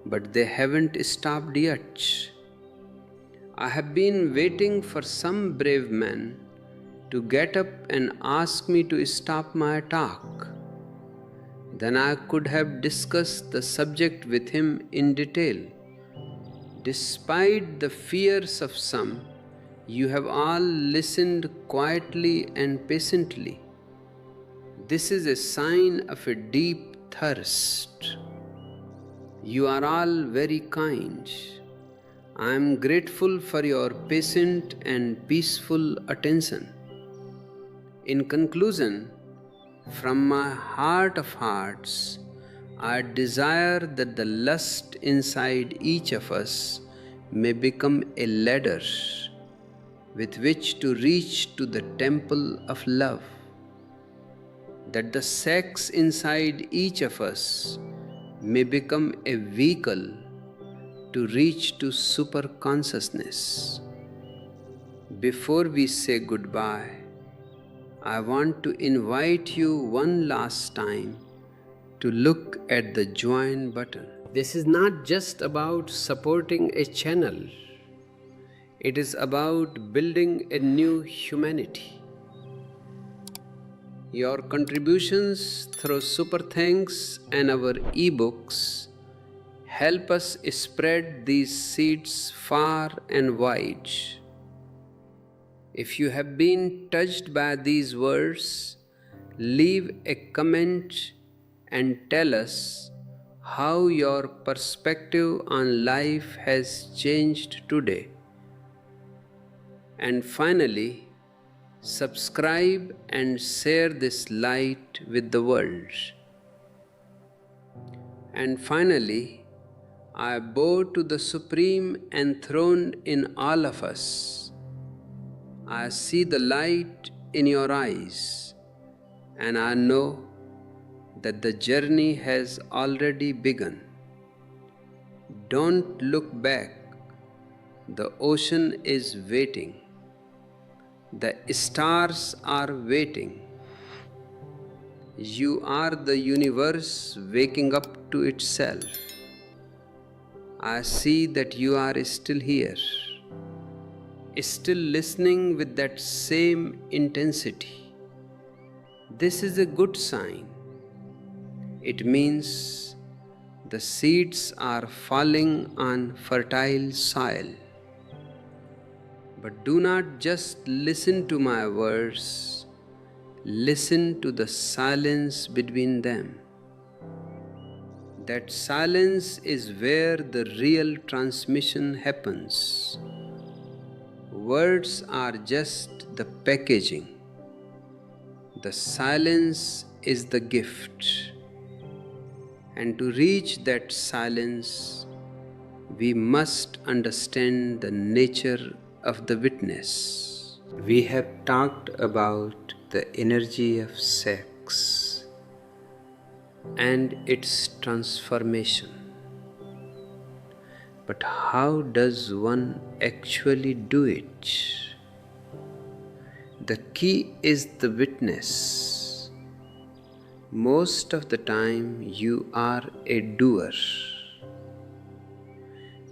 But they haven't stopped yet. I have been waiting for some brave man to get up and ask me to stop my talk. Then I could have discussed the subject with him in detail. Despite the fears of some, you have all listened quietly and patiently. This is a sign of a deep thirst. You are all very kind. I am grateful for your patient and peaceful attention. In conclusion, from my heart of hearts, I desire that the lust inside each of us may become a ladder with which to reach to the temple of love. That the sex inside each of us may become a vehicle to reach to super consciousness. Before we say goodbye, I want to invite you one last time to look at the join button. This is not just about supporting a channel. It is about building a new humanity. Your contributions through Super Thanks and our ebooks help us spread these seeds far and wide. If you have been touched by these words, leave a comment and tell us how your perspective on life has changed today. And finally, subscribe and share this light with the world. And finally, I bow to the Supreme enthroned in all of us. I see the light in your eyes, and I know that the journey has already begun. Don't look back. The ocean is waiting. The stars are waiting. You are the universe waking up to itself. I see that you are still here, still listening with that same intensity. This is a good sign. It means the seeds are falling on fertile soil. But do not just listen to my words, listen to the silence between them. That silence is where the real transmission happens. Words are just the packaging. The silence is the gift. And to reach that silence, we must understand the nature of the witness. We have talked about the energy of sex and its transformation. But how does one actually do it? The key is the witness. Most of the time, you are a doer.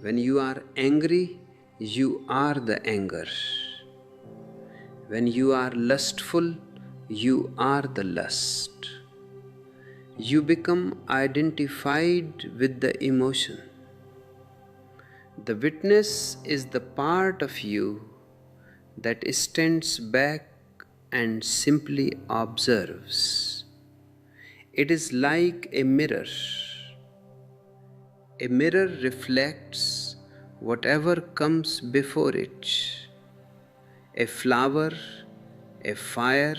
When you are angry, you are the anger. When you are lustful, you are the lust. You become identified with the emotion. The witness is the part of you that stands back and simply observes. It is like a mirror. A mirror reflects whatever comes before it. A flower, a fire,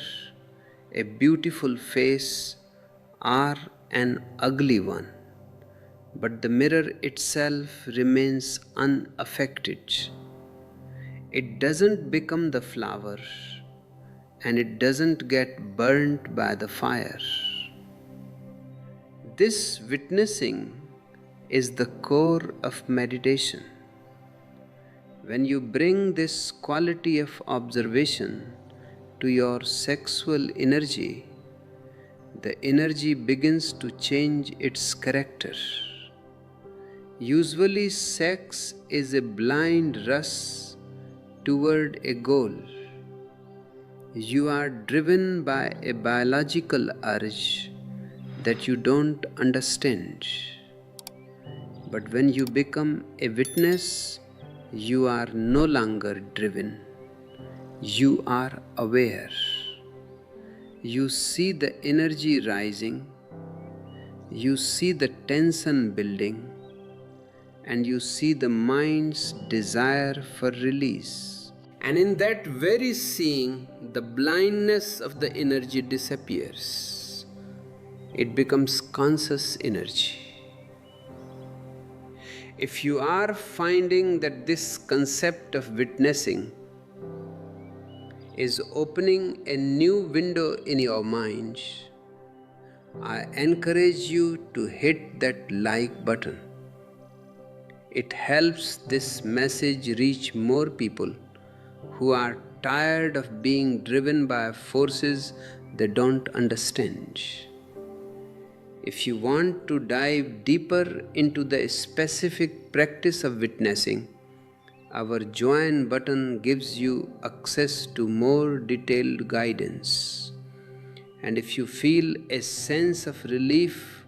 a beautiful face, or an ugly one. But the mirror itself remains unaffected. It doesn't become the flower, and it doesn't get burnt by the fire. This witnessing is the core of meditation. When you bring this quality of observation to your sexual energy, the energy begins to change its character. Usually, sex is a blind rush toward a goal. You are driven by a biological urge that you don't understand. But when you become a witness, you are no longer driven. You are aware. You see the energy rising. You see the tension building. And you see the mind's desire for release. And in that very seeing, the blindness of the energy disappears. It becomes conscious energy. If you are finding that this concept of witnessing is opening a new window in your mind, I encourage you to hit that like button. It helps this message reach more people who are tired of being driven by forces they don't understand. If you want to dive deeper into the specific practice of witnessing, our join button gives you access to more detailed guidance. And if you feel a sense of relief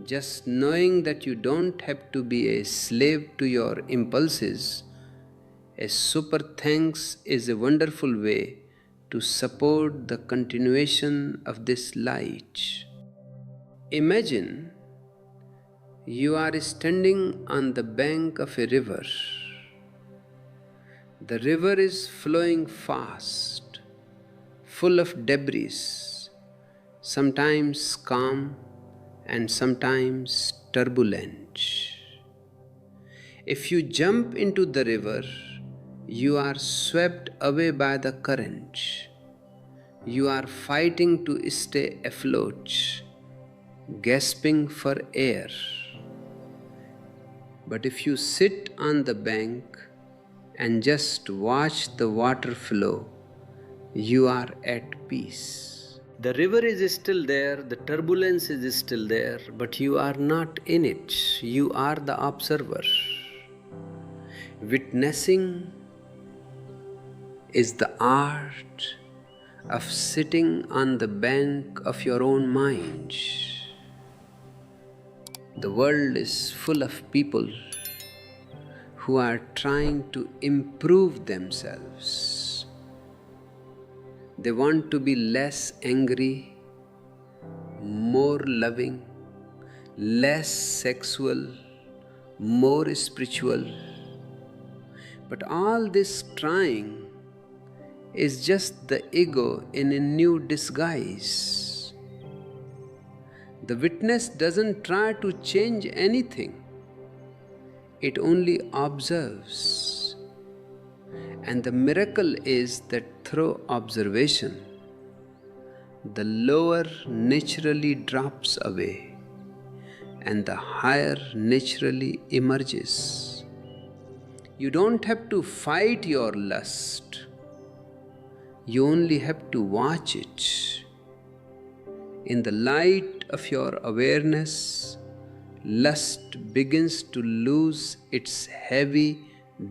just knowing that you don't have to be a slave to your impulses, a super thanks is a wonderful way to support the continuation of this light. Imagine you are standing on the bank of a river. The river is flowing fast, full of debris, sometimes calm and sometimes turbulent. If you jump into the river, you are swept away by the current. You are fighting to stay afloat, gasping for air. But if you sit on the bank and just watch the water flow, you are at peace. The river is still there, the turbulence is still there, but you are not in it. You are the observer. Witnessing is the art of sitting on the bank of your own mind. The world is full of people who are trying to improve themselves. They want to be less angry, more loving, less sexual, more spiritual. But all this trying is just the ego in a new disguise. The witness doesn't try to change anything. It only observes. And the miracle is that through observation, the lower naturally drops away and the higher naturally emerges. You don't have to fight your lust. You only have to watch it. In the light of your awareness, lust begins to lose its heavy,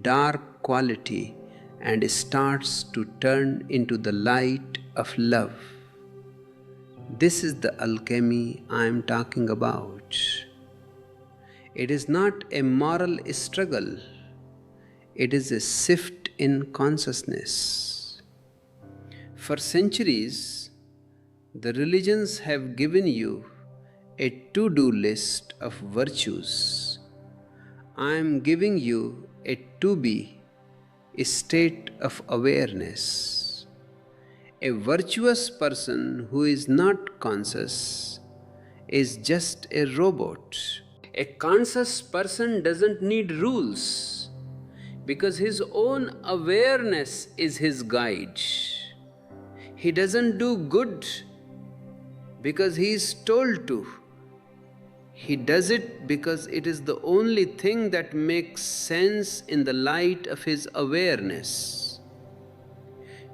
dark quality and starts to turn into the light of love. This is the alchemy I am talking about. It is not a moral struggle. It is a shift in consciousness. For centuries, the religions have given you a to-do list of virtues. I am giving you a to-be state of awareness. A virtuous person who is not conscious is just a robot. A conscious person doesn't need rules because his own awareness is his guide. He doesn't do good because he is told to. He does it because it is the only thing that makes sense in the light of his awareness.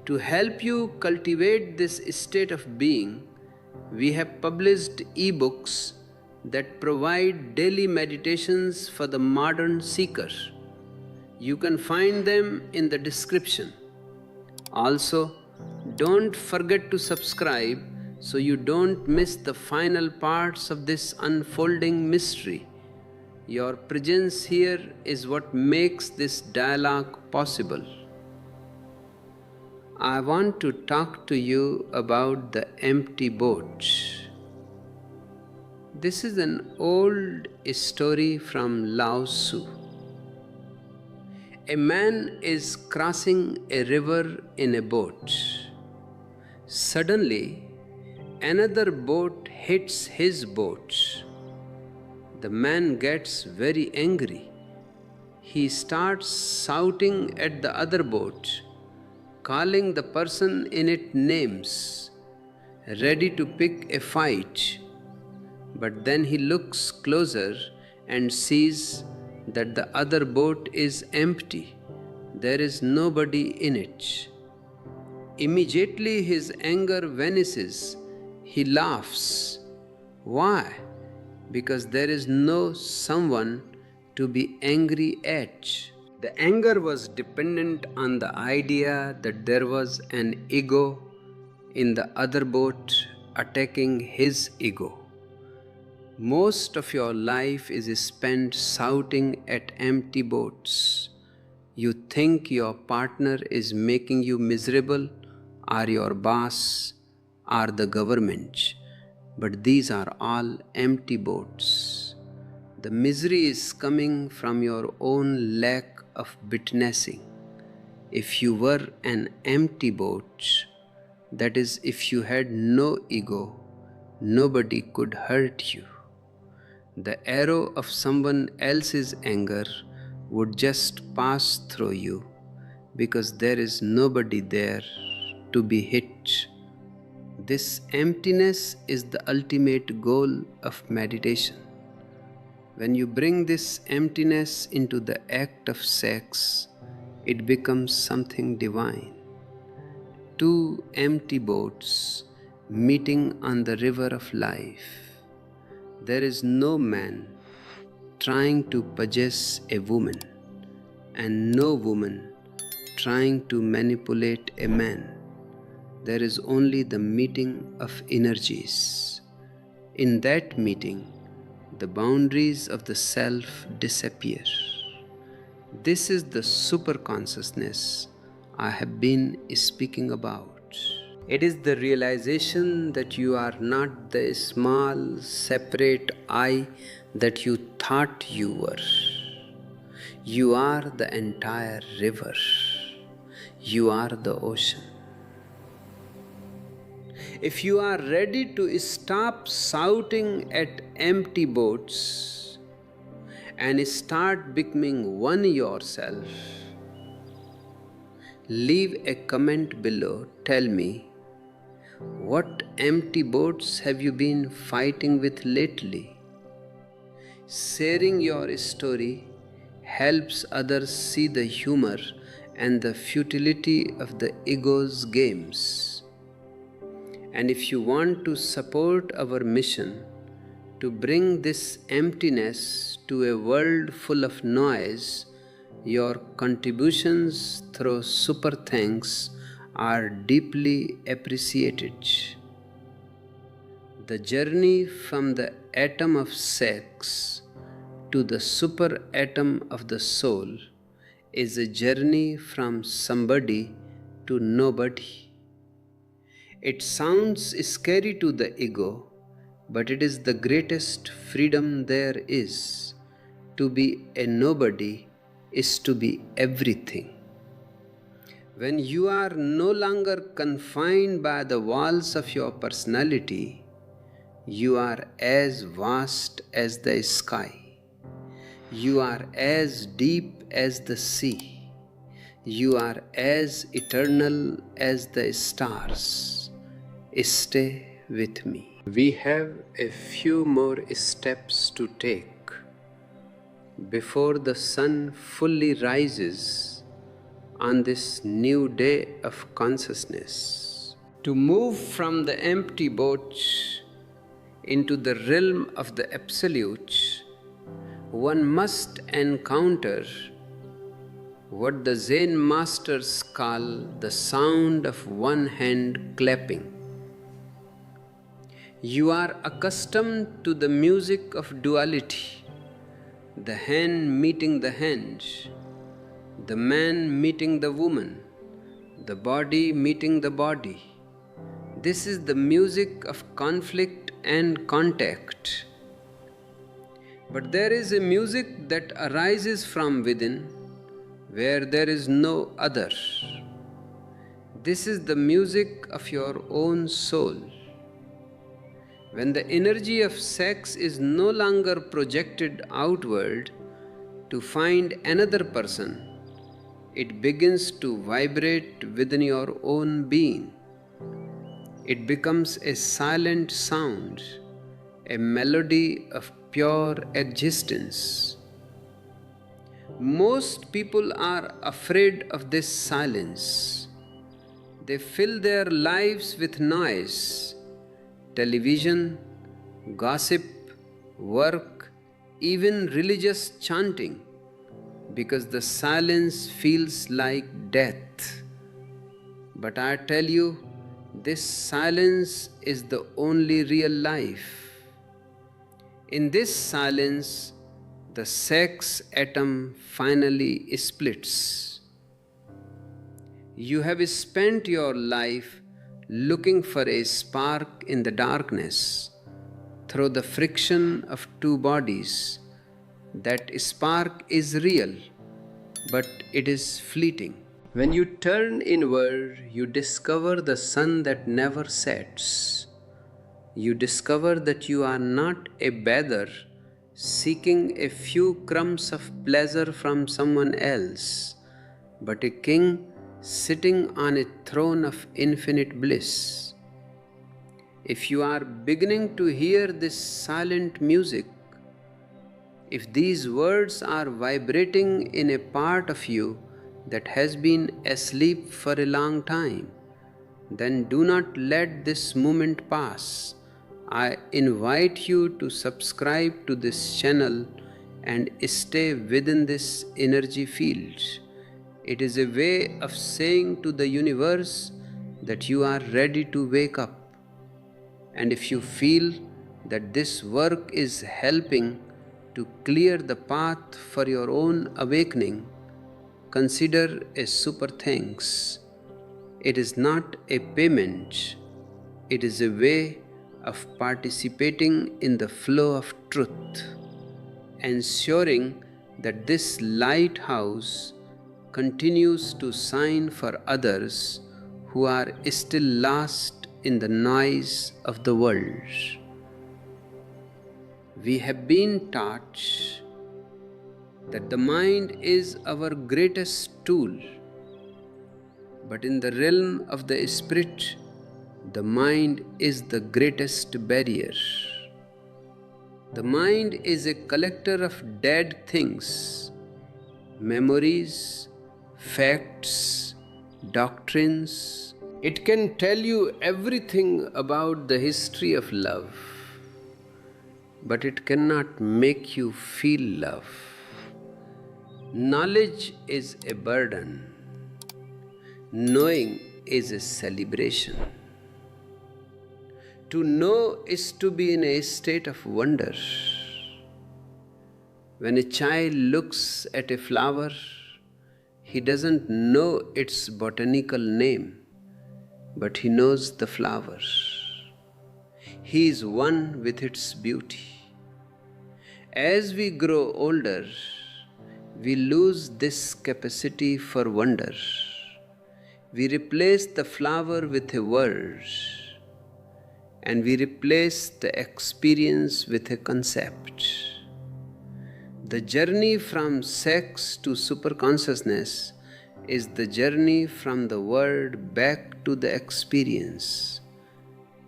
To help you cultivate this state of being, we have published ebooks that provide daily meditations for the modern seeker. You can find them in the description. Also, don't forget to subscribe so you don't miss the final parts of this unfolding mystery. Your presence here is what makes this dialogue possible. I want to talk to you about the empty boat. This is an old story from Lao Tzu. A man is crossing a river in a boat. Suddenly, another boat hits his boat. The man gets very angry. He starts shouting at the other boat, calling the person in it names, ready to pick a fight. But then he looks closer and sees that the other boat is empty. There is nobody in it. Immediately his anger vanishes. He laughs. Why? Because there is no someone to be angry at. The anger was dependent on the idea that there was an ego in the other boat attacking his ego. Most of your life is spent shouting at empty boats. You think your partner is making you miserable, or your boss, or the government, but these are all empty boats. The misery is coming from your own lack of witnessing. If you were an empty boat, that is, if you had no ego, nobody could hurt you. The arrow of someone else's anger would just pass through you because there is nobody there to be hit. This emptiness is the ultimate goal of meditation. When you bring this emptiness into the act of sex, it becomes something divine. Two empty boats meeting on the river of life. There is no man trying to possess a woman, and no woman trying to manipulate a man. There is only the meeting of energies. In that meeting, the boundaries of the self disappear. This is the super consciousness I have been speaking about. It is the realization that you are not the small, separate I that you thought you were. You are the entire river. You are the ocean. If you are ready to stop shouting at empty boats and start becoming one yourself, leave a comment below. Tell me, what empty boats have you been fighting with lately? Sharing your story helps others see the humor and the futility of the ego's games. And if you want to support our mission to bring this emptiness to a world full of noise, your contributions through super thanks are deeply appreciated. The journey from the atom of sex to the super atom of the soul is a journey from somebody to nobody. It sounds scary to the ego, but it is the greatest freedom there is. To be a nobody is to be everything. When you are no longer confined by the walls of your personality, you are as vast as the sky. You are as deep as the sea. You are as eternal as the stars. Stay with me. We have a few more steps to take before the sun fully rises on this new day of consciousness. To move from the empty boat into the realm of the Absolute, one must encounter what the Zen masters call the sound of one hand clapping. You are accustomed to the music of duality, the hand meeting the hand, the man meeting the woman, the body meeting the body. This is the music of conflict and contact. But there is a music that arises from within, where there is no other. This is the music of your own soul. When the energy of sex is no longer projected outward to find another person, it begins to vibrate within your own being. It becomes a silent sound, a melody of pure existence. Most people are afraid of this silence. They fill their lives with noise, television, gossip, work, even religious chanting, because the silence feels like death. But I tell you, this silence is the only real life. In this silence, the sex atom finally splits. You have spent your life looking for a spark in the darkness through the friction of two bodies. That spark is real, but it is fleeting. When you turn inward, you discover the sun that never sets. You discover that you are not a beggar seeking a few crumbs of pleasure from someone else, but a king sitting on a throne of infinite bliss. If you are beginning to hear this silent music, if these words are vibrating in a part of you that has been asleep for a long time, then do not let this moment pass. I invite you to subscribe to this channel and stay within this energy field. It is a way of saying to the universe that you are ready to wake up. And if you feel that this work is helping to clear the path for your own awakening, consider a super thanks. It is not a payment, it is a way of participating in the flow of truth, ensuring that this lighthouse continues to shine for others who are still lost in the noise of the world. We have been taught that the mind is our greatest tool, but in the realm of the spirit, the mind is the greatest barrier. The mind is a collector of dead things, memories, facts, doctrines. It can tell you everything about the history of love, but it cannot make you feel love. Knowledge is a burden. Knowing is a celebration. To know is to be in a state of wonder. When a child looks at a flower, he doesn't know its botanical name, but he knows the flower. He is one with its beauty. As we grow older, we lose this capacity for wonder. We replace the flower with a word, and we replace the experience with a concept. The journey from sex to superconsciousness is the journey from the word back to the experience.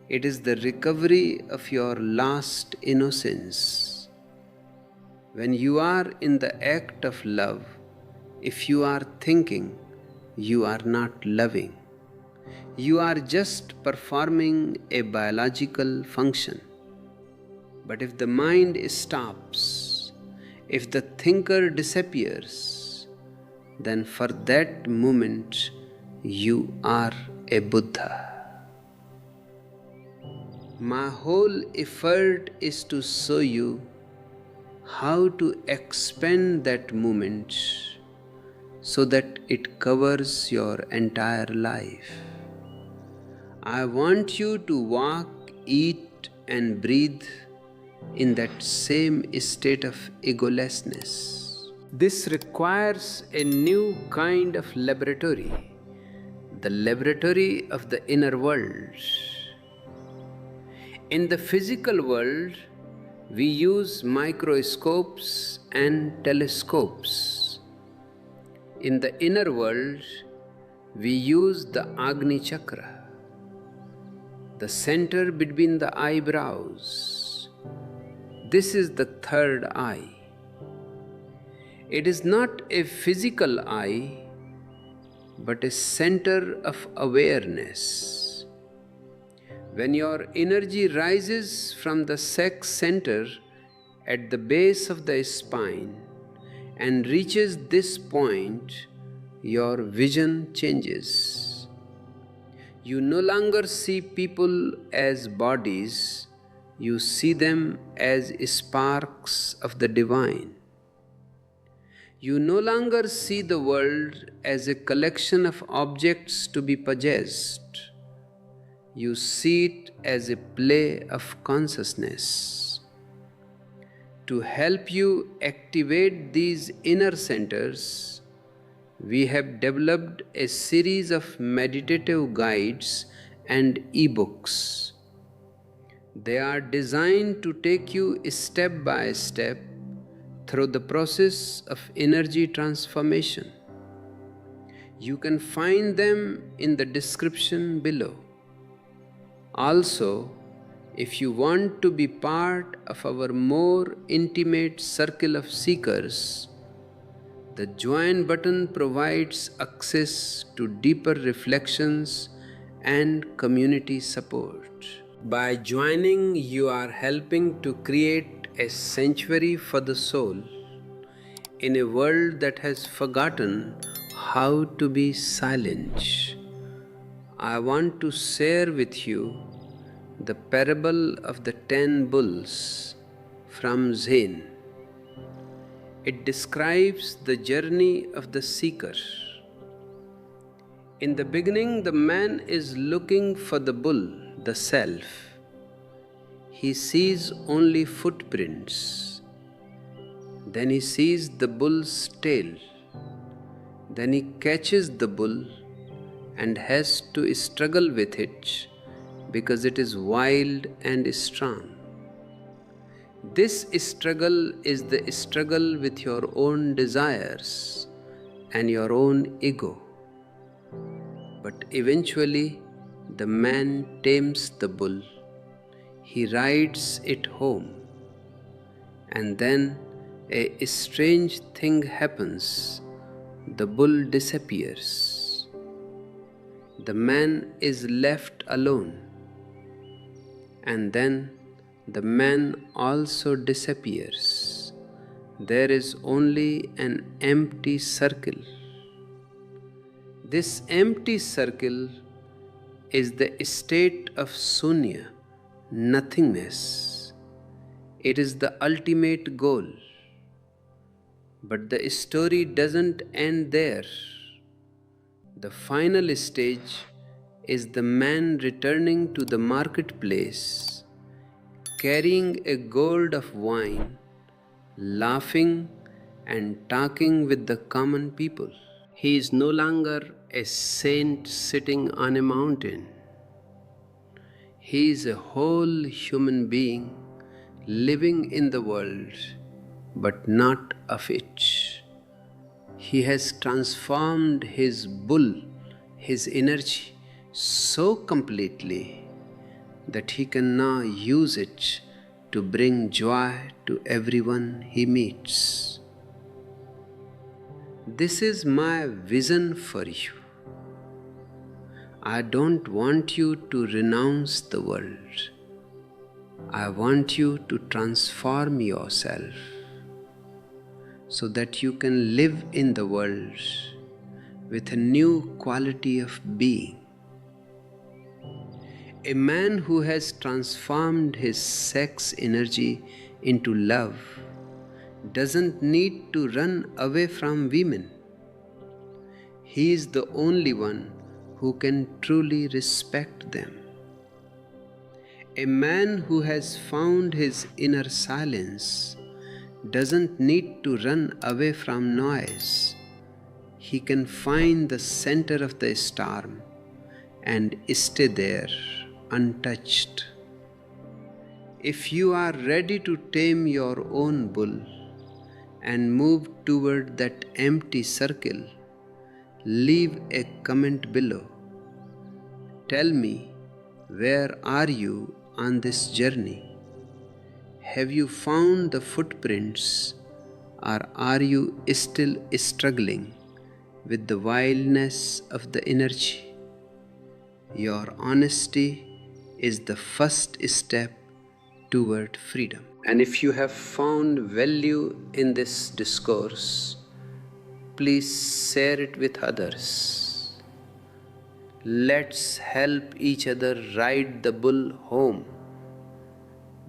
It is the recovery of your lost innocence. When you are in the act of love, if you are thinking, you are not loving. You are just performing a biological function. But if the mind stops, if the thinker disappears, then for that moment you are a Buddha. My whole effort is to show you how to expand that moment so that it covers your entire life. I want you to walk, eat, and breathe in that same state of egolessness. This requires a new kind of laboratory, the laboratory of the inner world. In the physical world, we use microscopes and telescopes. In the inner world, we use the Agni Chakra, the center between the eyebrows. This is the third eye. It is not a physical eye, but a center of awareness. When your energy rises from the sex center at the base of the spine and reaches this point, your vision changes. You no longer see people as bodies, you see them as sparks of the divine. You no longer see the world as a collection of objects to be possessed. You see it as a play of consciousness. To help you activate these inner centers, we have developed a series of meditative guides and ebooks. They are designed to take you step by step through the process of energy transformation. You can find them in the description below. Also, If you want to be part of our more intimate circle of seekers, the join button provides access to deeper reflections and community support. By joining, you are helping to create a sanctuary for the soul in a world that has forgotten how to be silent. I want to share with you the parable of the 10 bulls from Zen. It describes the journey of the seeker. In the beginning, the man is looking for the bull, the self. He sees only footprints. Then he sees the bull's tail. Then he catches the bull and has to struggle with it because it is wild and strong. This struggle is the struggle with your own desires and your own ego. But eventually, the man tames the bull. He rides it home. And then a strange thing happens. The bull disappears. The man is left alone. And then the man also disappears. There is only an empty circle. This empty circle is the state of Sunya, nothingness. It is the ultimate goal. But the story doesn't end there. The final stage is the man returning to the marketplace, carrying a gourd of wine, laughing and talking with the common people. He is no longer a saint sitting on a mountain. He is a whole human being living in the world, but not of it. He has transformed his bull, his energy, so completely that he can now use it to bring joy to everyone he meets. This is my vision for you. I don't want you to renounce the world. I want you to transform yourself so that you can live in the world with a new quality of being. A man who has transformed his sex energy into love doesn't need to run away from women. He is the only one who can truly respect them. A man who has found his inner silence doesn't need to run away from noise. He can find the center of the storm and stay there untouched. If you are ready to tame your own bull and move toward that empty circle, leave a comment below. Tell me, where are you on this journey? Have you found the footprints, or are you still struggling with the wildness of the energy? Your honesty is the first step toward freedom. And if you have found value in this discourse, please share it with others. Let's help each other ride the bull home.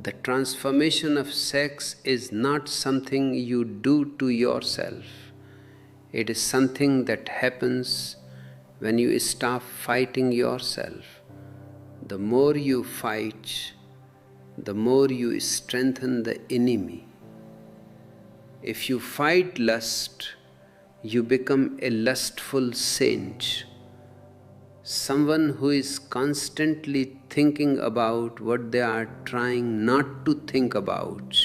The transformation of sex is not something you do to yourself. It is something that happens when you stop fighting yourself. The more you fight, the more you strengthen the enemy. If you fight lust, you become a lustful saint. Someone who is constantly thinking about what they are trying not to think about.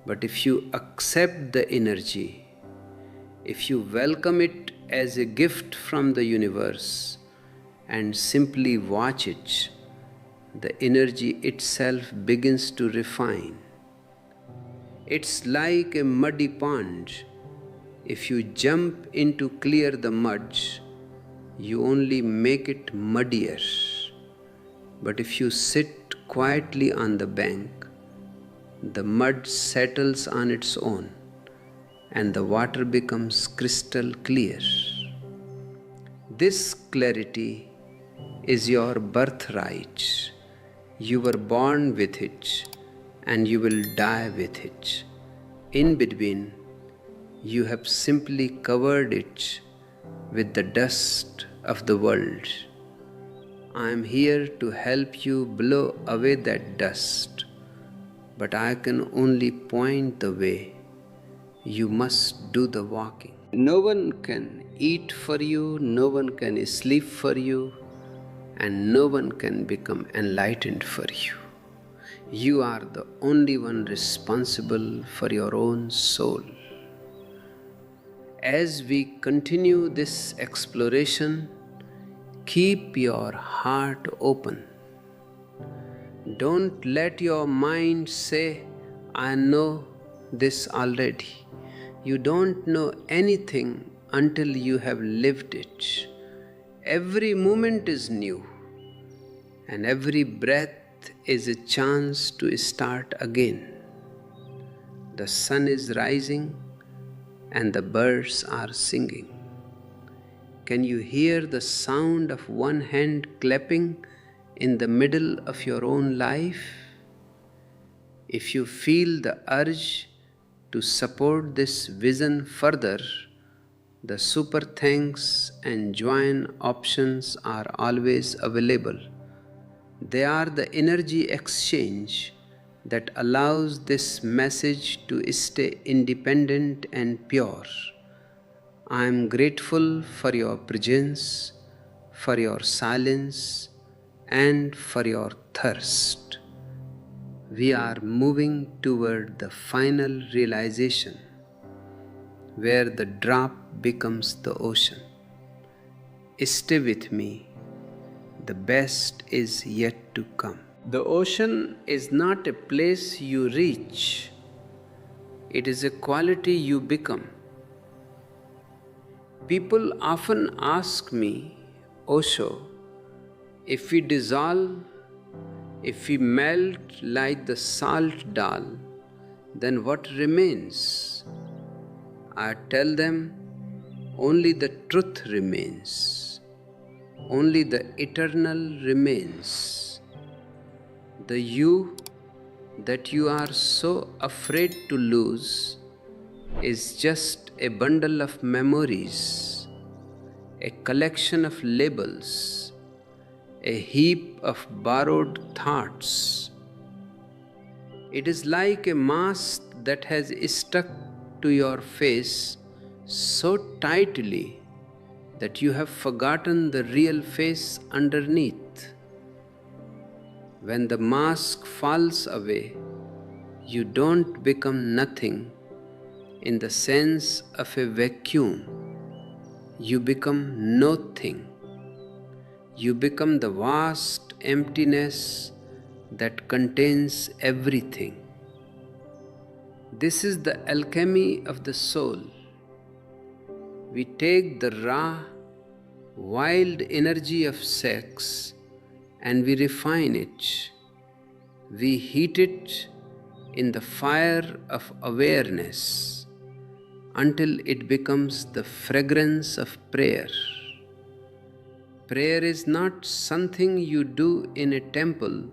But if you accept the energy, if you welcome it as a gift from the universe and simply watch it, the energy itself begins to refine. It's like a muddy pond. If you jump in to clear the mud, you only make it muddier. But if you sit quietly on the bank, the mud settles on its own and the water becomes crystal clear. This clarity is your birthright. You were born with it and you will die with it. In between, you have simply covered it with the dust of the world. I am here to help you blow away that dust, but I can only point the way. You must do the walking. No one can eat for you, no one can sleep for you, and no one can become enlightened for you. You are the only one responsible for your own soul. As we continue this exploration, keep your heart open. Don't let your mind say, I know this already. You don't know anything until you have lived it. Every moment is new, and every breath is a chance to start again. The sun is rising and the birds are singing. Can you hear the sound of one hand clapping in the middle of your own life? If you feel the urge to support this vision further, the super thanks and join options are always available. They are the energy exchange that allows this message to stay independent and pure. I am grateful for your presence, for your silence, and for your thirst. We are moving toward the final realization where the drop becomes the ocean. Stay with me. The best is yet to come. The ocean is not a place you reach. It is a quality you become. People often ask me, Osho, if we dissolve, if we melt like the salt dal, then what remains? I tell them, only the truth remains. Only the eternal remains. The you that you are so afraid to lose is just a bundle of memories, a collection of labels, a heap of borrowed thoughts. It is like a mask that has stuck to your face so tightly that you have forgotten the real face underneath. When the mask falls away, you don't become nothing in the sense of a vacuum. You become nothing. You become the vast emptiness that contains everything. This is the alchemy of the soul. We take the raw, wild energy of sex and we refine it. We heat it in the fire of awareness until it becomes the fragrance of prayer. Prayer is not something you do in a temple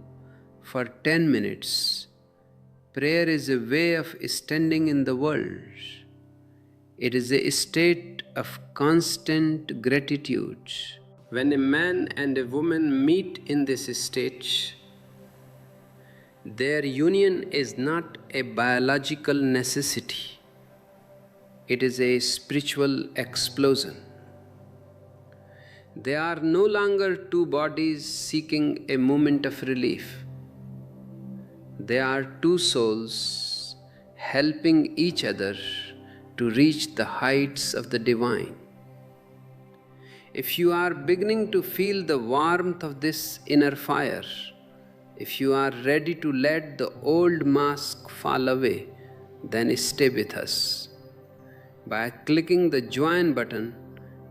for 10 minutes. Prayer is a way of standing in the world. It is a state of constant gratitude. When a man and a woman meet in this state, their union is not a biological necessity. It is a spiritual explosion. They are no longer two bodies seeking a moment of relief. They are two souls helping each other to reach the heights of the divine. If you are beginning to feel the warmth of this inner fire, If you are ready to let the old mask fall away, then stay with us. By clicking the join button,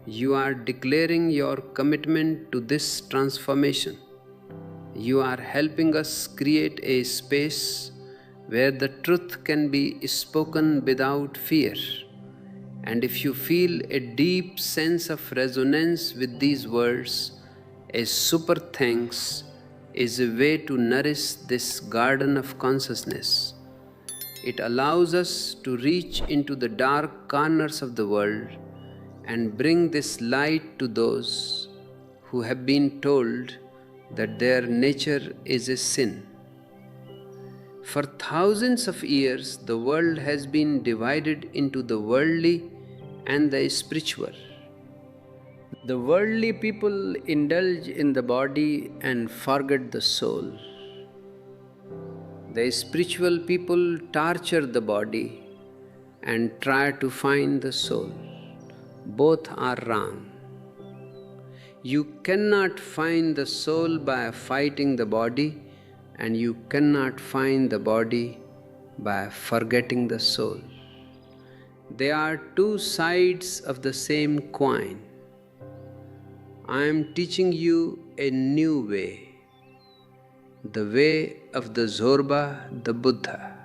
you are declaring your commitment to this transformation. You are helping us create a space where the truth can be spoken without fear. And if you feel a deep sense of resonance with these words, a super thanks is a way to nourish this garden of consciousness. It allows us to reach into the dark corners of the world and bring this light to those who have been told that their nature is a sin. For thousands of years, the world has been divided into the worldly and the spiritual. The worldly people indulge in the body and forget the soul. The spiritual people torture the body and try to find the soul. Both are wrong. You cannot find the soul by fighting the body, and you cannot find the body by forgetting the soul. They are two sides of the same coin. I am teaching you a new way, the way of the Zorba, the Buddha.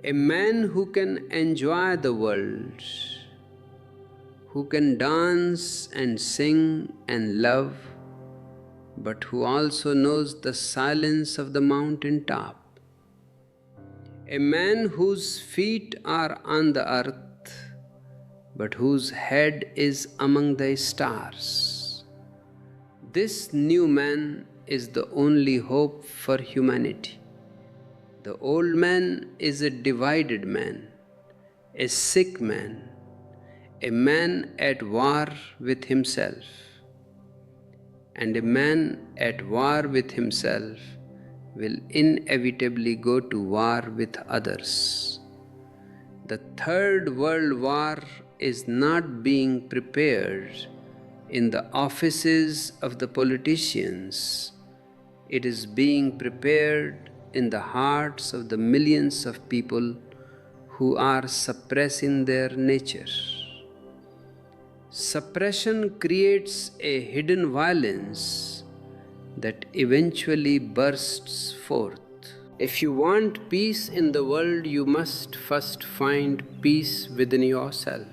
A man who can enjoy the world, who can dance and sing and love, but who also knows the silence of the mountain top. A man whose feet are on the earth, but whose head is among the stars. This new man is the only hope for humanity. The old man is a divided man, a sick man, a man at war with himself. And a man at war with himself will inevitably go to war with others. The Third World War is not being prepared in the offices of the politicians. It is being prepared in the hearts of the millions of people who are suppressing their nature. Suppression creates a hidden violence that eventually bursts forth. If you want peace in the world, you must first find peace within yourself.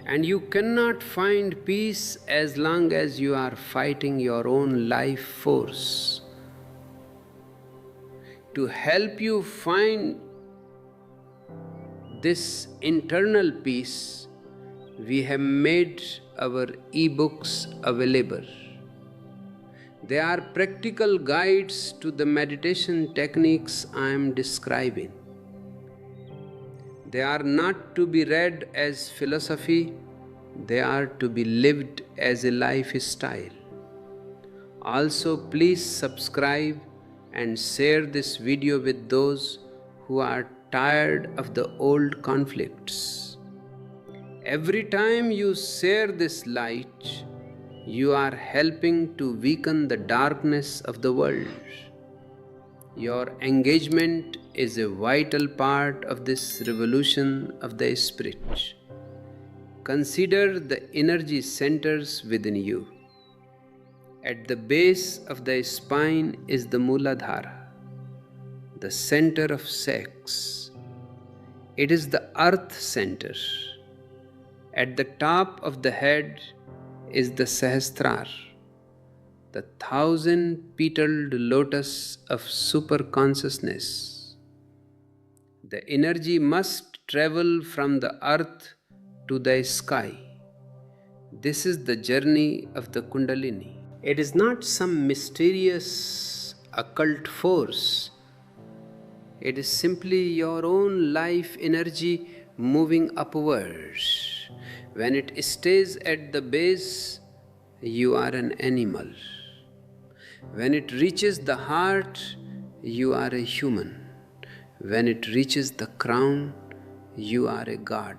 And you cannot find peace as long as you are fighting your own life force. To help you find this internal peace, we have made our e-books available. They are practical guides to the meditation techniques I am describing. They are not to be read as philosophy, they are to be lived as a lifestyle. Also, please subscribe and share this video with those who are tired of the old conflicts. Every time you share this light, you are helping to weaken the darkness of the world. Your engagement is a vital part of this revolution of the spirit. Consider the energy centers within you. At the base of the spine is the Muladhara, the center of sex. It is the earth center. At the top of the head is the Sahasrara, the 1,000-petaled lotus of super consciousness. The energy must travel from the earth to the sky. This is the journey of the Kundalini. It is not some mysterious occult force. It is simply your own life energy moving upwards. When it stays at the base, you are an animal. When it reaches the heart, you are a human. When it reaches the crown, you are a god.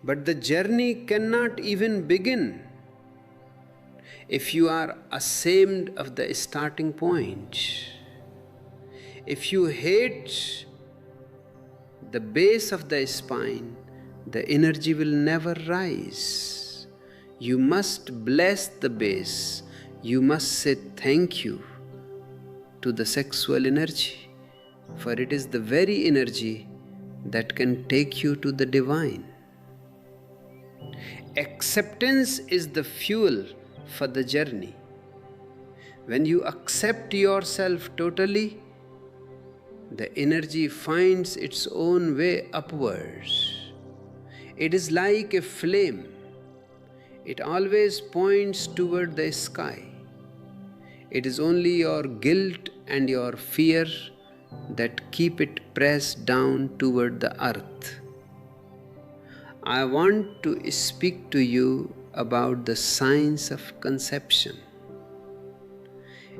But the journey cannot even begin. if you are ashamed of the starting point, if you hate the base of the spine, the energy will never rise. You must bless the base. You must say thank you to the sexual energy, for it is the very energy that can take you to the divine. Acceptance is the fuel for the journey. When you accept yourself totally, the energy finds its own way upwards. It is like a flame. It always points toward the sky. It is only your guilt and your fear that keep it pressed down toward the earth. I want to speak to you about the science of conception.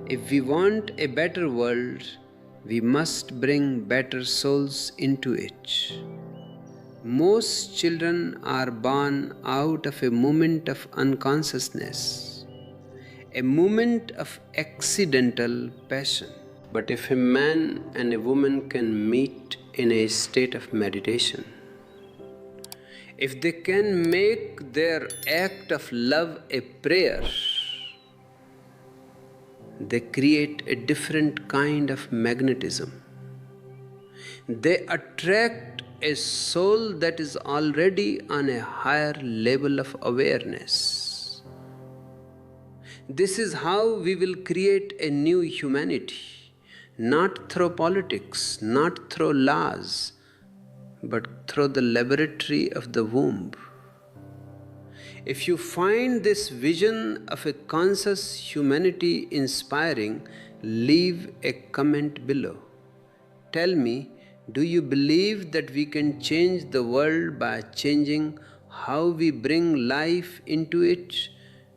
If we want a better world, we must bring better souls into it. Most children are born out of a moment of unconsciousness, a moment of accidental passion. But if a man and a woman can meet in a state of meditation, if they can make their act of love a prayer, they create a different kind of magnetism. They attract a soul that is already on a higher level of awareness. This is how we will create a new humanity, not through politics, not through laws, but through the laboratory of the womb. If you find this vision of a conscious humanity inspiring, leave a comment below. Tell me, do you believe that we can change the world by changing how we bring life into it?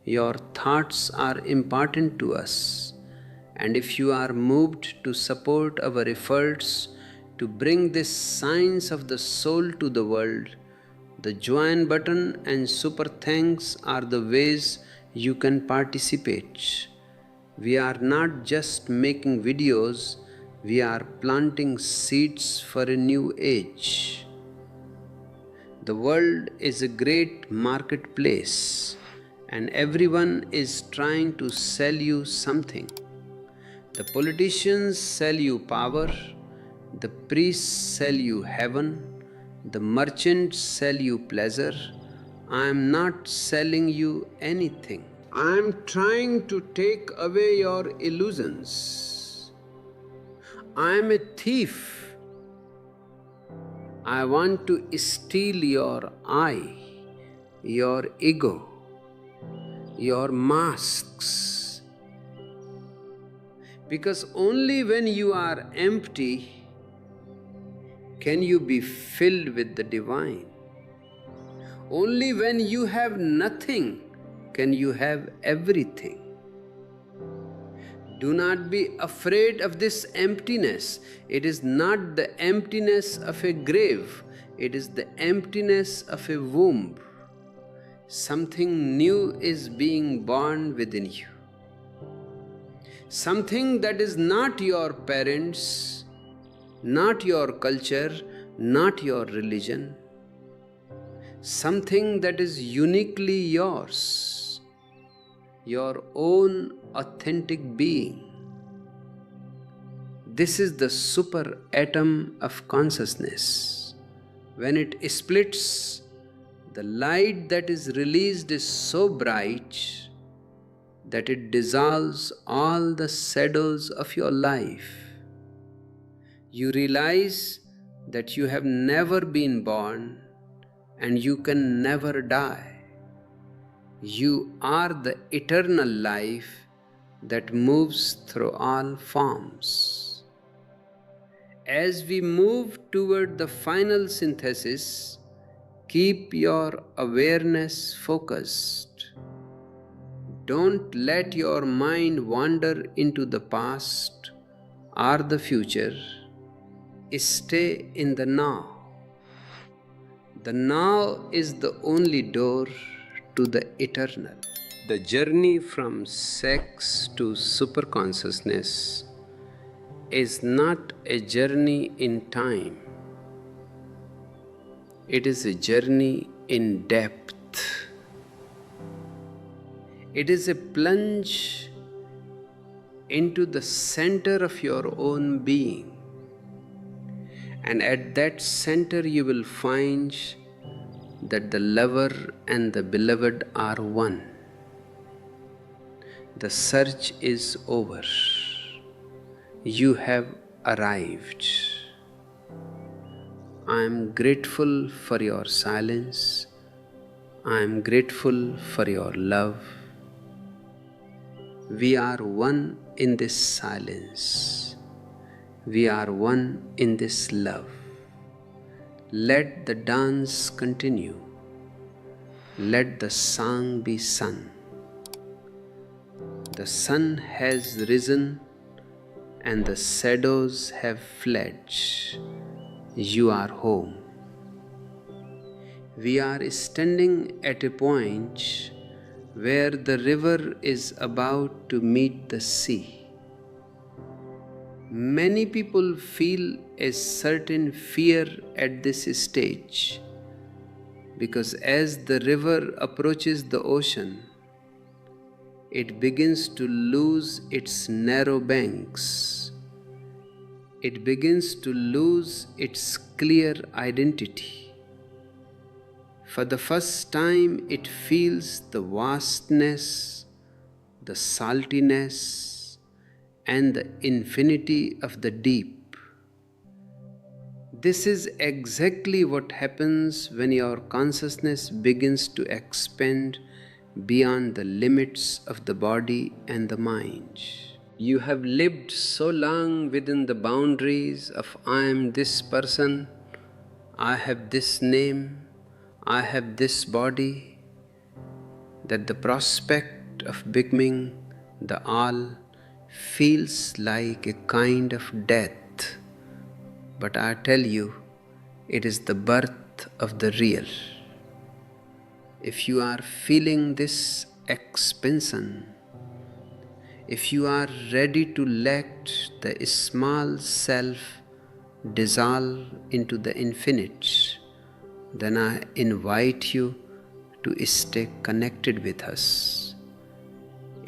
Your thoughts are important to us. And if you are moved to support our efforts to bring this science of the soul to the world, the join button and super thanks are the ways you can participate. We are not just making videos, we are planting seeds for a new age. The world is a great marketplace, and everyone is trying to sell you something. The politicians sell you power, the priests sell you heaven, the merchants sell you pleasure. I am not selling you anything. I am trying to take away your illusions. I am a thief. I want to steal your I, your ego, your masks. Because only when you are empty can you be filled with the divine. Only when you have nothing can you have everything. Do not be afraid of this emptiness. It is not the emptiness of a grave. It is the emptiness of a womb. Something new is being born within you. Something that is not your parents, not your culture, not your religion. Something that is uniquely yours, your own authentic being. This is the super atom of consciousness. When it splits, the light that is released is so bright that it dissolves all the shadows of your life. You realize that you have never been born and you can never die. You are the eternal life that moves through all forms. As we move toward the final synthesis, keep your awareness focused. Don't let your mind wander into the past or the future. Stay in the now. The now is the only door to the eternal. The journey from sex to superconsciousness is not a journey in time. It is a journey in depth. It is a plunge into the center of your own being. And at that center you will find that the lover and the beloved are one. The search is over. You have arrived. I am grateful for your silence. I am grateful for your love. We are one in this silence. We are one in this love. Let the dance continue. Let the song be sung. The sun has risen and the shadows have fled. You are home. We are standing at a point where the river is about to meet the sea. Many people feel a certain fear at this stage because as the river approaches the ocean, it begins to lose its narrow banks. It begins to lose its clear identity. For the first time, it feels the vastness, the saltiness, and the infinity of the deep. This is exactly what happens when your consciousness begins to expand beyond the limits of the body and the mind. You have lived so long within the boundaries of I am this person, I have this name, I have this body, that the prospect of becoming the all feels like a kind of death. But I tell you, it is the birth of the real. If you are feeling this expansion, if you are ready to let the small self dissolve into the infinite, then I invite you to stay connected with us.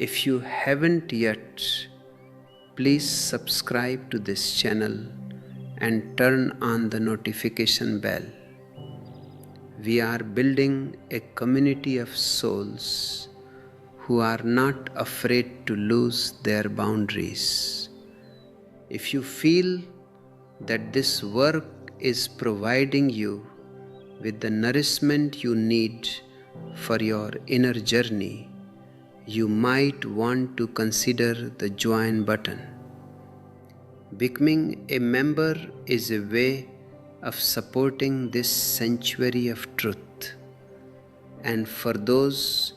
If you haven't yet, please subscribe to this channel and turn on the notification bell. We are building a community of souls who are not afraid to lose their boundaries. If you feel that this work is providing you with the nourishment you need for your inner journey, you might want to consider the join button. Becoming a member is a way of supporting this sanctuary of truth. And for those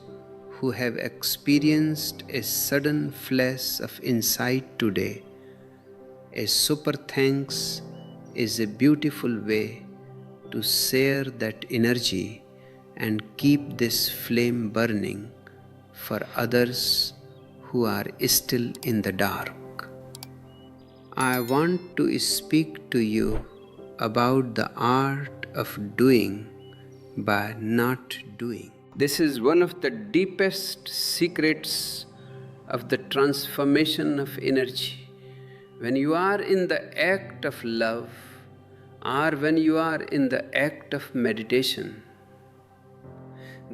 who have experienced a sudden flash of insight today, a super thanks is a beautiful way to share that energy and keep this flame burning for others who are still in the dark. I want to speak to you about the art of doing by not doing. This is one of the deepest secrets of the transformation of energy. When you are in the act of love, or when you are in the act of meditation,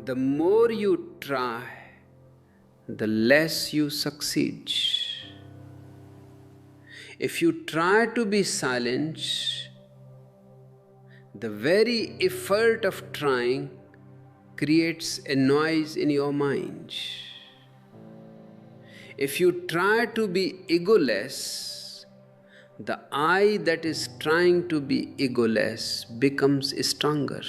the more you try, the less you succeed. If you try to be silent, the very effort of trying creates a noise in your mind. If you try to be egoless, the I that is trying to be egoless becomes stronger.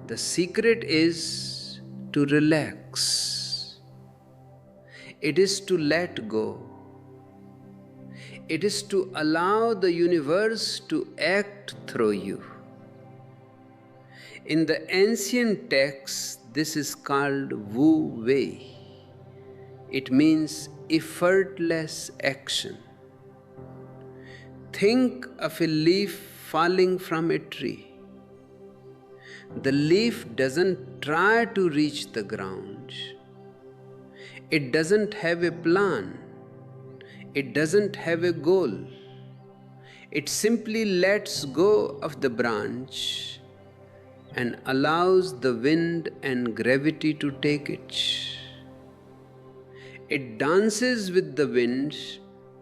The secret is to relax. It is to let go. It is to allow the universe to act through you. In the ancient texts, this is called Wu Wei. It means effortless action. Think of a leaf falling from a tree. The leaf doesn't try to reach the ground. It doesn't have a plan. It doesn't have a goal. It simply lets go of the branch and allows the wind and gravity to take it. It dances with the wind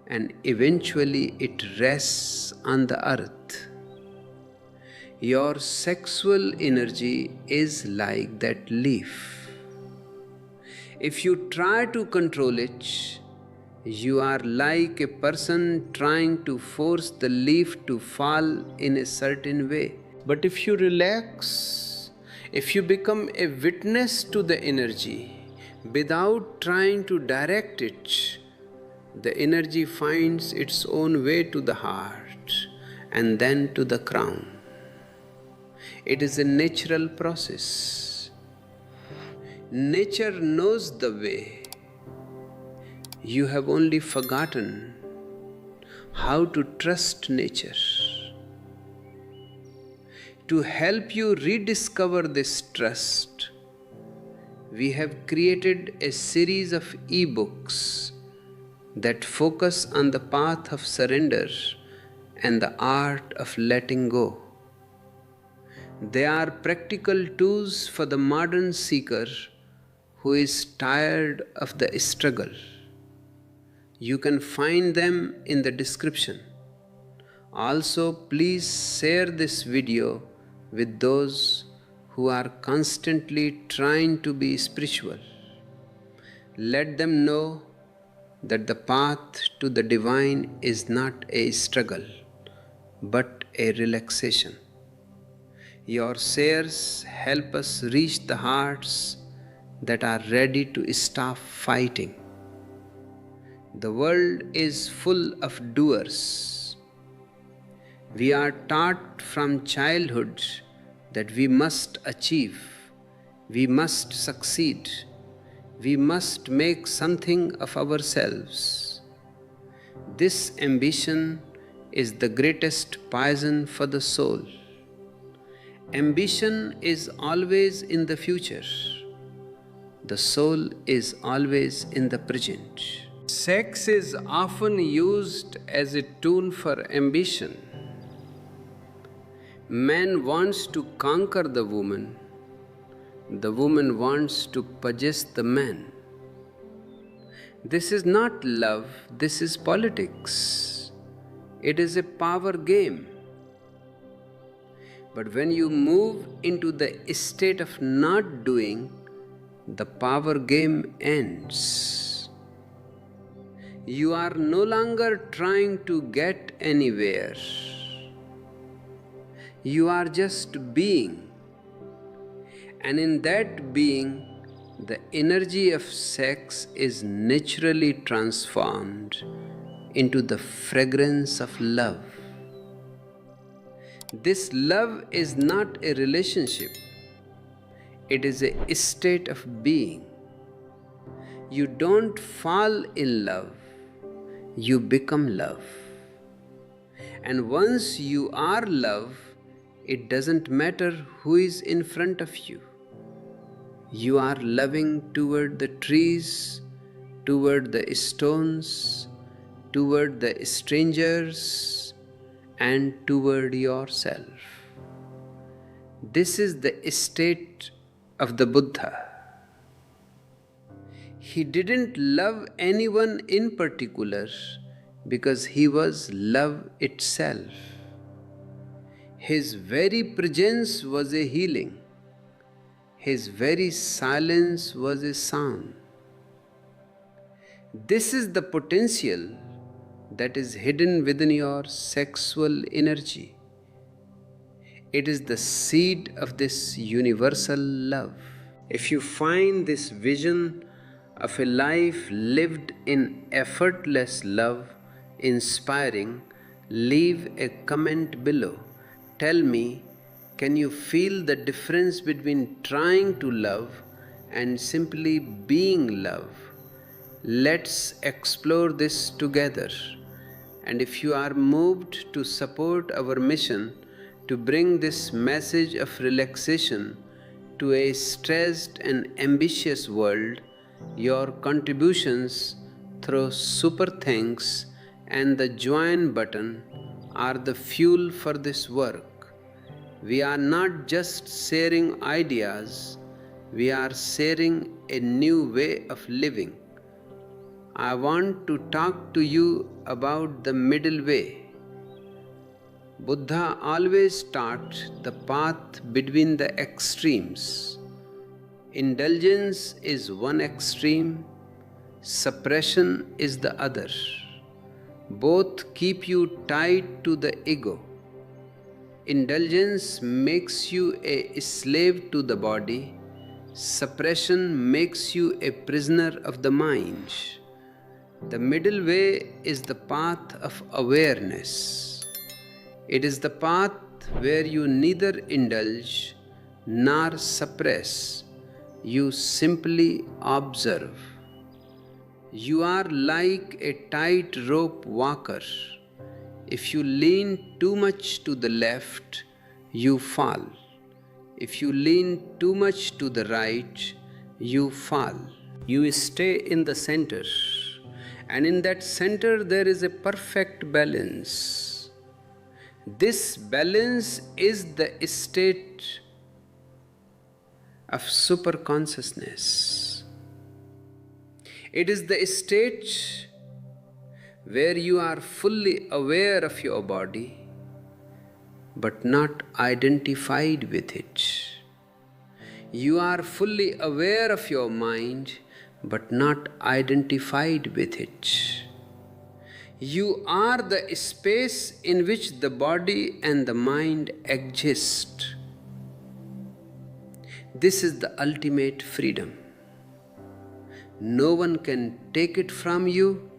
and eventually it rests on the earth. Your sexual energy is like that leaf. If you try to control it, you are like a person trying to force the leaf to fall in a certain way. But if you relax, if you become a witness to the energy without trying to direct it, the energy finds its own way to the heart and then to the crown. It is a natural process. Nature knows the way. You have only forgotten how to trust nature. To help you rediscover this trust, we have created a series of e-books that focus on the path of surrender and the art of letting go. They are practical tools for the modern seeker who is tired of the struggle. You can find them in the description. Also, please share this video with those who are constantly trying to be spiritual. Let them know that the path to the divine is not a struggle, but a relaxation. Your shares help us reach the hearts that are ready to stop fighting. The world is full of doers. We are taught from childhood that we must achieve, we must succeed, we must make something of ourselves. This ambition is the greatest poison for the soul. Ambition is always in the future. The soul is always in the present. Sex is often used as a tool for ambition. Man wants to conquer the woman wants to possess the man. This is not love, this is politics. It is a power game. But when you move into the state of not doing, the power game ends. You are no longer trying to get anywhere. You are just being. And in that being, the energy of sex is naturally transformed into the fragrance of love. This love is not a relationship. It is a state of being. You don't fall in love. You become love. And once you are love, it doesn't matter who is in front of you. You are loving toward the trees, toward the stones, toward the strangers, and toward yourself. This is the state of the Buddha. He didn't love anyone in particular because he was love itself. His very presence was a healing. His very silence was a sound. This is the potential that is hidden within your sexual energy. It is the seed of this universal love. If you find this vision of a life lived in effortless love inspiring, leave a comment below. Tell me, Can you feel the difference between trying to love and simply being love? Let's explore this together. And if you are moved to support our mission to bring this message of relaxation to a stressed and ambitious world, your contributions through super thanks and the join button are the fuel for this work. We are not just sharing ideas, we are sharing a new way of living. I want to talk to you about the middle way. Buddha always taught the path between the extremes. Indulgence is one extreme, suppression is the other. Both keep you tied to the ego. Indulgence makes you a slave to the body, suppression makes you a prisoner of the mind. The middle way is the path of awareness. It is the path where you neither indulge nor suppress, you simply observe. You are like a tightrope walker. If you lean too much to the left, you fall. If you lean too much to the right, you fall. You stay in the center. And in that center, there is a perfect balance. This balance is the state of super consciousness. It is the state where you are fully aware of your body, but not identified with it. You are fully aware of your mind, but not identified with it. You are the space in which the body and the mind exist. This is the ultimate freedom. No one can take it from you,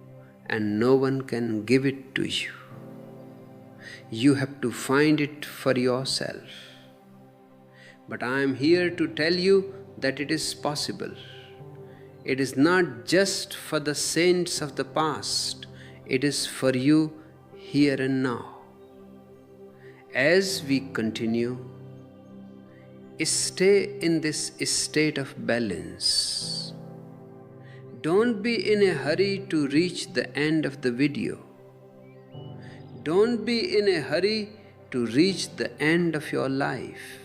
and no one can give it to you. You have to find it for yourself. But I am here to tell you that it is possible. It is not just for the saints of the past, it is for you here and now. As we continue, stay in this state of balance. Don't be in a hurry to reach the end of the video. Don't be in a hurry to reach the end of your life.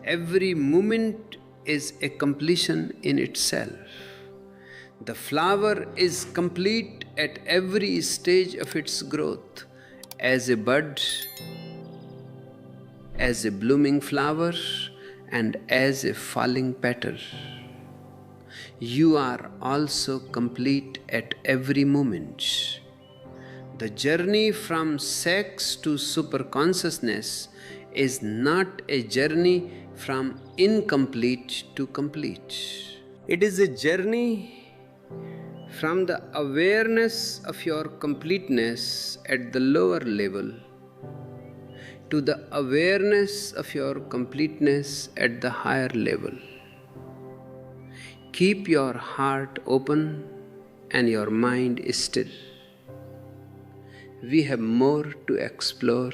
Every moment is a completion in itself. The flower is complete at every stage of its growth, as a bud, as a blooming flower, and as a falling petal. You are also complete at every moment. The journey from sex to superconsciousness is not a journey from incomplete to complete. It is a journey from the awareness of your completeness at the lower level to the awareness of your completeness at the higher level. Keep your heart open and your mind still. We have more to explore,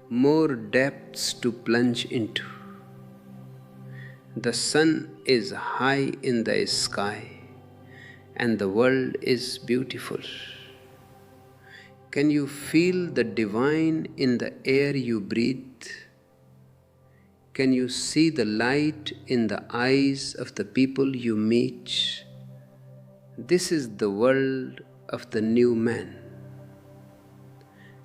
more depths to plunge into. The sun is high in the sky and the world is beautiful. Can you feel the divine in the air you breathe? Can you see the light in the eyes of the people you meet? This is the world of the new man,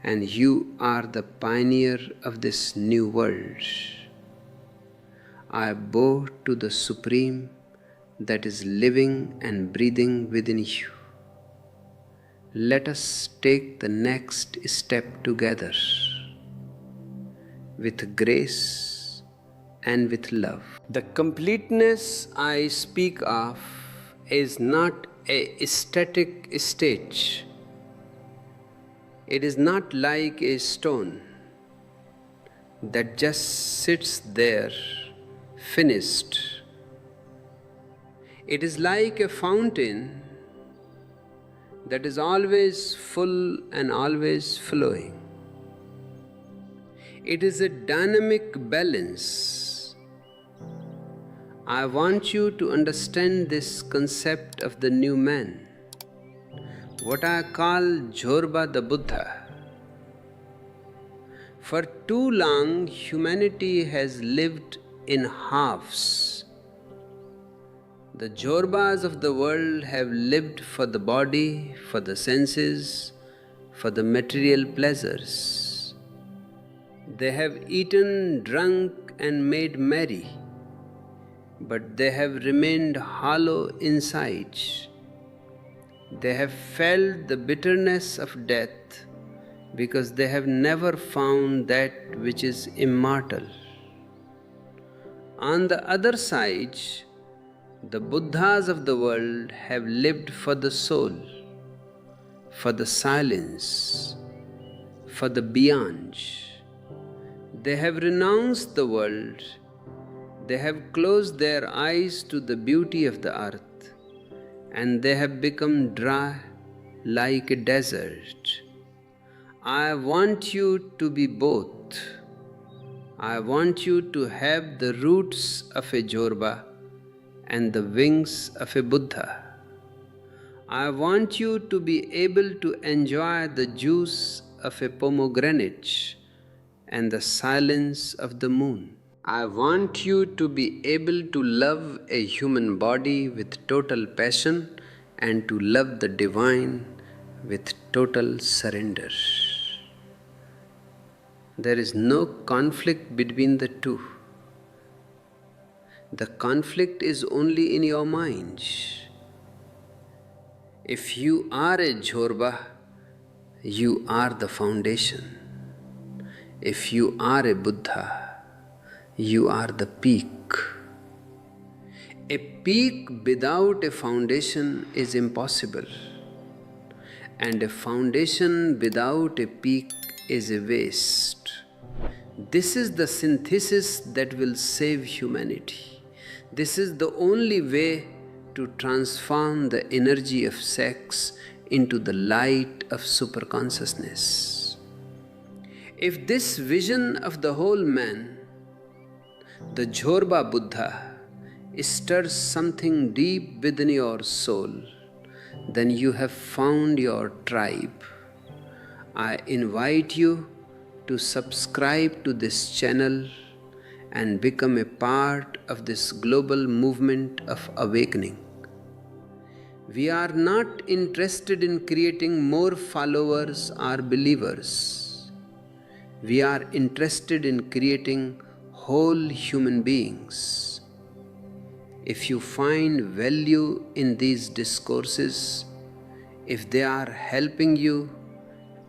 and you are the pioneer of this new world. I bow to the Supreme that is living and breathing within you. Let us take the next step together with grace and with love. The completeness I speak of is not a static state. It is not like a stone. that just sits there, finished. It is like a fountain that is always full and always flowing. It is a dynamic balance. I want you to understand this concept of the new man, what I call Jorba the Buddha. For too long, humanity has lived in halves. The Jorbas of the world have lived for the body, for the senses, for the material pleasures. They have eaten, drunk, and made merry, but they have remained hollow inside. They have felt the bitterness of death because they have never found that which is immortal. On the other side, the Buddhas of the world have lived for the soul, for the silence, for the beyond. They have renounced the world. They have closed their eyes to the beauty of the earth, and they have become dry like a desert. I want you to be both. I want you to have the roots of a Jorba and the wings of a Buddha. I want you to be able to enjoy the juice of a pomegranate and the silence of the moon. I want you to be able to love a human body with total passion and to love the divine with total surrender. There is no conflict between the two. The conflict is only in your mind. If you are a Jorba, you are the foundation. If you are a Buddha, you are the peak. A peak without a foundation is impossible, and a foundation without a peak is a waste. This is the synthesis that will save humanity. This is the only way to transform the energy of sex into the light of superconsciousness. If this vision of the whole man, the Jorba Buddha, stirs something deep within your soul, then you have found your tribe. I invite you to subscribe to this channel and become a part of this global movement of awakening. We are not interested in creating more followers or believers. We are interested in creating whole human beings. If you find value in these discourses, if they are helping you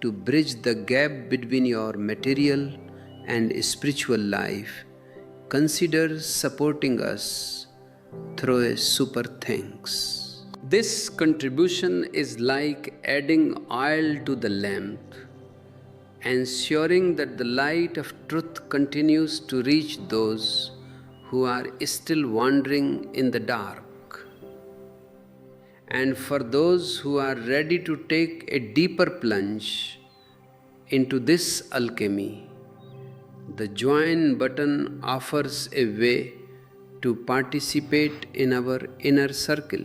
to bridge the gap between your material and spiritual life, consider supporting us through a super thanks. This contribution is like adding oil to the lamp, ensuring that the light of truth continues to reach those who are still wandering in the dark. And for those who are ready to take a deeper plunge into this alchemy, the join button offers a way to participate in our inner circle.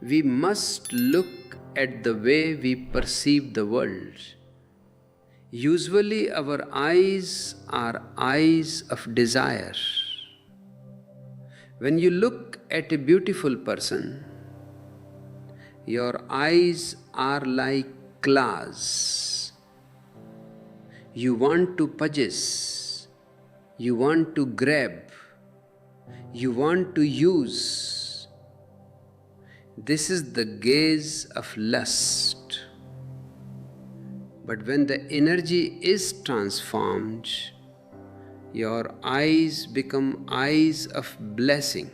We must look at the way we perceive the world. Usually our eyes are eyes of desire. When you look at a beautiful person, your eyes are like claws. You want to possess, you want to grab, you want to use. This is the gaze of lust. But when the energy is transformed, your eyes become eyes of blessing.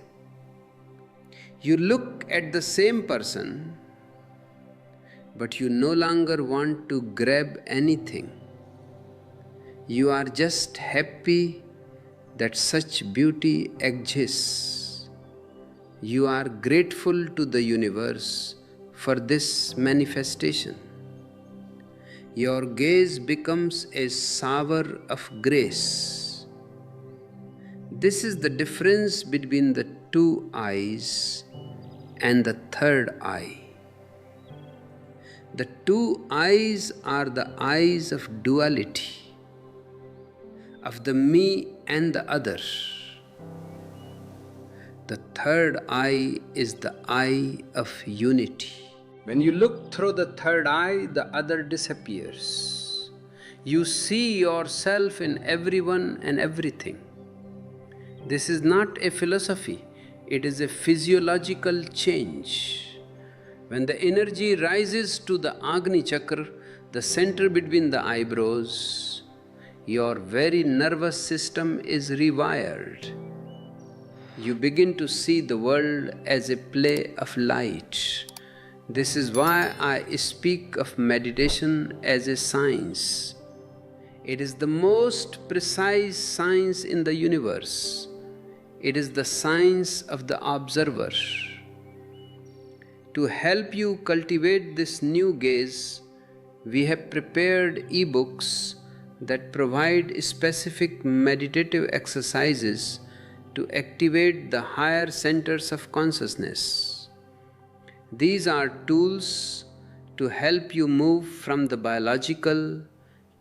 You look at the same person, but you no longer want to grab anything. You are just happy that such beauty exists. You are grateful to the universe for this manifestation. Your gaze becomes a shower of grace. This is the difference between the two eyes and the third eye. The two eyes are the eyes of duality, of the me and the other. The third eye is the eye of unity. When you look through the third eye, the other disappears. You see yourself in everyone and everything. This is not a philosophy, it is a physiological change. When the energy rises to the Agni Chakra, the center between the eyebrows, your very nervous system is rewired. You begin to see the world as a play of light. This is why I speak of meditation as a science. It is the most precise science in the universe. It is the science of the observer. To help you cultivate this new gaze, we have prepared e-books that provide specific meditative exercises to activate the higher centers of consciousness. These are tools to help you move from the biological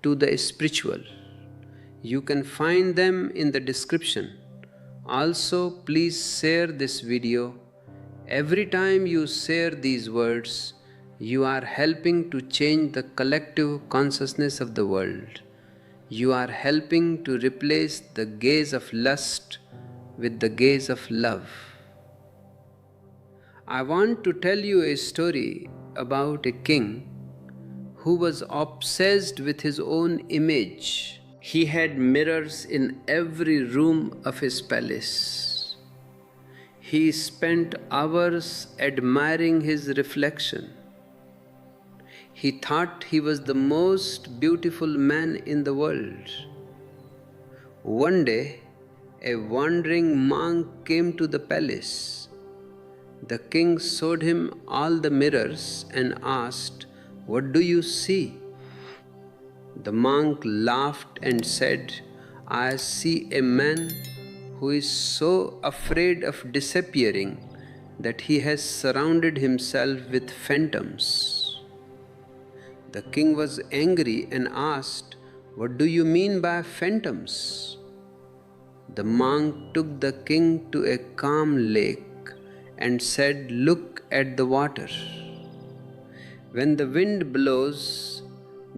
to the spiritual. You can find them in the description. Also, please share this video. Every time you share these words, you are helping to change the collective consciousness of the world. You are helping to replace the gaze of lust with the gaze of love. I want to tell you a story about a king who was obsessed with his own image. He had mirrors in every room of his palace. He spent hours admiring his reflection. He thought he was the most beautiful man in the world. One day, a wandering monk came to the palace. The king showed him all the mirrors and asked, "What do you see?" The monk laughed and said, "I see a man who is so afraid of disappearing that he has surrounded himself with phantoms." The king was angry and asked, "What do you mean by phantoms?" The monk took the king to a calm lake and said, "Look at the water. When the wind blows,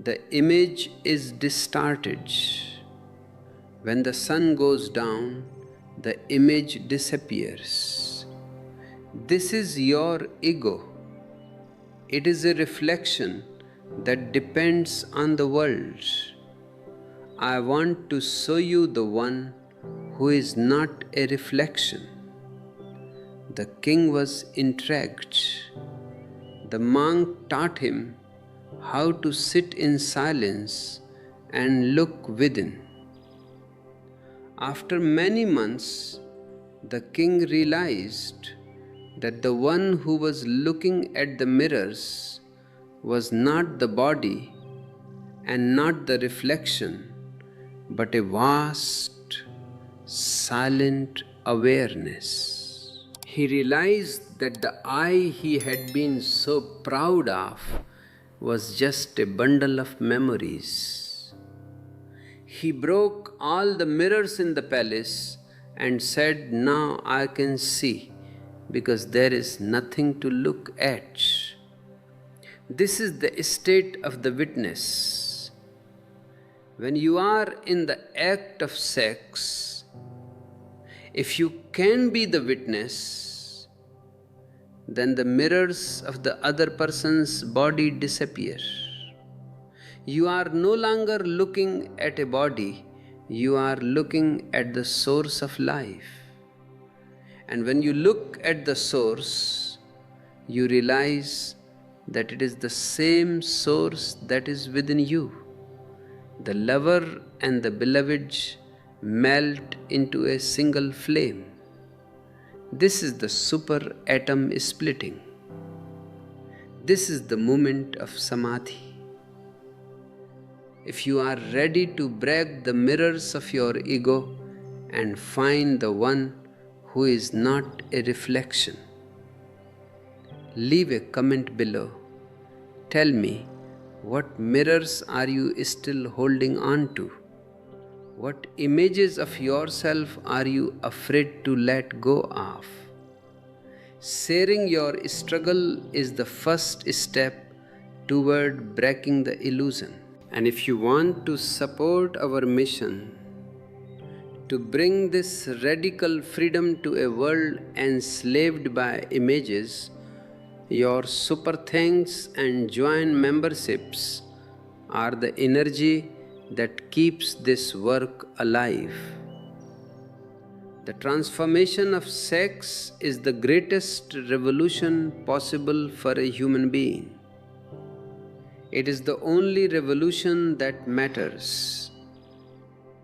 the image is distorted. When the sun goes down, the image disappears. This is your ego. It is a reflection that depends on the world. I want to show you the one who is not a reflection." The king was intrigued. The monk taught him how to sit in silence and look within. After many months, the king realized that the one who was looking at the mirrors was not the body and not the reflection, but a vast, silent awareness. He realized that the I he had been so proud of was just a bundle of memories. He broke all the mirrors in the palace and said, "Now I can see, because there is nothing to look at." This is the state of the witness. When you are in the act of sex, if you can be the witness, then the mirrors of the other person's body disappear. You are no longer looking at a body, you are looking at the source of life. And when you look at the source, you realize that it is the same source that is within you. The lover and the beloved melt into a single flame. This is the super atom splitting. This is the moment of samadhi. If you are ready to break the mirrors of your ego and find the one who is not a reflection, leave a comment below. Tell me, what mirrors are you still holding on to? What images of yourself are you afraid to let go of? Sharing your struggle is the first step toward breaking the illusion. And if you want to support our mission to bring this radical freedom to a world enslaved by images, your super thanks and join memberships are the energy that keeps this work alive. The transformation of sex is the greatest revolution possible for a human being. It is the only revolution that matters.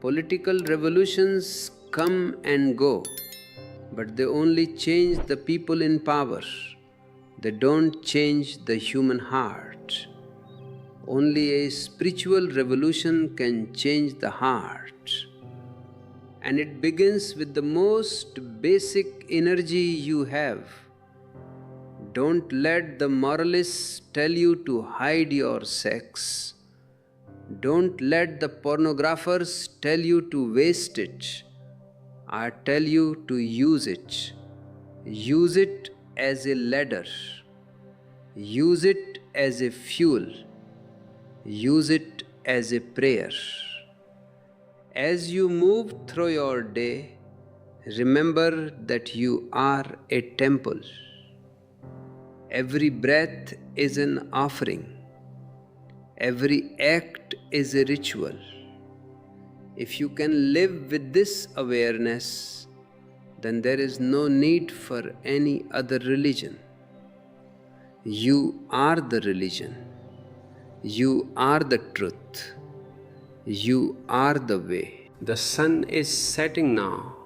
Political revolutions come and go, but they only change the people in power. They don't change the human heart. Only a spiritual revolution can change the heart. And it begins with the most basic energy you have. Don't let the moralists tell you to hide your sex. Don't let the pornographers tell you to waste it. I tell you to use it. Use it as a ladder. Use it as a fuel. Use it as a prayer. As you move through your day, remember that you are a temple. Every breath is an offering. Every act is a ritual. If you can live with this awareness, then there is no need for any other religion. You are the religion. You are the truth. You are the way. The sun is setting now,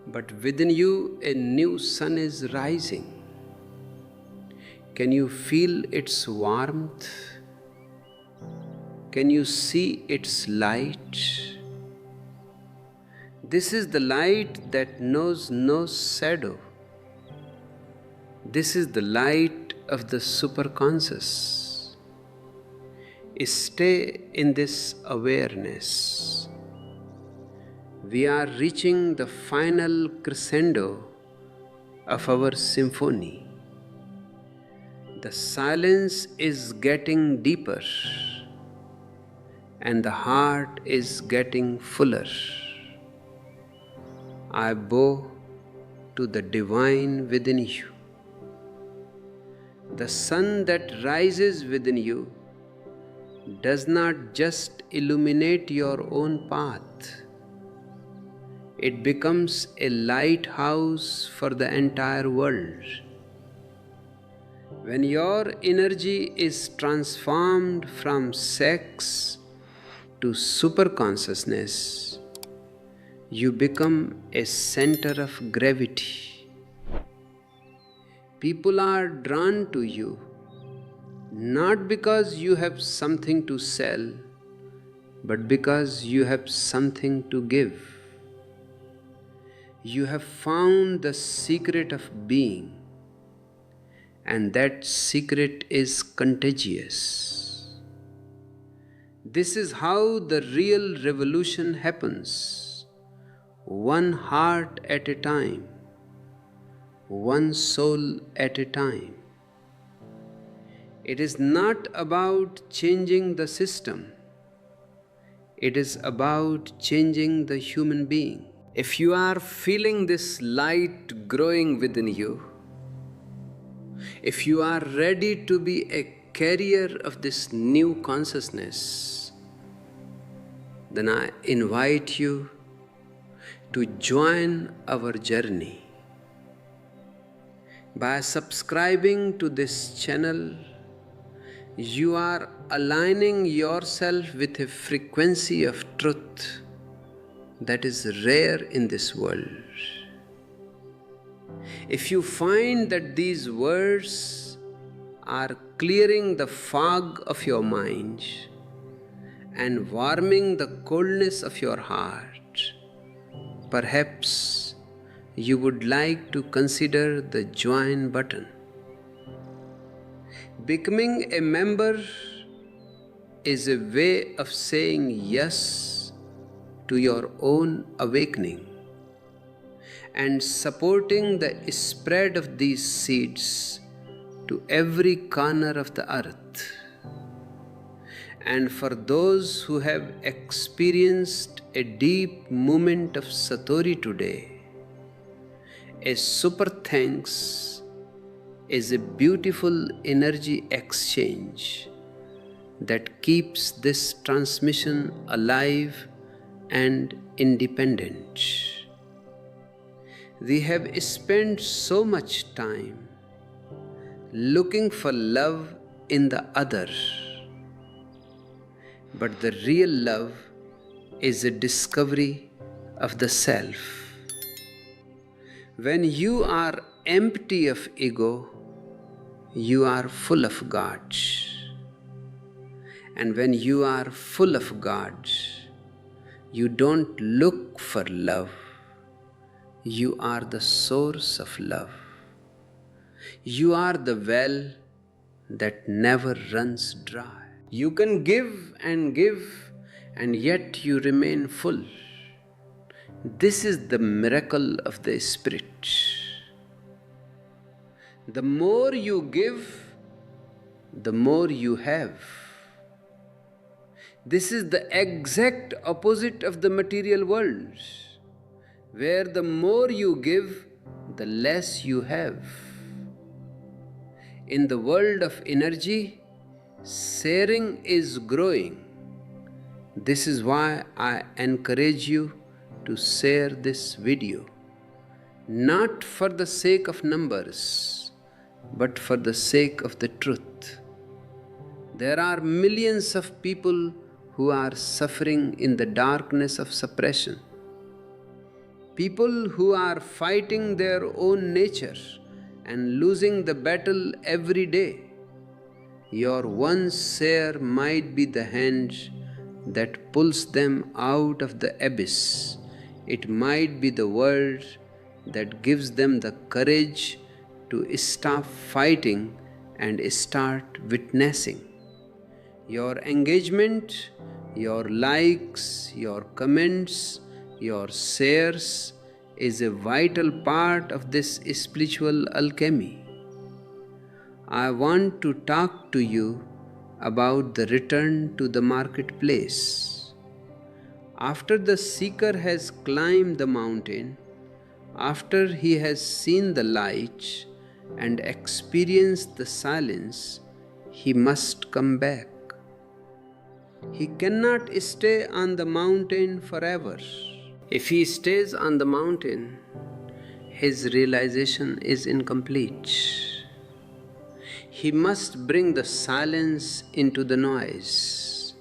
but within you a new sun is rising. Can you feel its warmth? Can you see its light? This is the light that knows no shadow. This is the light of the superconscious. Stay in this awareness. We are reaching the final crescendo of our symphony. The silence is getting deeper and the heart is getting fuller. I bow to the divine within you. The sun that rises within you does not just illuminate your own path. It becomes a lighthouse for the entire world. When your energy is transformed from sex to superconsciousness, you become a center of gravity. People are drawn to you not because you have something to sell, but because you have something to give. You have found the secret of being, and that secret is contagious. This is how the real revolution happens, one heart at a time, one soul at a time. It is not about changing the system. It is about changing the human being. If you are feeling this light growing within you, if you are ready to be a carrier of this new consciousness, then I invite you to join our journey. By subscribing to this channel, You are aligning yourself with a frequency of truth that is rare in this world. If you find that these words are clearing the fog of your mind and warming the coldness of your heart, perhaps you would like to consider the join button. Becoming a member is a way of saying yes to your own awakening and supporting the spread of these seeds to every corner of the earth. And for those who have experienced a deep moment of Satori today, a super thanks is a beautiful energy exchange that keeps this transmission alive and independent. We have spent so much time looking for love in the other, but the real love is a discovery of the self. When you are empty of ego, you are full of God. And when you are full of God, you don't look for love. You are the source of love. You are the well that never runs dry. You can give, and yet you remain full. This is the miracle of the Spirit. The more you give, the more you have. This is the exact opposite of the material world, where the more you give, the less you have. In the world of energy, sharing is growing. This is why I encourage you to share this video, not for the sake of numbers, but for the sake of the truth. There are millions of people who are suffering in the darkness of suppression. People who are fighting their own nature and losing the battle every day. Your one share might be the hand that pulls them out of the abyss. It might be the word that gives them the courage to stop fighting and start witnessing. Your engagement, your likes, your comments, your shares is a vital part of this spiritual alchemy. I want to talk to you about the return to the marketplace. After the seeker has climbed the mountain, after he has seen the light and experienced the silence, he must come back. He cannot stay on the mountain forever. If he stays on the mountain, his realization is incomplete. He must bring the silence into the noise.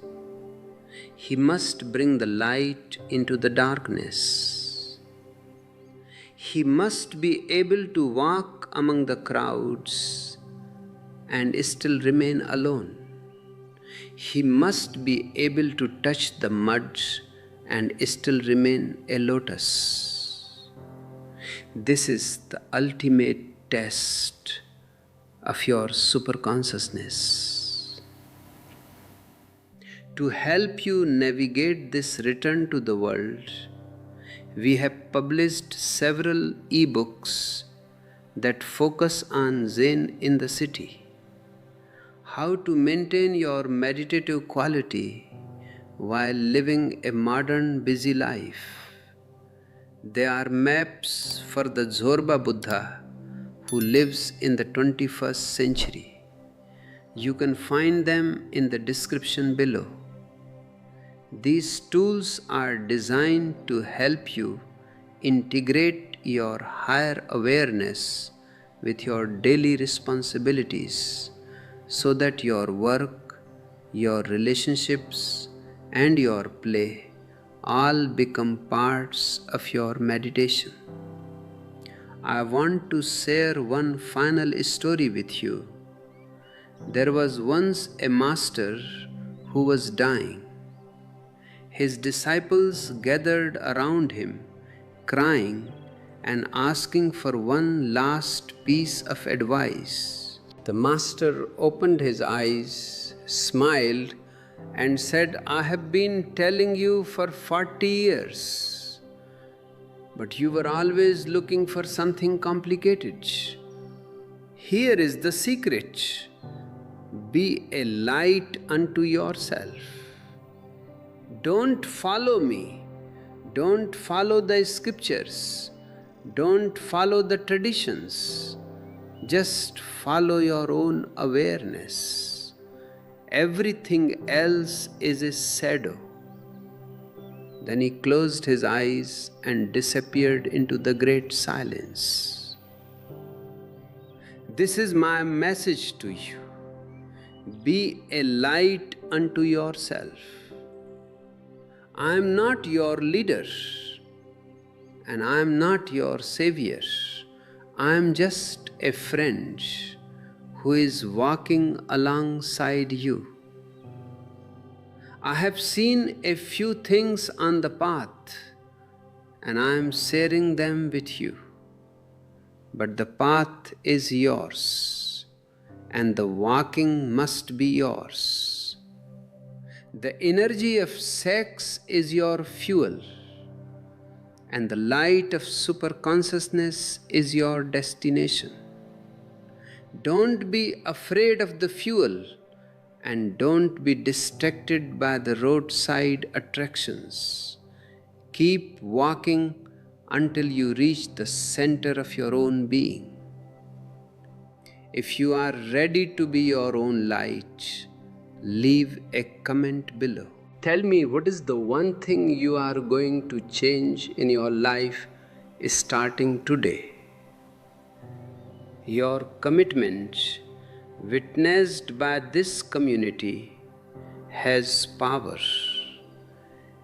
He must bring the light into the darkness. He must be able to walk among the crowds and still remain alone. He must be able to touch the mud and still remain a lotus. This is the ultimate test of your superconsciousness. To help you navigate this return to the world, we have published several ebooks that focus on Zen in the city. How to maintain your meditative quality while living a modern, busy life. They are maps for the Zorba Buddha who lives in the 21st century. You can find them in the description below. These tools are designed to help you integrate your higher awareness with your daily responsibilities so that your work, your relationships, and your play all become parts of your meditation. I want to share one final story with you. There was once a master who was dying. His disciples gathered around him, crying and asking for one last piece of advice. The master opened his eyes, smiled, and said, "I have been telling you for 40 years, but you were always looking for something complicated. Here is the secret. Be a light unto yourself. Don't follow me. Don't follow the scriptures. Don't follow the traditions. Just follow your own awareness. Everything else is a shadow." Then he closed his eyes and disappeared into the great silence. This is my message to you. Be a light unto yourself. I am not your leader, and I am not your savior. I am just a friend who is walking alongside you. I have seen a few things on the path, and I am sharing them with you. But the path is yours, and the walking must be yours. The energy of sex is your fuel, and the light of superconsciousness is your destination. Don't be afraid of the fuel, and don't be distracted by the roadside attractions. Keep walking until you reach the center of your own being. If you are ready to be your own light, leave a comment below. Tell me, what is the one thing you are going to change in your life starting today? Your commitment, witnessed by this community, has power.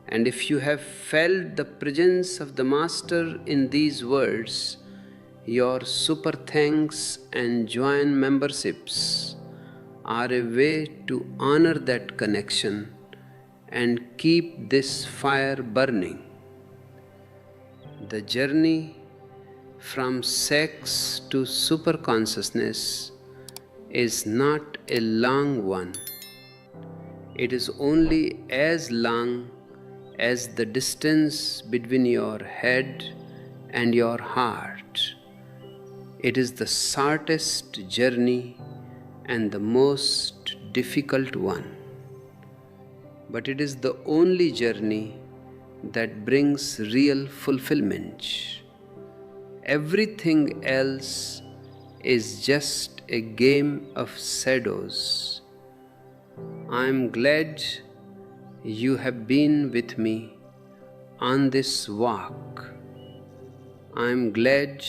And if you have felt the presence of the Master in these words, your super thanks and join memberships are a way to honor that connection and keep this fire burning. The journey from sex to superconsciousness is not a long one. It is only as long as the distance between your head and your heart. It is the shortest journey and the most difficult one. But it is the only journey that brings real fulfillment. Everything else is just a game of shadows. I am glad you have been with me on this walk. I am glad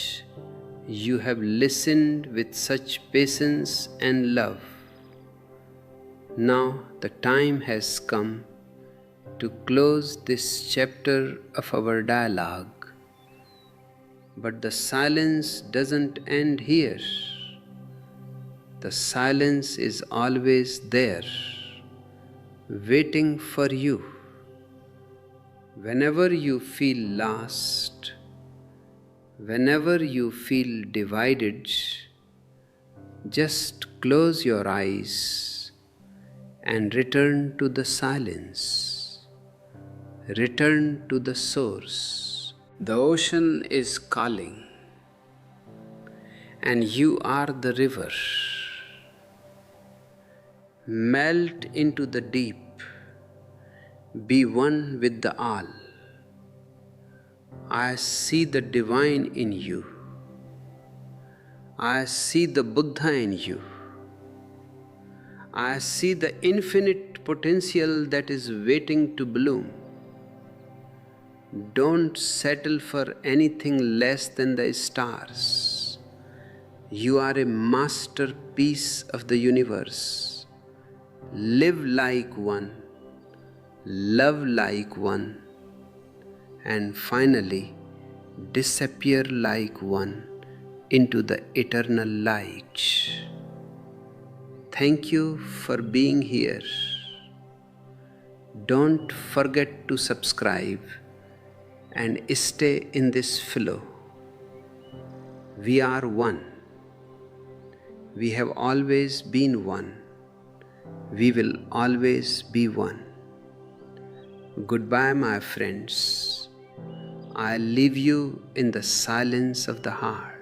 you have listened with such patience and love. Now the time has come to close this chapter of our dialogue. But the silence doesn't end here. The silence is always there, waiting for you. Whenever you feel lost, whenever you feel divided, just close your eyes and return to the silence. Return to the source. The ocean is calling, and you are the river. Melt into the deep. Be one with the all. I see the divine in you. I see the Buddha in you. I see the infinite potential that is waiting to bloom. Don't settle for anything less than the stars. You are a masterpiece of the universe. Live like one, love like one, and finally disappear like one into the eternal light. Thank you for being here. Don't forget to subscribe and stay in this flow. We are one. We have always been one. We will always be one. Goodbye, my friends. I leave you in the silence of the heart.